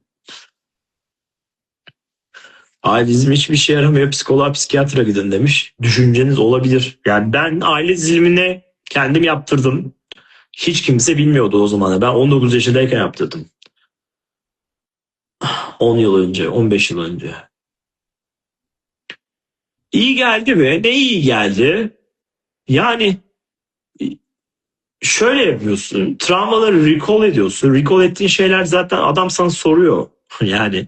Aile dizimi hiçbir şey yaramıyor. Psikoloğa, psikiyatra gidin demiş. Düşünceniz olabilir. Yani ben aile dizilimini kendim yaptırdım. Hiç kimse bilmiyordu o zaman. Ben 19 yaşındayken yaptırdım. 10 yıl önce, 15 yıl önce. İyi geldi mi? Ne iyi geldi? Yani şöyle yapıyorsun. Travmaları recall ediyorsun. Recall ettiğin şeyler zaten adam sana soruyor. Yani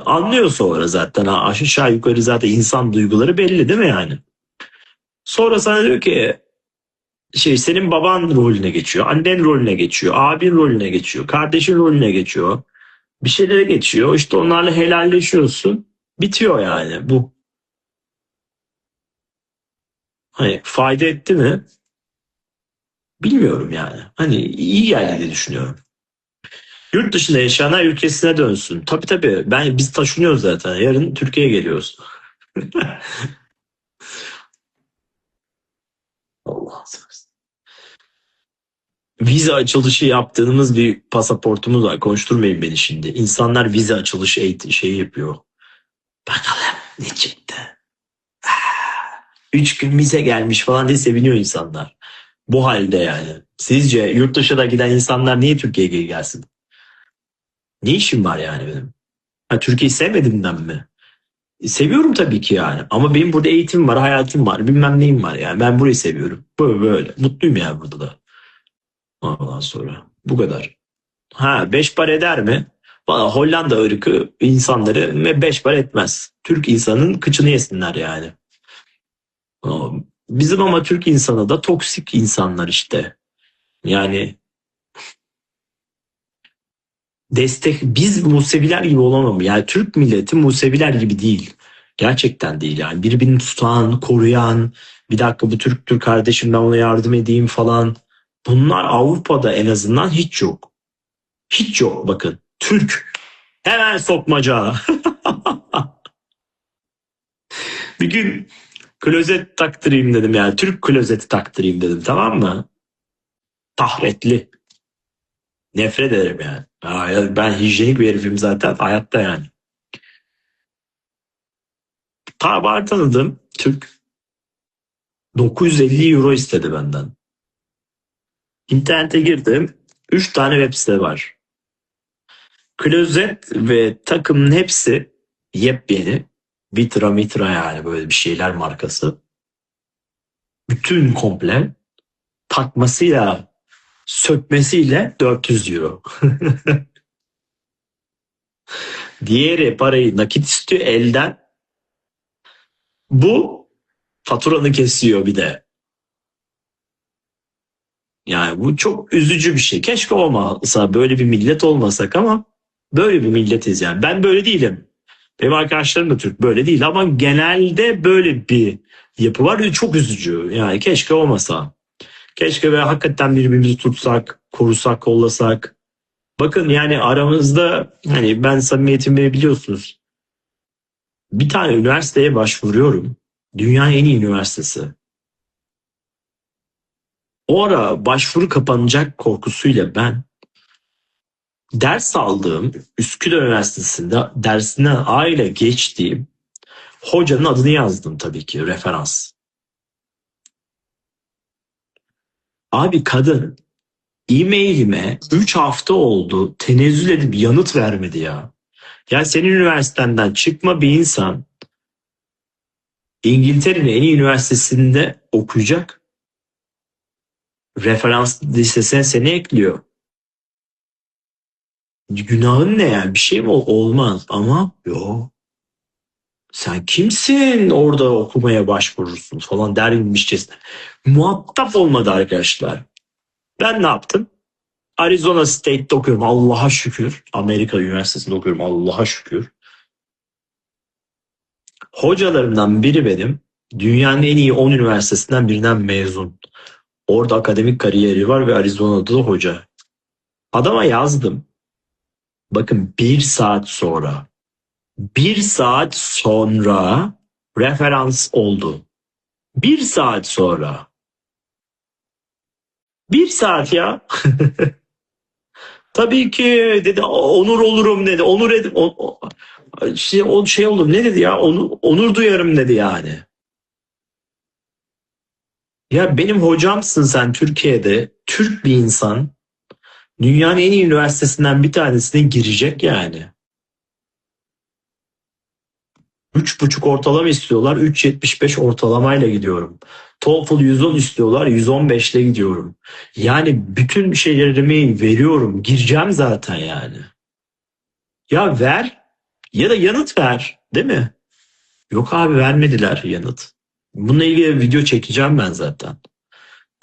anlıyor sonra zaten. Aşağı yukarı zaten insan duyguları belli değil mi yani? Sonra sana diyor ki senin baban rolüne geçiyor, annen rolüne geçiyor, abin rolüne geçiyor, kardeşin rolüne geçiyor. Bir şeylere geçiyor. İşte onlarla helalleşiyorsun. Bitiyor yani bu. Hani fayda etti mi? Bilmiyorum yani. Hani iyi geldi diye düşünüyorum. Yurt dışında yaşayanlar ülkesine dönsün. Tabii tabii. Biz taşınıyoruz zaten. Yarın Türkiye'ye geliyoruz. Allah. Vize açılışı yaptığımız bir pasaportumuz var. Konuşturmayın beni şimdi. İnsanlar vize açılışı şeyi yapıyor. Bakalım ne çıktı. 3 gün vize gelmiş falan diye seviniyor insanlar. Bu halde yani. Sizce yurt dışına giden insanlar niye Türkiye'ye gelsin? Ne işim var yani benim? Ha, Türkiye'yi sevmediğimden mi? Seviyorum tabii ki yani. Ama benim burada eğitim var, hayatım var, bilmem neyim var yani. Ben burayı seviyorum. Böyle böyle. Mutluyum yani burada da. Ondan sonra. Bu kadar. Ha, 5 para eder mi? Valla Hollanda ırkı insanları 5 para etmez. Türk insanın kıçını yesinler yani. Bizim ama Türk insanı da toksik insanlar işte. Yani biz Museviler gibi olamam. Yani Türk milleti Museviler gibi değil. Gerçekten değil yani. Birbirini tutan, koruyan, bir dakika bu Türktür kardeşim ben ona yardım edeyim falan. Bunlar Avrupa'da en azından hiç yok. Hiç yok bakın. Türk. Hemen sokmaca. Bir gün klozet taktırayım dedim yani. Türk klozeti taktırayım dedim, tamam mı? Tahretli. Nefret ederim yani. Ben hijyenik bir herifim zaten hayatta yani. Var tanıdım Türk. 950 euro istedi benden. İnternete girdim. 3 tane web site var. Klozet ve takımın hepsi yepyeni. Vitra mitra yani böyle bir şeyler markası. Bütün komple takmasıyla sökmesiyle 400 euro. Diğeri parayı nakit istiyor elden. Bu faturanı kesiyor bir de. Yani bu çok üzücü bir şey. Keşke olmasa, böyle bir millet olmasak ama böyle bir milletiz yani. Ben böyle değilim. Benim arkadaşlarım da Türk, böyle değil ama genelde böyle bir yapı var ve çok üzücü. Yani keşke olmasa. Keşke ve hakikaten birbirimizi tutsak, korusak, kollasak. Bakın yani aramızda hani ben samimiyetimi biliyorsunuz. Bir tane üniversiteye başvuruyorum. Dünyanın en iyi üniversitesi. O ara başvuru kapanacak korkusuyla ben ders aldığım Üsküdar Üniversitesi'nde dersinden A ile geçtiğim hocanın adını yazdım tabii ki, referans. Abi kadın e-mailime 3 hafta oldu tenezzül edip yanıt vermedi ya. Ya senin üniversitenden çıkma bir insan İngiltere'nin en iyi üniversitesinde okuyacak. Referans listesine seni ekliyor. Günahın ne yani? Bir şey mi olmaz ama yok. Sen kimsin orada okumaya başvurursun falan dermişçesine. Muhatap olmadı arkadaşlar. Ben ne yaptım? Arizona State'de okuyorum Allah'a şükür. Amerika Üniversitesi'nde okuyorum Allah'a şükür. Hocalarımdan biri benim dünyanın en iyi 10 üniversitesinden birinden mezun. Orada akademik kariyeri var ve Arizona'da da hoca. Adama yazdım. Bakın 1 saat sonra referans oldu. 1 saat sonra. 1 saat ya. Tabii ki dedi, onur olurum dedi. Onur edip şey olur ne dedi ya, onur duyarım dedi yani. Ya benim hocamsın sen Türkiye'de, Türk bir insan dünyanın en iyi üniversitesinden bir tanesine girecek yani. 3,5 ortalama istiyorlar. 3,75 ortalamayla gidiyorum. TOEFL 110 istiyorlar. 115 ile gidiyorum. Yani bütün şeylerimi veriyorum. Gireceğim zaten yani. Ya ver ya da yanıt ver, değil mi? Yok abi, vermediler yanıt. Bununla ilgili bir video çekeceğim ben zaten.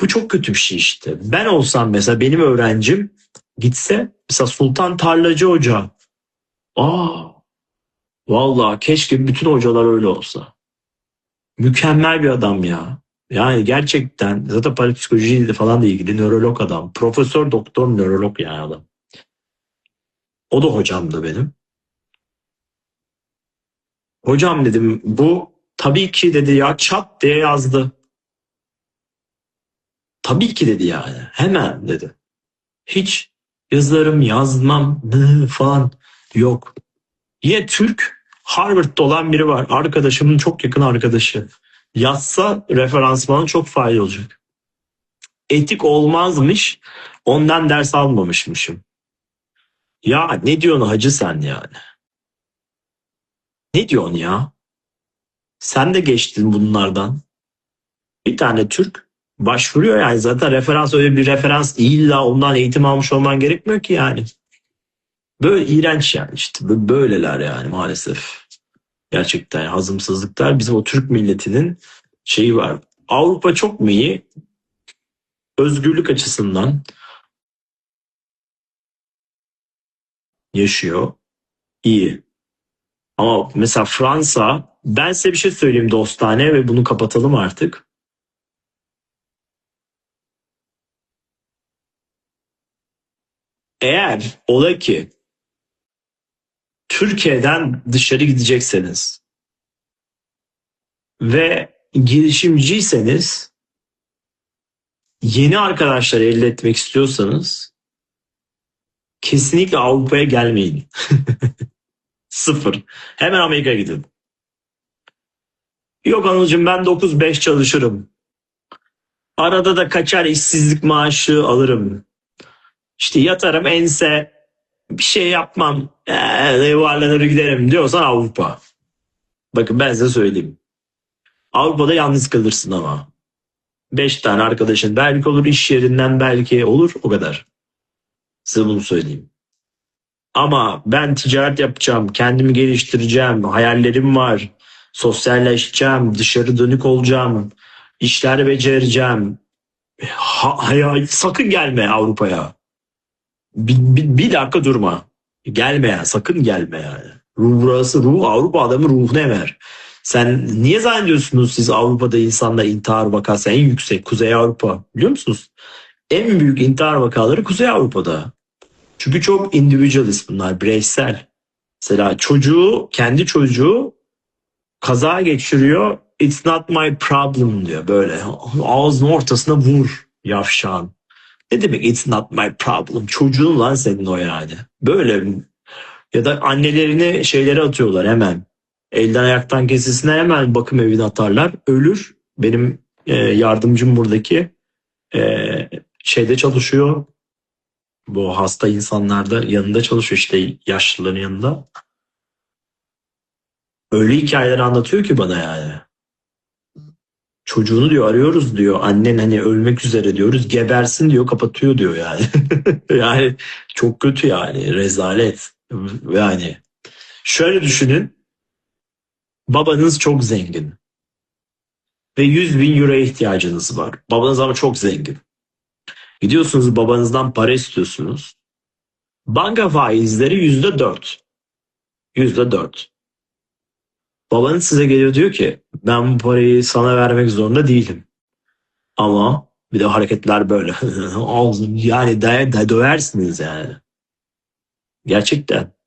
Bu çok kötü bir şey işte. Ben olsam mesela, benim öğrencim gitse mesela Sultan Tarlacı Hoca. Aa, vallahi keşke bütün hocalar öyle olsa. Mükemmel bir adam ya. Yani gerçekten zaten parapsikolojiyle falan da ilgili nörolog adam. Profesör doktor nörolog yani adam. O da hocamdı benim. Hocam dedim bu tabii ki dedi ya çat diye yazdı. Tabii ki dedi yani. Hemen dedi. Hiç yazarım yazmam falan yok. Yine Türk Harvard'da olan biri var. Arkadaşımın çok yakın arkadaşı. Yazsa referansmanı çok faydalı olacak. Etik olmazmış. Ondan ders almamışmışım. Ya ne diyorsun hacı sen yani? Ne diyorsun ya? Sen de geçtin bunlardan. Bir tane Türk başvuruyor yani zaten referans öyle bir referans illa ondan eğitim almış olman gerekmiyor ki yani. Böyle iğrenç yani işte böyleler yani maalesef. Gerçekten hazımsızlıklar bizim o Türk milletinin şeyi var. Avrupa çok mu iyi? Özgürlük açısından yaşıyor. İyi. Ama mesela Fransa ben size bir şey söyleyeyim dostane ve bunu kapatalım artık. Eğer ola ki Türkiye'den dışarı gidecekseniz ve girişimciyseniz yeni arkadaşlar elde etmek istiyorsanız kesinlikle Avrupa'ya gelmeyin. Sıfır. Hemen Amerika'ya gidin. Yok Anılcım ben 9-5 çalışırım. Arada da kaçar işsizlik maaşı alırım. İşte yatarım ense bir şey yapmam. Yuvarlanır giderim diyorsan Avrupa. Bakın ben size söyleyeyim. Avrupa'da yalnız kalırsın ama. 5 tane arkadaşın belki olur iş yerinden belki olur o kadar. Size bunu söyleyeyim. Ama ben ticaret yapacağım, kendimi geliştireceğim, hayallerim var, sosyalleşeceğim, dışarı dönük olacağım, işler becereceğim. Sakın gelme Avrupa'ya. Bir dakika durma. Gelme ya, sakın gelme yani. Burası Avrupa adamı ruhunu emer. Sen niye zannediyorsunuz siz Avrupa'da insanda intihar vakası en yüksek Kuzey Avrupa biliyor musunuz? En büyük intihar vakaları Kuzey Avrupa'da. Çünkü çok individualist bunlar, bireysel. Mesela kendi çocuğu kaza geçiriyor. It's not my problem diyor böyle. Ağzının ortasına vur yavşağın. Ne demek it's not my problem? Çocuğun lan senin o yani. Böyle ya da annelerini şeylere atıyorlar hemen. Elden ayaktan kesilsine hemen bakım evine atarlar. Ölür. Benim yardımcım buradaki şeyde çalışıyor. Bu hasta insanlarda yanında çalışıyor işte yaşlıların yanında. Öyle hikayeler anlatıyor ki bana yani. Çocuğunu diyor arıyoruz diyor. Annen hani ölmek üzere diyoruz. Gebersin diyor kapatıyor diyor yani. Yani çok kötü yani rezalet. Yani şöyle düşünün. Babanız çok zengin. Ve 100 bin euroya ihtiyacınız var. Babanız ama çok zengin. Gidiyorsunuz babanızdan para istiyorsunuz. Banka faizleri %4. %4. Babanız size geliyor diyor ki ben bu parayı sana vermek zorunda değilim. Ama bir de hareketler böyle. Yani döversiniz yani. Gerçekten.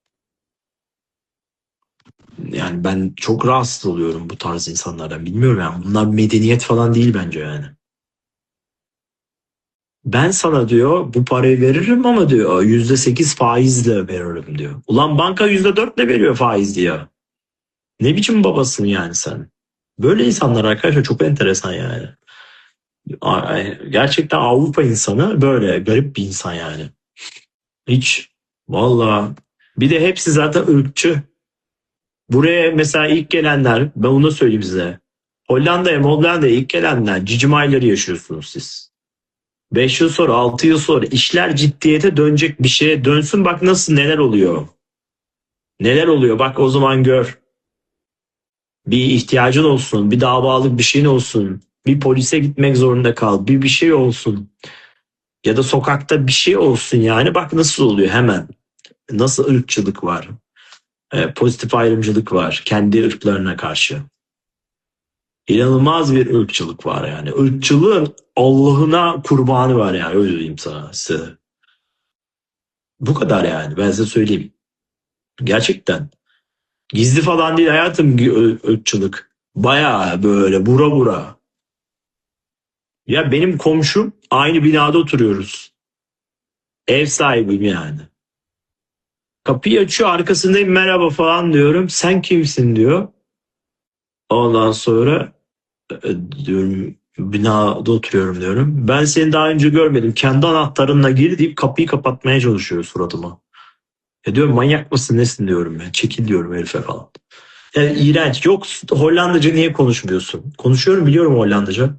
Yani ben çok rahatsız oluyorum bu tarz insanlardan. Bilmiyorum yani. Bunlar medeniyet falan değil bence yani. Ben sana diyor bu parayı veririm ama diyor %8 faizle veririm diyor. Ulan banka %4'le veriyor faiz diyor. Ne biçim babasın yani sen? Böyle insanlar arkadaşlar çok enteresan yani. Gerçekten Avrupa insanı böyle garip bir insan yani. Hiç valla bir de hepsi zaten ırkçı. Buraya mesela ilk gelenler ben onu söyleyeyim size. Hollanda'ya ilk gelenler cicim ayları yaşıyorsunuz siz. 5 yıl sonra 6 yıl sonra işler ciddiyete dönecek bir şeye dönsün bak nasıl neler oluyor. Neler oluyor bak o zaman gör. Bir ihtiyacın olsun, bir davalık bir şeyin olsun. Bir polise gitmek zorunda kal, bir şey olsun. Ya da sokakta bir şey olsun yani bak nasıl oluyor hemen. Nasıl ırkçılık var. Pozitif ayrımcılık var kendi ırklarına karşı. İnanılmaz bir ırkçılık var yani. Irkçılığın Allah'ına kurbanı var yani, öyle diyeyim sana size. Bu kadar yani, ben size söyleyeyim. Gerçekten. Gizli falan değil hayatım ırkçılık. Baya böyle bura bura. Ya benim komşum, aynı binada oturuyoruz. Ev sahibim yani. Kapıyı açıyor, arkasındayım, merhaba falan diyorum. Sen kimsin diyor. Ondan sonra diyorum binada oturuyorum diyorum. Ben seni daha önce görmedim. Kendi anahtarınla gir deyip kapıyı kapatmaya çalışıyor suratıma. Ya diyorum manyak mısın nesin diyorum ya. Çekil diyorum herife falan. Yani iğrenç. Yok Hollandaca niye konuşmuyorsun? Konuşuyorum, biliyorum Hollandaca.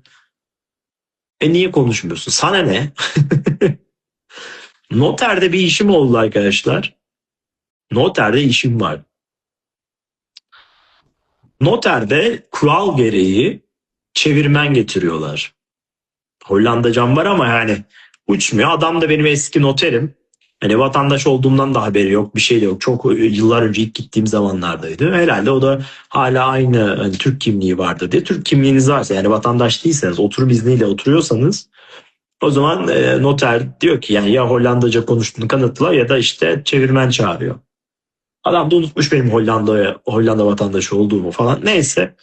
Niye konuşmuyorsun? Sana ne? Noterde bir işim oldu arkadaşlar. Noterde işim var. Noterde kural gereği çevirmen getiriyorlar. Hollandacam var ama yani uçmuyor. Adam da benim eski noterim. Hani vatandaş olduğumdan da haberi yok. Bir şey de yok. Çok yıllar önce ilk gittiğim zamanlardaydı. Herhalde o da hala aynı hani Türk kimliği vardır diye. Türk kimliğiniz varsa, yani vatandaş değilseniz, oturum izniyle oturuyorsanız, o zaman noter diyor ki yani ya Hollandaca konuştuğunu kanıtla ya da işte çevirmen çağırıyor. Adam da unutmuş benim Hollanda vatandaşı olduğumu falan. Neyse,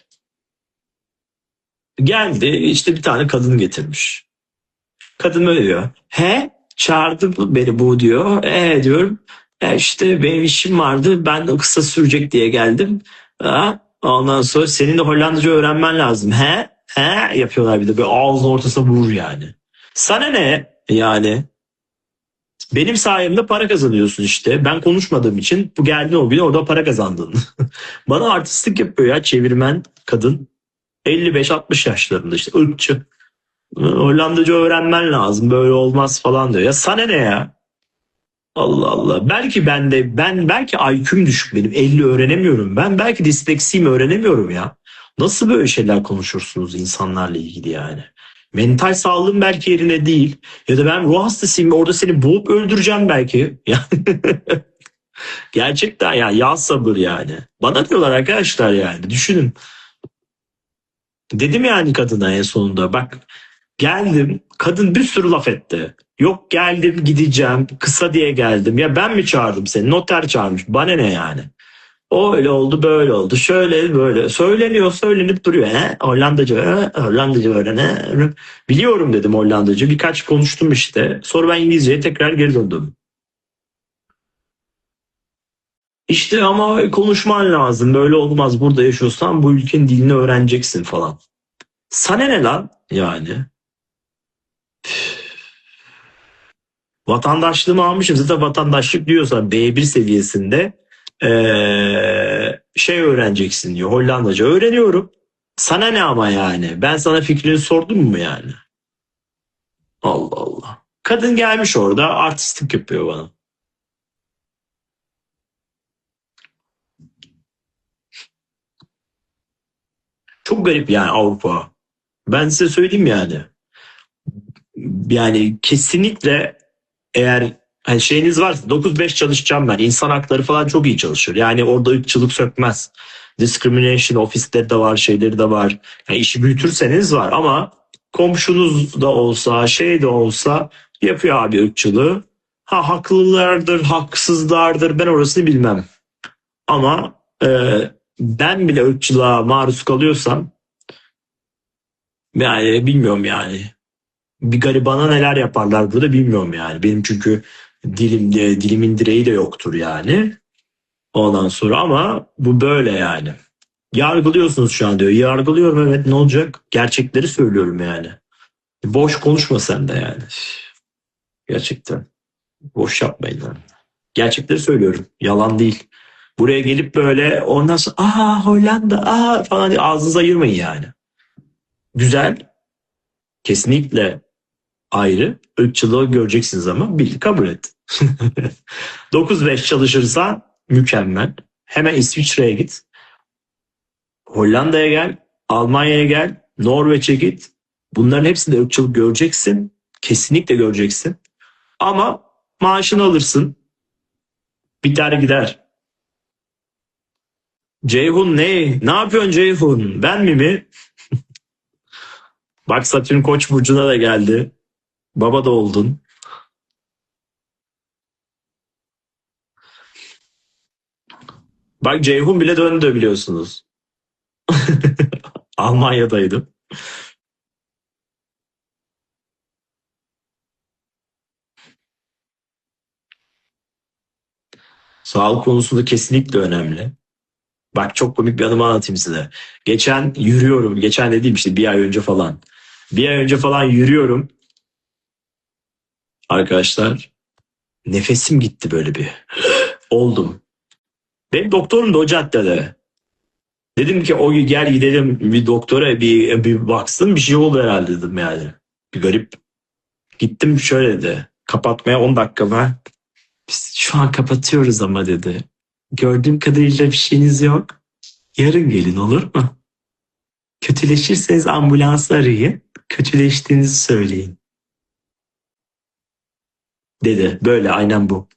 geldi işte bir tane kadın getirmiş. Kadın öyle diyor. He? Çağırdı beni bu diyor. Diyorum. İşte benim işim vardı. Ben de kısa sürecek diye geldim. Ondan sonra senin de Hollandaca öğrenmen lazım. He? He? Yapıyorlar bir de. Böyle ağzının ortasına vurur yani. Sana ne? Yani benim sayemde para kazanıyorsun işte. Ben konuşmadığım için bu geldin o gün orada para kazandın. Bana artistlik yapıyor ya çevirmen kadın. 55-60 yaşlarında işte, ırkçı. Hollandaca öğrenmen lazım, böyle olmaz falan diyor. Ya sana ne ya? Allah Allah. Belki belki IQ'm düşük benim. 50 öğrenemiyorum. Ben belki disleksiyim, öğrenemiyorum ya. Nasıl böyle şeyler konuşursunuz insanlarla ilgili yani? Mental sağlığım belki yerine değil. Ya da ben ruh hastasıyım, orada seni boğup öldüreceğim belki. Yani gerçekten ya sabır yani. Bana diyorlar arkadaşlar yani, düşünün. Dedim yani kadına en sonunda, bak geldim, kadın bir sürü laf etti. Yok geldim gideceğim, kısa diye geldim. Ya ben mi çağırdım seni? Noter çağırmış. Bana ne yani? O öyle oldu, böyle oldu. Şöyle böyle söyleniyor, söylenip duruyor. Hollandaca, Hollandaca öğren. Biliyorum dedim Hollandaca. Birkaç konuştum işte. Sonra ben İngilizceye tekrar geri döndüm. İşte ama konuşman lazım. Böyle olmaz. Burada yaşıyorsan bu ülkenin dilini öğreneceksin falan. Sana ne lan yani? Vatandaşlığımı almışım. Zaten vatandaşlık diyorsa B1 seviyesinde şey öğreneceksin diyor. Hollandaca öğreniyorum. Sana ne ama yani? Ben sana fikrini sordum mu yani? Allah Allah. Kadın gelmiş orada artistlik yapıyor bana. Çok garip yani Avrupa. Ben size söyleyeyim yani. Yani kesinlikle, eğer hani şeyiniz varsa 9-5 çalışacağım ben. İnsan hakları falan çok iyi çalışır. Yani orada ırkçılık sökmez. Discrimination ofisleri de var, şeyleri de var. Yani işi büyütürseniz var ama komşunuz da olsa, şey de olsa yapıyor abi ırkçılığı. Ha haklılardır, haksızlardır, ben orasını bilmem. Ama ben bile ırkçılığa maruz kalıyorsam yani bilmiyorum yani. Bir garibana neler yaparlar burada bilmiyorum yani. Benim çünkü dilimin direği de yoktur yani. Ondan sonra ama bu böyle yani. Yargılıyorsunuz şu an diyor. Yargılıyorum, evet, ne olacak? Gerçekleri söylüyorum yani. Boş konuşma sen de yani. Gerçekten. Boş yapmayın yani. Gerçekleri söylüyorum. Yalan değil. Buraya gelip böyle ondan sonra Hollanda falan diye ağzınızı ayırmayın yani. Güzel. Kesinlikle ayrı. Irkçılığı göreceksiniz ama bil, kabul et. 9-5 çalışırsan mükemmel. Hemen İsviçre'ye git. Hollanda'ya gel. Almanya'ya gel. Norveç'e git. Bunların hepsinde ırkçılık göreceksin. Kesinlikle göreceksin. Ama maaşını alırsın. Biter gider. Ceyhun ne? Ne yapıyorsun Ceyhun? Ben mi? Bak Satürn Koç burcuna da geldi. Baba da oldun. Bak Ceyhun bile döndü biliyorsunuz. Almanya'daydım. Sağlık konusunda kesinlikle önemli. Bak çok komik bir anımı anlatayım size. Geçen yürüyorum. Geçen dediğim işte bir ay önce falan. Bir ay önce falan yürüyorum arkadaşlar. Nefesim gitti böyle bir. Oldum. Benim doktorum da o caddede. Dedim ki o gel gidelim bir doktora bir baksın bir şey oldu herhalde dedim yani. Bir garip. Gittim şöyle dedi. Kapatmaya 10 dakika var. Biz şu an kapatıyoruz ama dedi. Gördüğüm kadarıyla bir şeyiniz yok. Yarın gelin olur mu? Kötüleşirseniz ambulans arayın. Kötüleştiğinizi söyleyin. Dedi. Böyle aynen bu.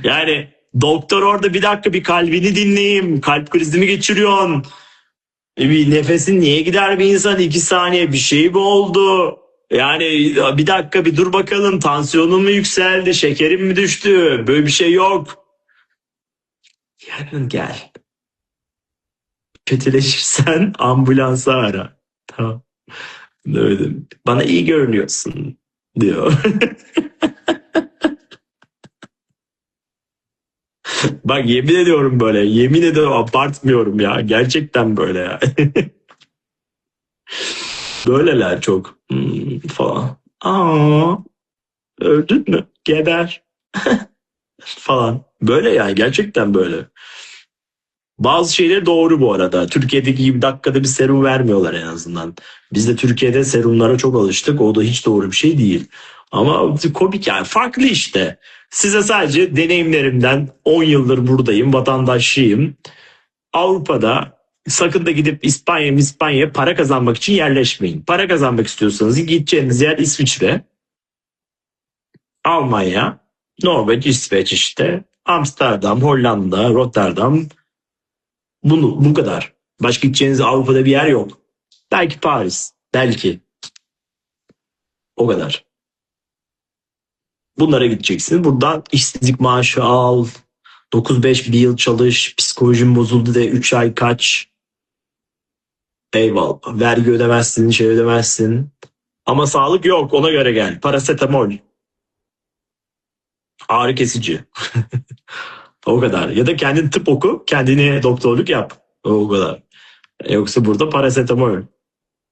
Yani doktor orada bir dakika bir kalbini dinleyeyim. Kalp krizimi geçiriyorsun. Bir nefesin niye gider bir insan 2 saniye bir şey mi oldu? Yani bir dakika bir dur bakalım tansiyonun mu yükseldi şekerin mi düştü böyle bir şey yok. Yarın gel kötüleşirsen ambulansı ara. Tamam öyle. Bana iyi görünüyorsun diyor. Bak yemin ediyorum böyle yemin ediyorum abartmıyorum ya gerçekten böyle ya. Böyleler çok falan. Aa, öldün mü? Geber falan. Böyle yani gerçekten böyle. Bazı şeyler doğru bu arada. Türkiye'deki gibi dakikada bir serum vermiyorlar en azından. Biz de Türkiye'de serumlara çok alıştık. O da hiç doğru bir şey değil. Ama komik yani farklı işte. Size sadece deneyimlerimden 10 yıldır buradayım, vatandaşıyım. Avrupa'da sakın da gidip İspanya'ya para kazanmak için yerleşmeyin. Para kazanmak istiyorsanız gideceğiniz yer İsviçre, Almanya, Norveç, İsveç işte, Amsterdam, Hollanda, Rotterdam. Bu kadar. Başka gideceğiniz Avrupa'da bir yer yok. Belki Paris, belki o kadar. Bunlara gideceksin. Buradan işsizlik maaşı al. 9-5 bir yıl çalış. Psikolojin bozuldu de 3 ay kaç. Eyvallah. Vergi ödemezsin, şey ödemezsin. Ama sağlık yok ona göre gel. Parasetamol, ağrı kesici. O kadar. Ya da kendin tıp oku, kendine doktorluk yap. O kadar. Yoksa burada parasetamol.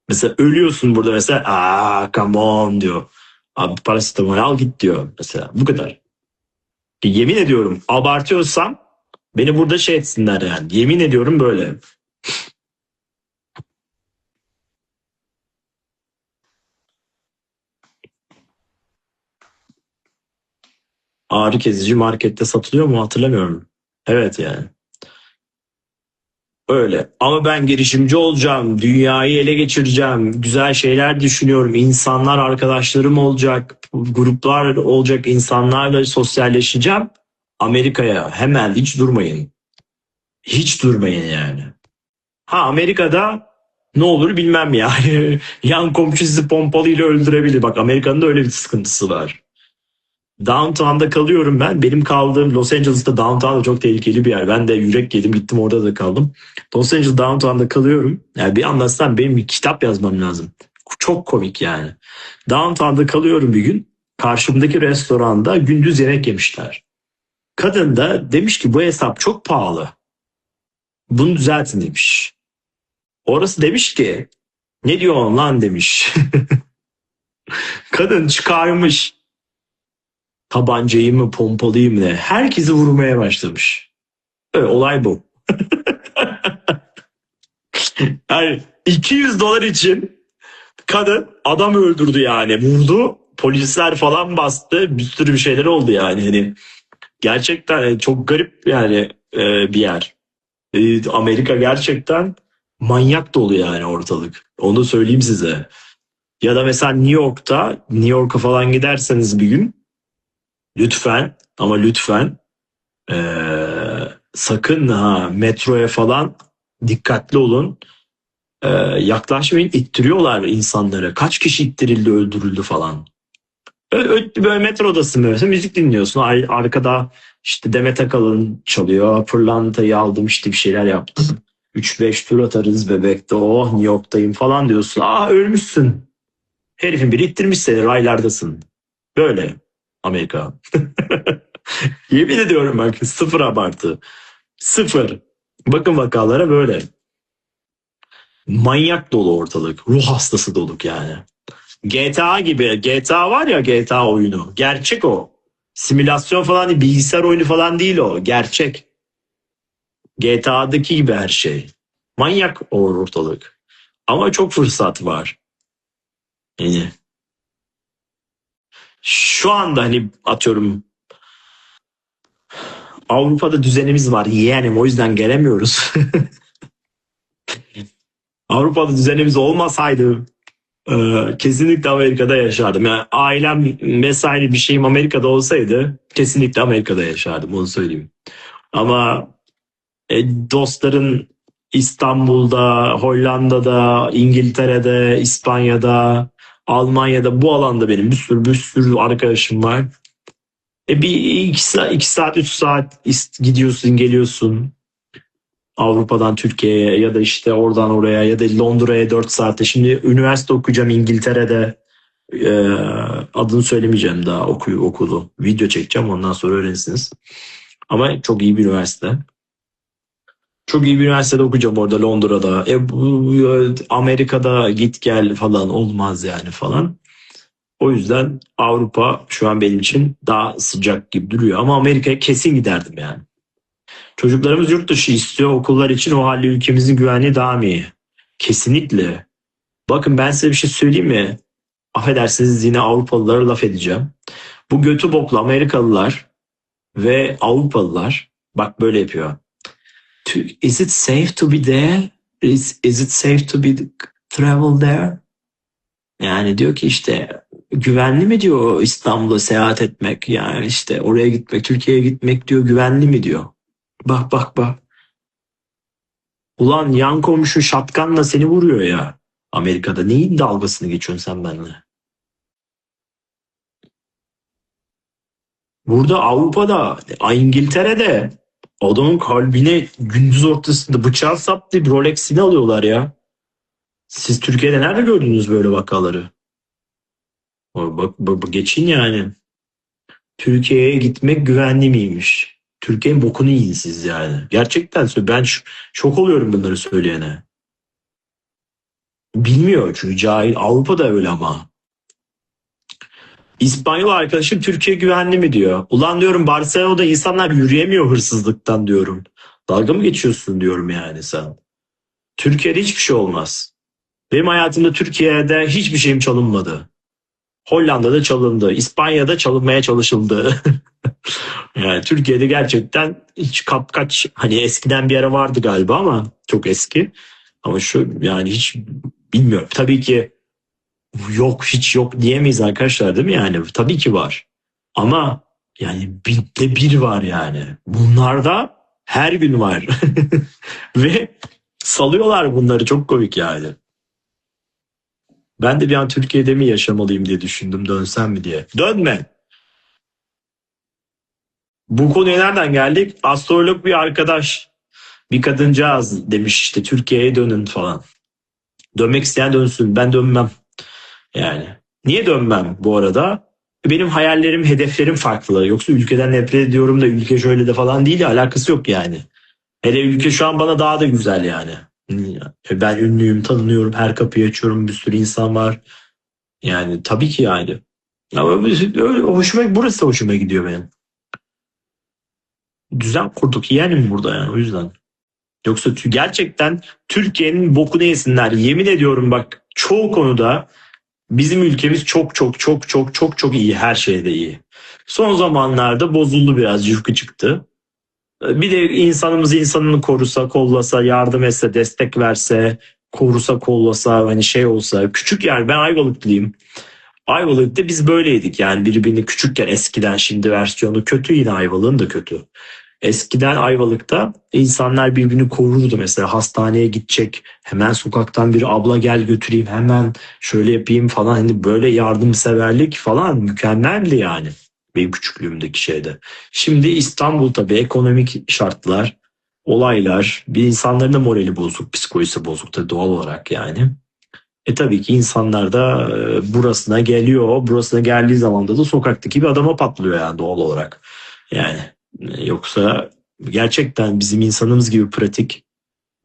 Mesela ölüyorsun burada mesela. Come on diyor. Abi parasetamol al git diyor mesela. Bu kadar. Yemin ediyorum abartıyorsam beni burada şey etsinler yani. Yemin ediyorum böyle. Ağrı kesici markette satılıyor mu hatırlamıyorum. Evet yani. Öyle. Ama ben girişimci olacağım, dünyayı ele geçireceğim, güzel şeyler düşünüyorum, insanlar arkadaşlarım olacak, gruplar olacak, insanlarla sosyalleşeceğim. Amerika'ya hemen hiç durmayın. Hiç durmayın yani. Ha Amerika'da ne olur bilmem yani. Yan komşu sizi pompalıyla öldürebilir. Bak Amerika'nın da öyle bir sıkıntısı var. Downtown'da kalıyorum ben. Benim kaldığım Los Angeles'ta downtown da çok tehlikeli bir yer. Ben de yürek yedim gittim orada da kaldım. Los Angeles downtown'da kalıyorum. Yani bir anlatsam benim bir kitap yazmam lazım. Çok komik yani. Downtown'da kalıyorum bir gün. Karşımdaki restoranda gündüz yemek yemişler. Kadın da demiş ki bu hesap çok pahalı. Bunu düzeltin demiş. Orası demiş ki ne diyorsun lan demiş. Kadın çıkarmış tabancayı mı pompalıyı mı ne herkesi vurmaya başlamış. Evet, olay bu. Yani 200 dolar için kadın adam öldürdü yani vurdu. Polisler falan bastı. Bir sürü bir şeyler oldu yani. Hani gerçekten çok garip yani bir yer. Amerika gerçekten manyak dolu yani ortalık. Onu söyleyeyim size. Ya da mesela New York'a falan giderseniz bir gün lütfen ama lütfen sakın ha metroya falan dikkatli olun. Ee, Yaklaşmayın, ittiriyorlar insanları. Kaç kişi ittirildi, öldürüldü falan. Böyle metrodasın, mesela müzik dinliyorsun. Arkada işte Demet Akalın çalıyor. Pırlantayı aldım, işte bir şeyler yaptım. 3-5 tur atarız bebekte. Oh, New York'tayım falan diyorsun. Aa, ölmüşsün. Herifin biri ittirmiş seni, raylardasın. Böyle Amerika. Yemin ediyorum bak, sıfır abartı. Sıfır. Bakın vakalara böyle. Manyak dolu ortalık. Ruh hastası doluk yani. GTA gibi. GTA var ya, GTA oyunu. Gerçek o. Simülasyon falan değil. Bilgisayar oyunu falan değil o. Gerçek. GTA'daki gibi her şey. Manyak o ortalık. Ama çok fırsat var. Yani şu anda hani atıyorum Avrupa'da düzenimiz var yeğenim, o yüzden gelemiyoruz. Avrupa'da düzenimiz olmasaydı kesinlikle Amerika'da yaşardım. Yani ailem vesaire bir şeyim Amerika'da olsaydı kesinlikle Amerika'da yaşardım, onu söyleyeyim. Ama dostların İstanbul'da, Hollanda'da, İngiltere'de, İspanya'da, Almanya'da, bu alanda benim bir sürü arkadaşım var. Bir iki saat, 3 saat gidiyorsun, geliyorsun. Avrupa'dan Türkiye'ye ya da işte oradan oraya ya da Londra'ya 4 saatte. Şimdi üniversite okuyacağım İngiltere'de. Ee, Adını söylemeyeceğim daha, okulu. Video çekeceğim, ondan sonra öğrenirsiniz. Ama çok iyi bir üniversite. Çok iyi bir üniversitede okuyacağım orada, Londra'da. Amerika'da git gel falan olmaz yani falan. O yüzden Avrupa şu an benim için daha sıcak gibi duruyor. Ama Amerika'ya kesin giderdim yani. Çocuklarımız yurt dışı istiyor okullar için, o halde ülkemizin güvenliği daha mı iyi? Kesinlikle. Bakın ben size bir şey söyleyeyim mi? Affedersiniz, yine Avrupalılara laf edeceğim. Bu götü boklu Amerikalılar ve Avrupalılar bak böyle yapıyor. Is it safe to be there? Is it safe to be travel there? Yani diyor ki işte güvenli mi diyor İstanbul'a seyahat etmek, yani işte oraya gitmek, Türkiye'ye gitmek diyor, güvenli mi diyor. Bak bak bak. Ulan yan komşu şatkanla seni vuruyor ya. Amerika'da neyin dalgasını geçiyorsun sen benimle? Burada Avrupa'da, İngiltere'de adamın kalbine gündüz ortasında bıçağı saplayıp Rolex'ini alıyorlar ya. Siz Türkiye'de nerede gördünüz böyle vakaları? Bak, geçin yani. Türkiye'ye gitmek güvenli miymiş? Türkiye'nin bokunu yiyin siz yani. Gerçekten ben şok oluyorum bunları söyleyene. Bilmiyor çünkü cahil. Avrupa'da öyle ama. İspanyol arkadaşım Türkiye güvenli mi diyor. Ulan diyorum, Barcelona'da insanlar yürüyemiyor hırsızlıktan diyorum. Dalga mı geçiyorsun diyorum yani sen. Türkiye'de hiçbir şey olmaz. Benim hayatımda Türkiye'de hiçbir şeyim çalınmadı. Hollanda'da çalındı. İspanya'da çalınmaya çalışıldı. Yani Türkiye'de gerçekten hiç kapkaç, hani eskiden bir ara vardı galiba ama çok eski. Ama şu yani hiç bilmiyorum. Tabii ki yok, hiç yok diyemeyiz arkadaşlar, değil mi yani? Tabii ki var. Ama yani binde bir var yani. Bunlarda her gün var. Ve salıyorlar bunları, çok komik yani. Ben de bir an Türkiye'de mi yaşamalıyım diye düşündüm, dönsem mi diye. Dönme. Bu konuya nereden geldik? Astrolog bir arkadaş, bir kadıncağız demiş işte Türkiye'ye dönün falan. Dönmek isteyen dönsün. Ben dönmem yani. Niye dönmem bu arada? Benim hayallerim, hedeflerim farklı. Yoksa ülkeden nefret ediyorum da ülke şöyle de falan değil, alakası yok yani. Hele ülke şu an bana daha da güzel yani. Ben ünlüyüm, tanınıyorum, her kapıyı açıyorum, bir sürü insan var. Yani tabii ki yani. Ama öyle burası da hoşuma gidiyor benim. Düzen kurduk yeğenim burada yani, o yüzden. Yoksa gerçekten Türkiye'nin bokunu yesinler. Yemin ediyorum bak, çoğu konuda bizim ülkemiz çok çok çok çok çok çok iyi. Her şeyde iyi. Son zamanlarda bozuldu biraz, yufka çıktı. Bir de insanımız insanını korusa, kollasa, yardım etse, destek verse, korusa, kollasa, hani şey olsa. Küçük yer, ben Ayvalıklıyım. Ayvalık'ta biz böyleydik yani, birbirini küçükken eskiden, şimdi versiyonu kötü, yine Ayvalık'ın da kötü. Eskiden Ayvalık'ta insanlar birbirini korurdu, mesela hastaneye gidecek. Hemen sokaktan bir abla gel götüreyim, hemen şöyle yapayım falan. Hani böyle yardımseverlik falan mükemmeldi yani benim küçüklüğümdeki şeyde. Şimdi İstanbul tabii ekonomik şartlar, olaylar, bir insanların da morali bozuk, psikolojisi bozuk da doğal olarak yani. Tabii ki insanlar da burasına geliyor. Burasına geldiği zaman da sokaktaki bir adama patlıyor yani doğal olarak. Yani yoksa gerçekten bizim insanımız gibi pratik,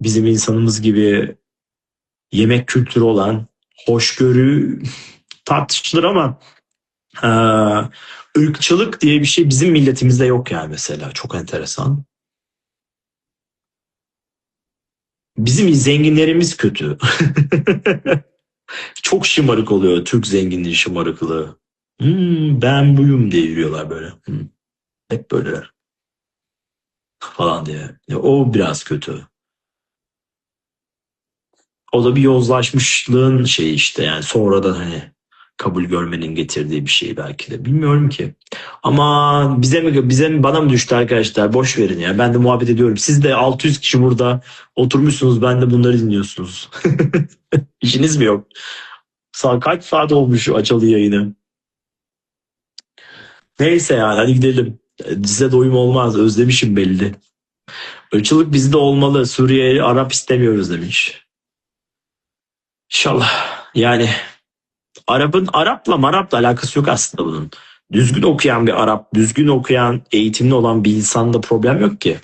bizim insanımız gibi yemek kültürü olan, hoşgörü tartışılır ama e, ırkçılık diye bir şey bizim milletimizde yok yani mesela. Çok enteresan. Bizim zenginlerimiz kötü. Çok şımarık oluyor Türk zenginliği şımarıklığı. Ben buyum diye yürüyorlar böyle. Hep böyle falan diye. O biraz kötü. O da bir yozlaşmışlığın şeyi işte, yani sonradan hani kabul görmenin getirdiği bir şey belki de. Bilmiyorum ki. Ama bize mi bana mı düştü arkadaşlar? Boş verin ya. Ben de muhabbet ediyorum. Siz de 600 kişi burada oturmuşsunuz. Ben de bunları dinliyorsunuz. İşiniz mi yok? Kaç saat olmuş açalı yayını? Neyse yani, hadi gidelim. Size doyum olmaz. Özlemişim belli. Irkçılık bizde olmalı. Suriye'yi Arap istemiyoruz demiş. İnşallah. Yani Arap'la alakası yok aslında bunun. Düzgün okuyan bir Arap, düzgün okuyan, eğitimli olan bir insanda problem yok ki.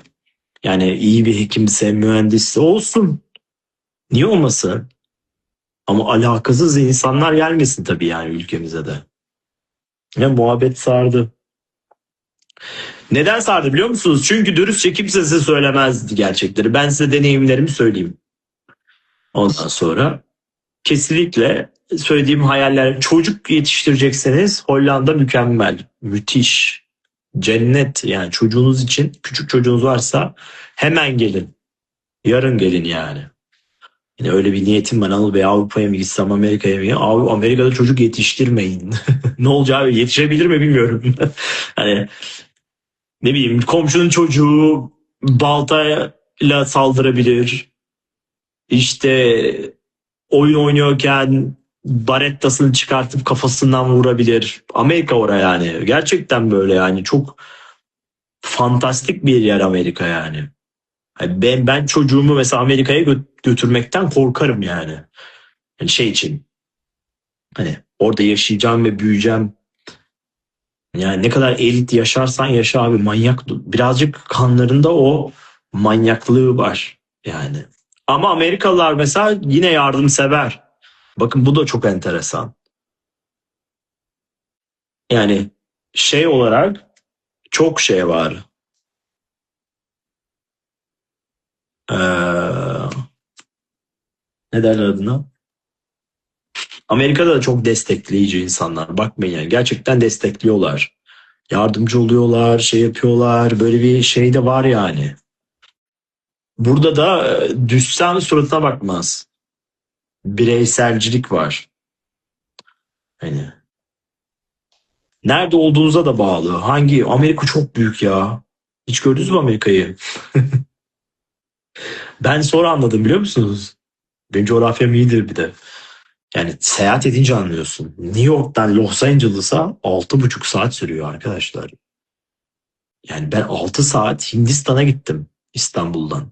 Yani iyi bir hekimse, mühendisse olsun. Niye olmasın? Ama alakasız insanlar gelmesin tabii yani ülkemize de. Ya muhabbet sardı. Neden sardı biliyor musunuz? Çünkü dürüstçe kimse size söylemezdi gerçekleri. Ben size deneyimlerimi söyleyeyim. Ondan sonra kesinlikle söylediğim hayaller, çocuk yetiştirecekseniz Hollanda mükemmel, müthiş, cennet yani çocuğunuz için. Küçük çocuğunuz varsa hemen gelin, yarın gelin yani. Yine öyle bir niyetim var, Anıl Bey Avrupa'ya mı gitsem Amerika'ya mı? Amerika'da çocuk yetiştirmeyin. Ne olacağı, yetişebilir mi bilmiyorum. Hani ne bileyim, komşunun çocuğu baltayla saldırabilir. İşte oyun oynuyorken barettasını çıkartıp kafasından vurabilir. Amerika oraya yani. Gerçekten böyle yani, çok fantastik bir yer Amerika yani. Yani ben çocuğumu mesela Amerika'ya götürmekten korkarım yani. Yani şey için, hani orada yaşayacağım ve büyüyeceğim. Yani ne kadar elit yaşarsan yaşa abi, manyak. Birazcık kanlarında o manyaklığı var yani. Ama Amerikalılar mesela yine yardımsever. Bakın bu da çok enteresan. Yani şey olarak çok şey var. Ee, ne derler adına? Amerika'da da çok destekleyici insanlar. Bakmayın yani, gerçekten destekliyorlar. Yardımcı oluyorlar, şey yapıyorlar. Böyle bir şey de var yani. Burada da düşsen suratına bakmaz. Bireyselcilik var. Hani nerede olduğunuza da bağlı. Amerika çok büyük ya. Hiç gördünüz mü Amerika'yı? Ben sonra anladım, biliyor musunuz? Benim coğrafyam iyidir bir de. Yani seyahat edince anlıyorsun. New York'tan Los Angeles'a 6,5 saat sürüyor arkadaşlar. Yani ben 6 saat Hindistan'a gittim İstanbul'dan.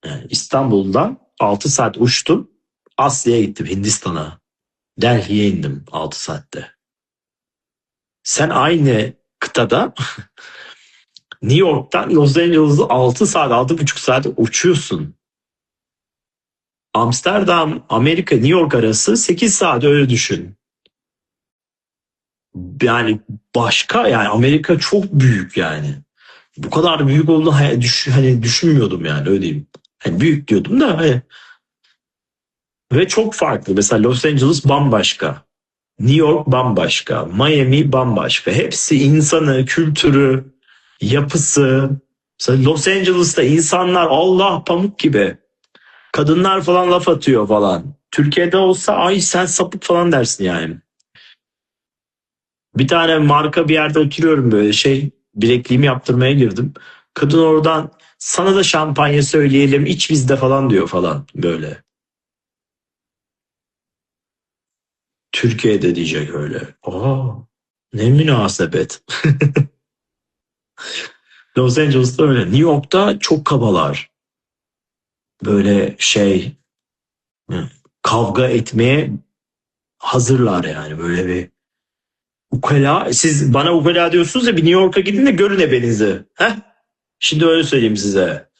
Yani İstanbul'dan 6 saat uçtum. Asya'ya gittim, Hindistan'a. Delhi'ye indim 6 saatte. Sen aynı kıtada New York'tan Los Angeles'a 6 saat, 6,5 saat uçuyorsun. Amsterdam, Amerika, New York arası 8 saat, öyle düşün. Yani başka, yani Amerika çok büyük yani. Bu kadar büyük olduğunu hani düşünmüyordum yani, öyle diyeyim. Hani büyük diyordum da hani. Ve çok farklı. Mesela Los Angeles bambaşka. New York bambaşka. Miami bambaşka. Hepsi insanı, kültürü, yapısı. Mesela Los Angeles'ta insanlar Allah pamuk gibi. Kadınlar falan laf atıyor falan. Türkiye'de olsa ay sen sapık falan dersin yani. Bir tane marka bir yerde oturuyorum böyle şey. bilekliğimi yaptırmaya girdim. Kadın oradan sana da şampanya söyleyelim iç bizde falan diyor falan böyle. Türkiye'de diyecek öyle. Aa, ne münasebet. Los Angeles'ta öyle. New York'ta çok kabalar. Böyle şey kavga etmeye hazırlar yani böyle bir ukala. Siz bana ukala diyorsunuz ya bir New York'a gidin de görün ebenizi. Heh? Şimdi öyle söyleyeyim size.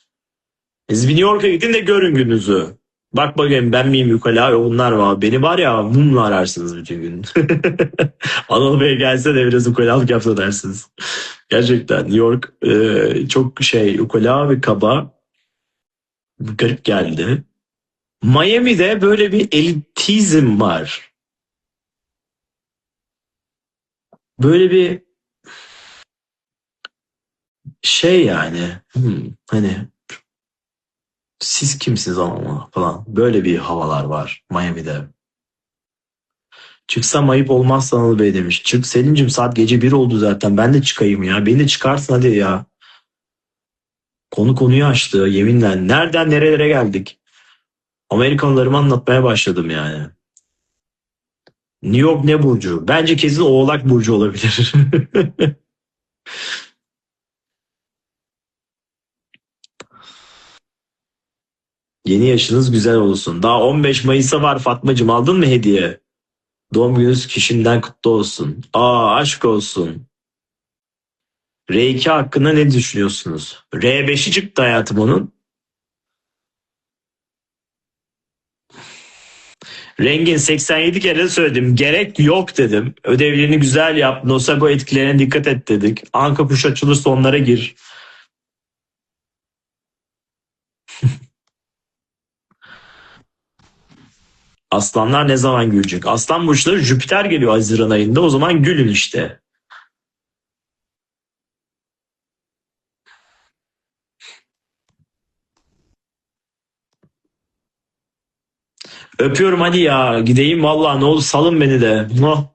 Siz bir New York'a gidin de görün gününüzü. Bak bakayım ben miyim ukala onlar var. Beni var ya mumla ararsınız bütün gün. Anadolu Bey gelse de biraz ukalalık yapsa dersiniz. Gerçekten New York çok şey ukala ve kaba. Garip geldi. Miami'de böyle bir elitizm var. Böyle bir şey yani. Hani siz kimsiniz ama falan. Böyle bir havalar var Miami'de. Çıksam ayıp olmaz Sanal Bey demiş. Çık Selin'cim saat gece 1 oldu zaten. Ben de çıkayım ya. Beni de çıkarsın hadi ya. Konu konuyu açtı yeminle. Nereden nerelere geldik? Amerikanlarımı anlatmaya başladım yani. New York ne burcu? Bence kesin Oğlak burcu olabilir. Yeni yaşınız güzel olsun. Daha 15 Mayıs'a var Fatmacığım. Aldın mı hediye? Doğum gününüz kişiden kutlu olsun. Aa aşk olsun. R2 hakkında ne düşünüyorsunuz? R5'i çıktı hayatım onun. Rengin 87 kere söyledim. Gerek yok dedim. Ödevlerini güzel yap. Nocebo etkilerine dikkat et dedik. Anka push açılırsa onlara gir. Aslanlar ne zaman gülecek? Aslan burçları Jüpiter geliyor Haziran ayında. O zaman gülün işte. Öpüyorum hadi ya. Gideyim vallahi ne olur salın beni de. Muah.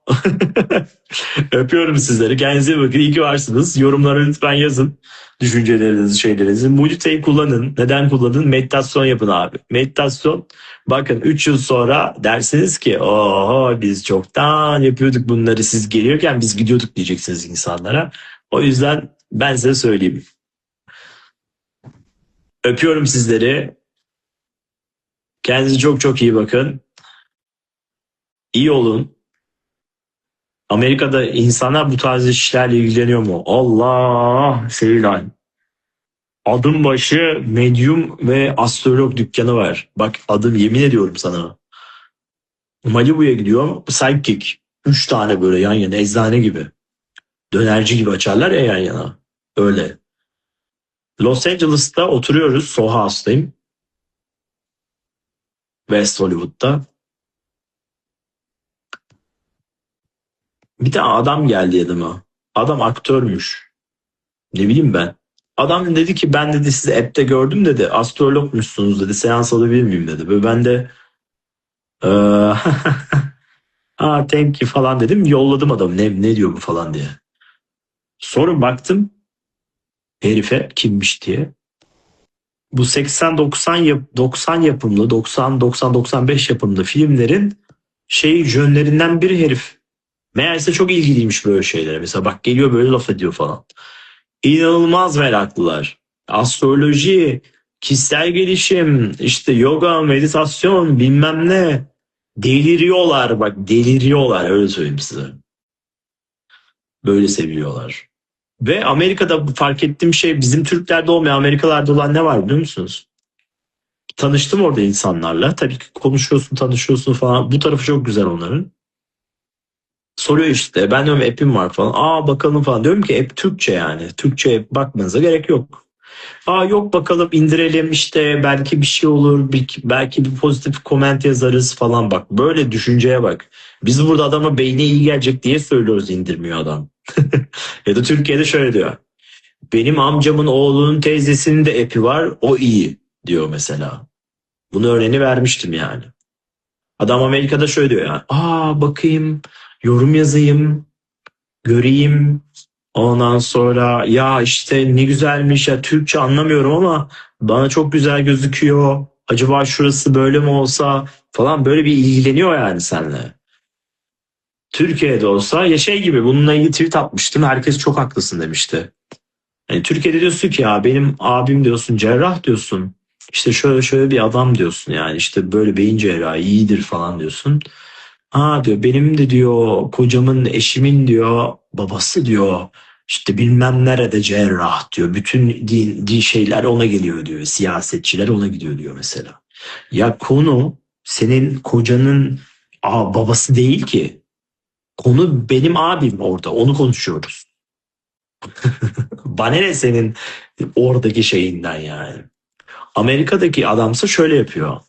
Öpüyorum sizleri. Kendinize iyi bakın. İyi ki varsınız. Yorumlara lütfen yazın. Düşüncelerinizi, şeylerinizi. Mudite'yi kullanın. Neden kullanın? Meditasyon yapın abi. Meditasyon. Bakın 3 yıl sonra dersiniz ki oho biz çoktan yapıyorduk bunları siz geliyorken biz gidiyorduk diyeceksiniz insanlara. O yüzden ben size söyleyeyim. Öpüyorum sizleri. Kendinize çok çok iyi bakın. İyi olun. Amerika'da insanlar bu tarz işlerle ilgileniyor mu? Allah Sevilay. Adım başı medyum ve astrolog dükkanı var. Bak adım yemin ediyorum sana. Malibu'ya gidiyorum. Psychic. 3 tane böyle yan yana eczane gibi. Dönerci gibi açarlar ya yan yana. Öyle. Los Angeles'ta oturuyoruz. Soho House'dayım. West Hollywood'da. Bir tane adam geldi yanıma. Adam aktörmüş. Ne bileyim ben. Adam dedi ki ben dedi sizi app'te gördüm dedi. Astrologmuşsunuz dedi. Seans alabilir miyim dedi. Böyle ben de eee aa thank you falan dedim. Yolladım adamı. Ne diyor bu falan diye. Sonra baktım herife kimmiş diye. Bu 80-90 90 yapımlı 90-90-95 yapımlı filmlerin jönlerinden bir herif. Meğerse çok ilgiliymiş böyle şeylere. Mesela bak geliyor böyle laf ediyor falan. İnanılmaz meraklılar. Astroloji, kişisel gelişim, işte yoga, meditasyon bilmem ne. Deliriyorlar bak deliriyorlar öyle söyleyeyim size. Böyle seviyorlar. Ve Amerika'da fark ettiğim şey bizim Türklerde olmayan Amerikalarda olan ne var biliyor musunuz? Tanıştım orada insanlarla. Tabii ki konuşuyorsun, tanışıyorsun falan. Bu tarafı çok güzel onların. Soruyor işte. Ben diyorum app'im var falan. Aa bakalım falan. Diyorum ki app Türkçe yani. Türkçe bakmanıza gerek yok. Aa yok bakalım indirelim işte belki bir şey olur. Belki bir pozitif koment yazarız falan bak. Böyle düşünceye bak. Biz burada adama beyni iyi gelecek diye söylüyoruz indirmiyor adam. Ya da Türkiye'de şöyle diyor. Benim amcamın oğlunun teyzesinin de app'i var. O iyi diyor mesela. Bunu örneğini vermiştim yani. Adam Amerika'da şöyle diyor ya. Aa bakayım, yorum yazayım, göreyim. Ondan sonra ya işte ne güzelmiş ya, Türkçe anlamıyorum ama bana çok güzel gözüküyor. Acaba şurası böyle mi olsa falan, böyle bir ilgileniyor yani seninle. Türkiye'de olsa ya şey gibi, bununla ilgili tweet atmıştım. Herkes çok haklısın demişti. Yani Türkiye'de diyorsun ki ya benim abim diyorsun cerrah diyorsun. İşte şöyle şöyle bir adam diyorsun, yani işte böyle beyin cerrahı iyidir falan diyorsun. Ha diyor, benim de diyor kocamın, eşimin diyor babası diyor işte bilmem nerede cerrah diyor. Bütün din şeyler ona geliyor diyor. Siyasetçiler ona gidiyor diyor mesela. Ya konu senin kocanın babası değil ki. Konu benim abim orada. Onu konuşuyoruz. Bana ne senin oradaki şeyinden yani. Amerika'daki adamsa şöyle yapıyor.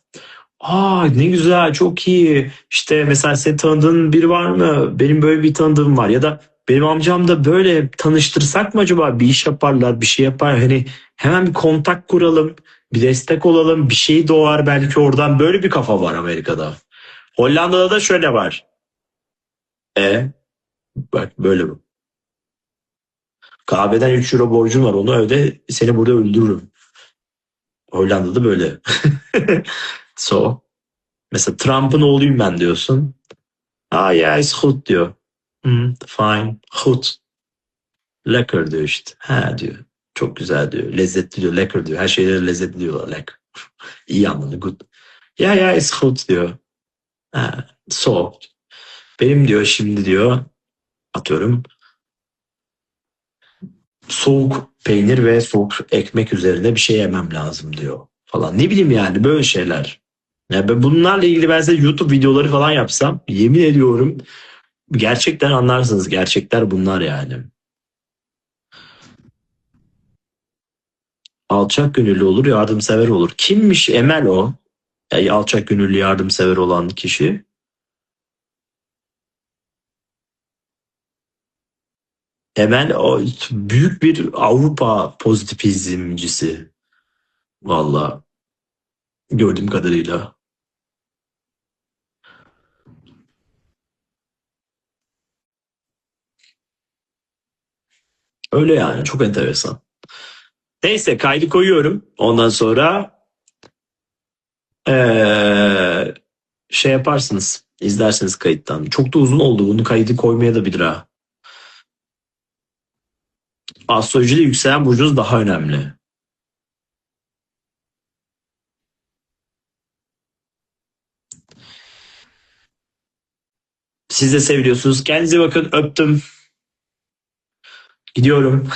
Aa ne güzel, çok iyi. İşte mesela senin tanıdığın biri var mı? Benim böyle bir tanıdığım var. Ya da benim amcam da böyle, tanıştırsak mı acaba? Bir iş yaparlar, bir şey yapar. Hani hemen bir kontak kuralım, bir destek olalım. Bir şey doğar belki oradan. Böyle bir kafa var Amerika'da. Hollanda'da da şöyle var. E bak böyle bu. Kahveden 3 euro borcun var, onu öde, seni burada öldürürüm. Hollanda'da böyle. So. Mesela Trump'ın oğluyum ben diyorsun. Ah yeah, it's goed diyor. Hmm, fine, goed. Lekker diyor işte. Ha diyor. Çok güzel diyor. Lezzetli diyor. Lekker diyor. Her şeyleri lezzetli diyorlar. Lekker. İyi anlamda good. Ya ya it's goed diyor. Ha, so. Benim diyor şimdi diyor, atıyorum, soğuk peynir ve soğuk ekmek üzerine bir şey yemem lazım diyor falan. Ne bileyim yani, böyle şeyler. Ya ben bunlarla ilgili ben size YouTube videoları falan yapsam, yemin ediyorum gerçekten anlarsınız. Gerçekler bunlar yani. Alçak gönüllü olur, yardımsever olur. Kimmiş Emel o? Alçak gönüllü, yardımsever olan kişi. Emel o büyük bir Avrupa pozitivizmcisi. Valla gördüğüm kadarıyla. Öyle yani, çok enteresan. Neyse, kaydı koyuyorum. Ondan sonra ee, şey yaparsınız. İzlersiniz kayıttan. Çok da uzun oldu. Bunu kaydı koymaya da bilir ha. Astrolojide yükselen burcunuz daha önemli. Siz de seviyorsunuz. Kendinize bakın. Öptüm. Gidiyorum.